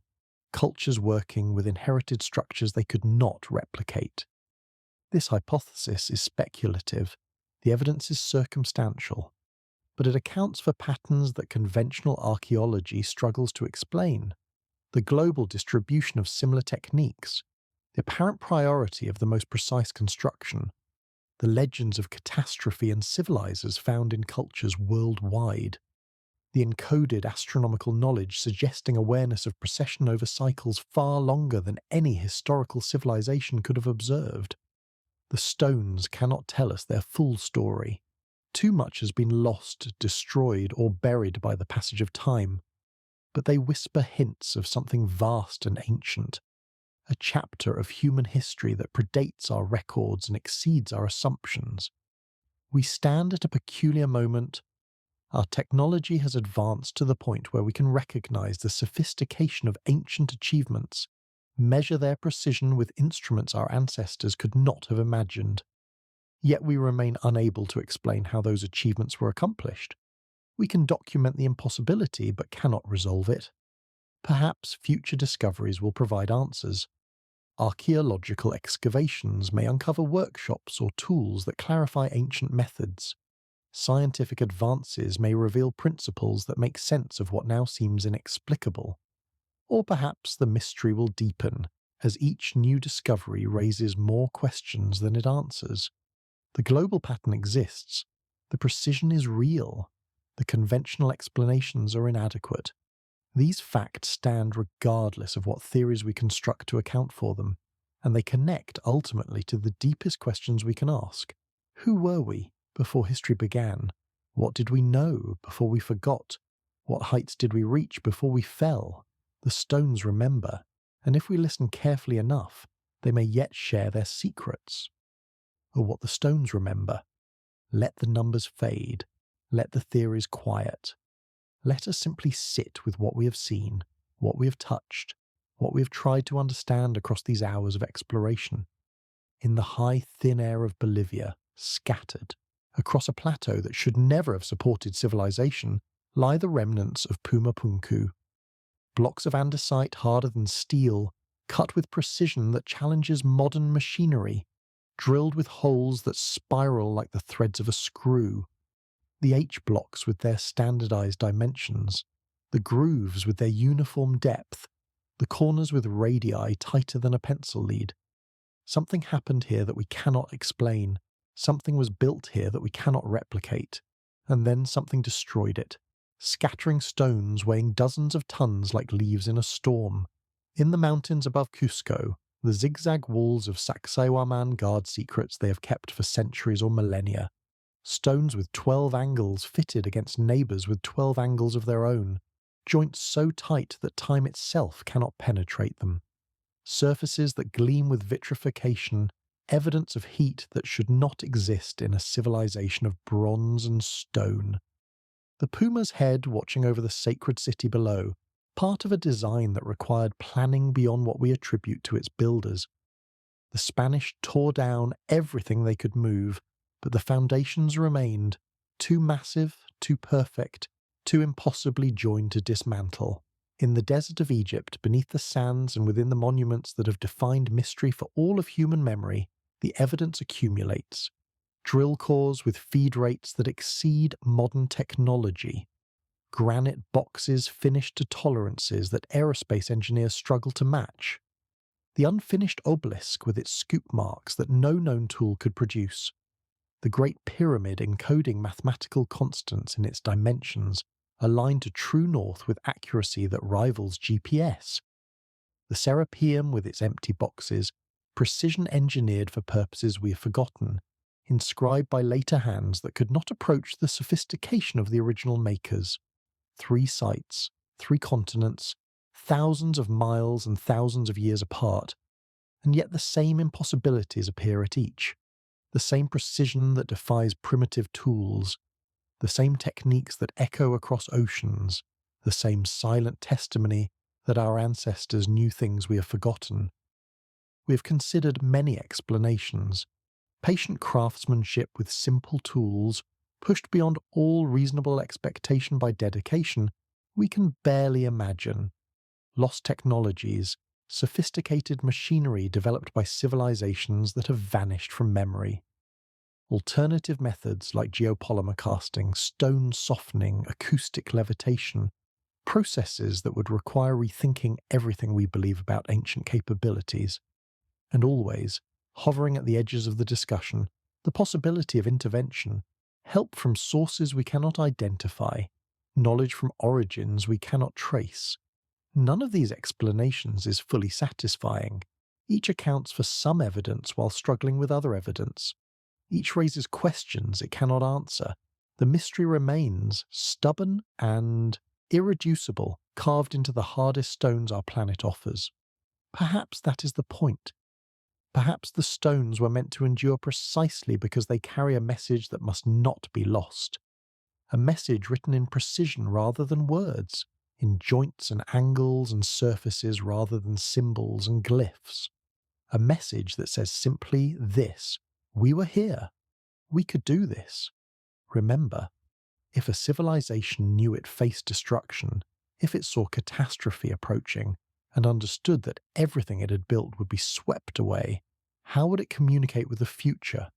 cultures working with inherited structures they could not replicate. This hypothesis is speculative, the evidence is circumstantial, but it accounts for patterns that conventional archaeology struggles to explain. The global distribution of similar techniques, the apparent priority of the most precise construction, the legends of catastrophe and civilizers found in cultures worldwide, the encoded astronomical knowledge suggesting awareness of precession over cycles far longer than any historical civilization could have observed. The stones cannot tell us their full story. Too much has been lost, destroyed, or buried by the passage of time, but they whisper hints of something vast and ancient, a chapter of human history that predates our records and exceeds our assumptions. We stand at a peculiar moment. Our technology has advanced to the point where we can recognize the sophistication of ancient achievements, measure their precision with instruments our ancestors could not have imagined. Yet we remain unable to explain how those achievements were accomplished. We can document the impossibility but cannot resolve it. Perhaps future discoveries will provide answers. Archaeological excavations may uncover workshops or tools that clarify ancient methods. Scientific advances may reveal principles that make sense of what now seems inexplicable. Or perhaps the mystery will deepen as each new discovery raises more questions than it answers. The global pattern exists. The precision is real. The conventional explanations are inadequate. These facts stand regardless of what theories we construct to account for them, and they connect ultimately to the deepest questions we can ask. Who were we before history began? What did we know before we forgot? What heights did we reach before we fell? The stones remember, and if we listen carefully enough, they may yet share their secrets. Or what the stones remember. Let the numbers fade. Let the theories quiet. Let us simply sit with what we have seen, what we have touched, what we have tried to understand across these hours of exploration. In the high, thin air of Bolivia, scattered, across a plateau that should never have supported civilization, lie the remnants of Puma Punku. Blocks of andesite harder than steel, cut with precision that challenges modern machinery, drilled with holes that spiral like the threads of a screw. The H-blocks with their standardized dimensions, the grooves with their uniform depth, the corners with radii tighter than a pencil lead. Something happened here that we cannot explain. Something was built here that we cannot replicate. And then something destroyed it, scattering stones weighing dozens of tons like leaves in a storm. In the mountains above Cusco, the zigzag walls of Sacsayhuamán guard secrets they have kept for centuries or millennia. Stones with 12 angles fitted against neighbours with 12 angles of their own. joints so tight that time itself cannot penetrate them, surfaces that gleam with vitrification, evidence of heat that should not exist in a civilization of bronze and stone. The puma's head watching over the sacred city below, part of a design that required planning beyond what we attribute to its builders. The Spanish tore down everything they could move, but the foundations remained, too massive, too perfect, too impossibly joined to dismantle. In the desert of Egypt, beneath the sands and within the monuments that have defined mystery for all of human memory, the evidence accumulates. Drill cores with feed rates that exceed modern technology. Granite boxes finished to tolerances that aerospace engineers struggle to match. The unfinished obelisk with its scoop marks that no known tool could produce. The Great Pyramid encoding mathematical constants in its dimensions, aligned to true north with accuracy that rivals GPS. The Serapeum with its empty boxes, precision engineered for purposes we have forgotten, inscribed by later hands that could not approach the sophistication of the original makers. 3 sites, 3 continents, thousands of miles and thousands of years apart, and yet the same impossibilities appear at each. The same precision that defies primitive tools, the same techniques that echo across oceans, the same silent testimony that our ancestors knew things we have forgotten. We have considered many explanations. Patient craftsmanship with simple tools, pushed beyond all reasonable expectation by dedication, we can barely imagine. Lost technologies, sophisticated machinery developed by civilizations that have vanished from memory. Alternative methods like geopolymer casting, stone softening, acoustic levitation, processes that would require rethinking everything we believe about ancient capabilities. And always, hovering at the edges of the discussion, the possibility of intervention, help from sources we cannot identify, knowledge from origins we cannot trace. None of these explanations is fully satisfying. Each accounts for some evidence while struggling with other evidence. Each raises questions it cannot answer. The mystery remains stubborn and irreducible, carved into the hardest stones our planet offers. Perhaps that is the point. Perhaps the stones were meant to endure precisely because they carry a message that must not be lost. A message written in precision rather than words, in joints and angles and surfaces rather than symbols and glyphs. A message that says simply this: we were here. We could do this. Remember, if a civilization knew it faced destruction, if it saw catastrophe approaching, and understood that everything it had built would be swept away, how would it communicate with the future?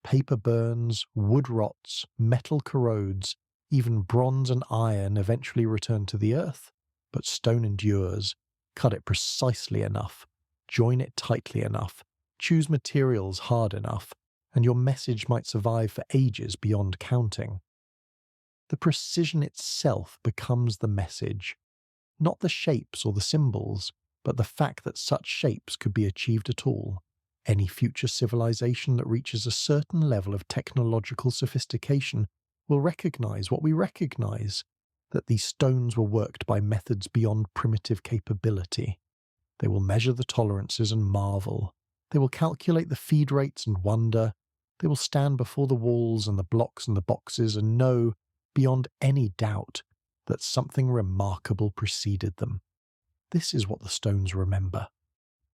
Paper burns, wood rots, metal corrodes, even bronze and iron eventually return to the earth, but stone endures. Cut it precisely enough, join it tightly enough, choose materials hard enough, and your message might survive for ages beyond counting. The precision itself becomes the message, not the shapes or the symbols, but the fact that such shapes could be achieved at all. Any future civilization that reaches a certain level of technological sophistication will recognize what we recognize, that these stones were worked by methods beyond primitive capability. They will measure the tolerances and marvel. They will calculate the feed rates and wonder. They will stand before the walls and the blocks and the boxes and know, beyond any doubt, that something remarkable preceded them. This is what the stones remember.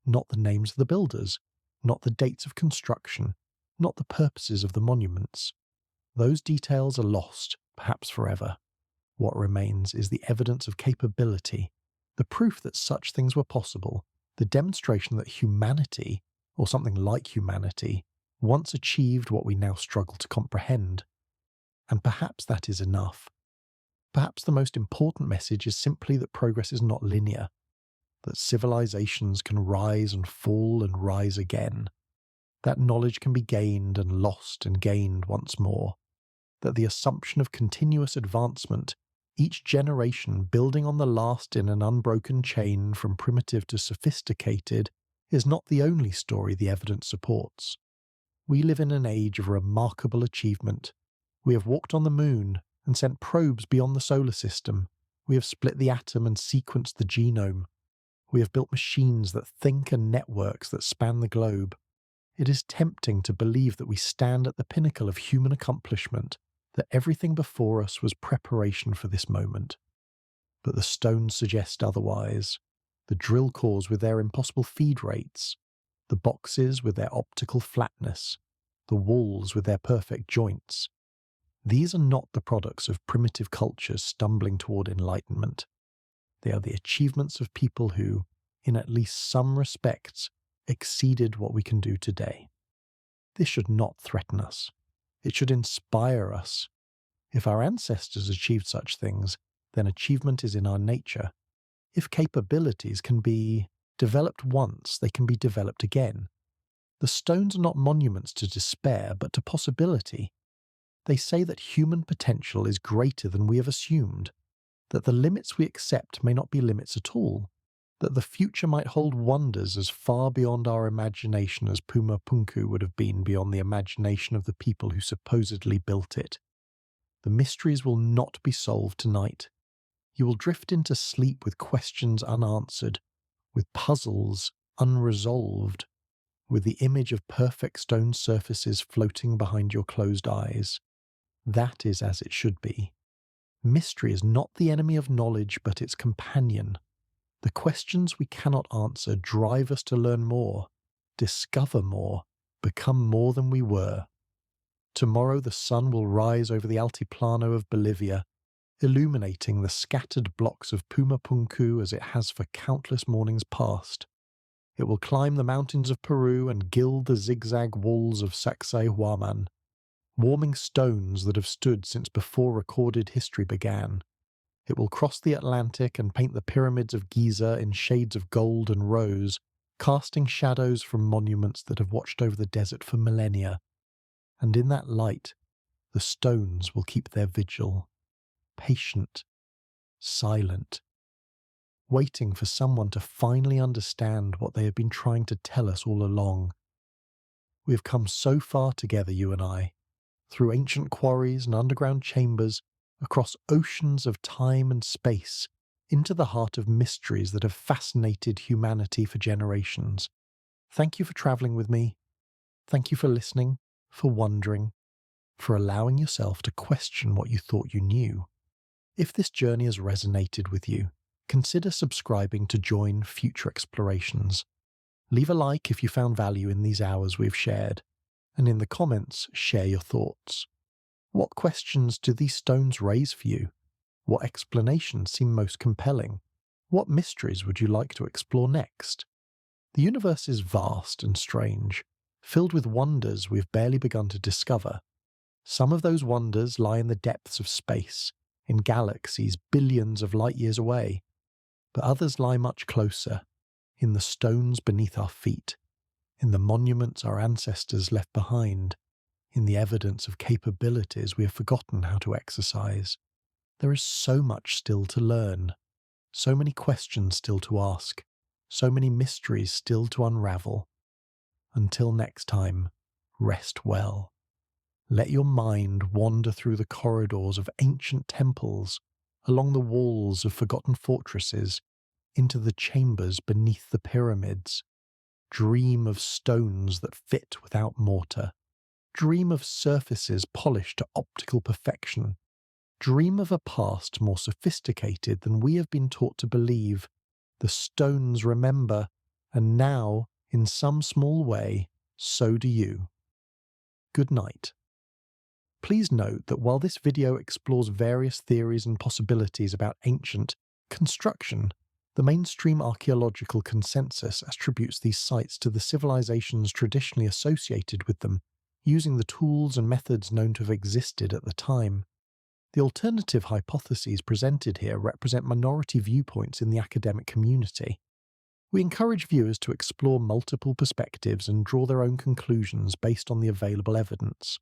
Not the names of the builders, not the dates of construction, not the purposes of the monuments. Those details are lost, perhaps forever. What remains is the evidence of capability, the proof that such things were possible, the demonstration that humanity, or something like humanity, once achieved what we now struggle to comprehend. And perhaps that is enough. Perhaps the most important message is simply that progress is not linear, that civilizations can rise and fall and rise again, that knowledge can be gained and lost and gained once more, that the assumption of continuous advancement, each generation building on the last in an unbroken chain from primitive to sophisticated, is not the only story the evidence supports. We live in an age of remarkable achievement. We have walked on the moon and sent probes beyond the solar system. We have split the atom and sequenced the genome. We have built machines that think and networks that span the globe. It is tempting to believe that we stand at the pinnacle of human accomplishment, that everything before us was preparation for this moment. But the stones suggest otherwise. The drill cores with their impossible feed rates, the boxes with their optical flatness, the walls with their perfect joints. These are not the products of primitive cultures stumbling toward enlightenment. They are the achievements of people who, in at least some respects, exceeded what we can do today. This should not threaten us. It should inspire us. If our ancestors achieved such things, then achievement is in our nature. If capabilities can be developed once, they can be developed again. The stones are not monuments to despair, but to possibility. They say that human potential is greater than we have assumed, that the limits we accept may not be limits at all, that the future might hold wonders as far beyond our imagination as Puma Punku would have been beyond the imagination of the people who supposedly built it. The mysteries will not be solved tonight. You will drift into sleep with questions unanswered, with puzzles unresolved, with the image of perfect stone surfaces floating behind your closed eyes. That is as it should be. Mystery is not the enemy of knowledge, but its companion. The questions we cannot answer drive us to learn more, discover more, become more than we were. Tomorrow the sun will rise over the Altiplano of Bolivia, illuminating the scattered blocks of Puma Punku as it has for countless mornings past. It will climb the mountains of Peru and gild the zigzag walls of Sacsayhuamán, warming stones that have stood since before recorded history began. It will cross the Atlantic and paint the pyramids of Giza in shades of gold and rose, casting shadows from monuments that have watched over the desert for millennia. And in that light, the stones will keep their vigil, patient, silent, waiting for someone to finally understand what they have been trying to tell us all along. We have come so far together, you and I, through ancient quarries and underground chambers, across oceans of time and space, into the heart of mysteries that have fascinated humanity for generations. Thank you for traveling with me. Thank you for listening, for wondering, for allowing yourself to question what you thought you knew. If this journey has resonated with you, consider subscribing to join future explorations. Leave a like if you found value in these hours we've shared, and in the comments, share your thoughts. What questions do these stones raise for you? What explanations seem most compelling? What mysteries would you like to explore next? The universe is vast and strange, filled with wonders we've barely begun to discover. Some of those wonders lie in the depths of space, in galaxies billions of light years away, but others lie much closer, in the stones beneath our feet, in the monuments our ancestors left behind, in the evidence of capabilities we have forgotten how to exercise. There is so much still to learn, so many questions still to ask, so many mysteries still to unravel. Until next time, rest well. Let your mind wander through the corridors of ancient temples, along the walls of forgotten fortresses, into the chambers beneath the pyramids. Dream of stones that fit without mortar. Dream of surfaces polished to optical perfection. Dream of a past more sophisticated than we have been taught to believe. The stones remember, and now, in some small way, so do you. Good night. Please note that while this video explores various theories and possibilities about ancient construction, the mainstream archaeological consensus attributes these sites to the civilizations traditionally associated with them, using the tools and methods known to have existed at the time. The alternative hypotheses presented here represent minority viewpoints in the academic community. We encourage viewers to explore multiple perspectives and draw their own conclusions based on the available evidence.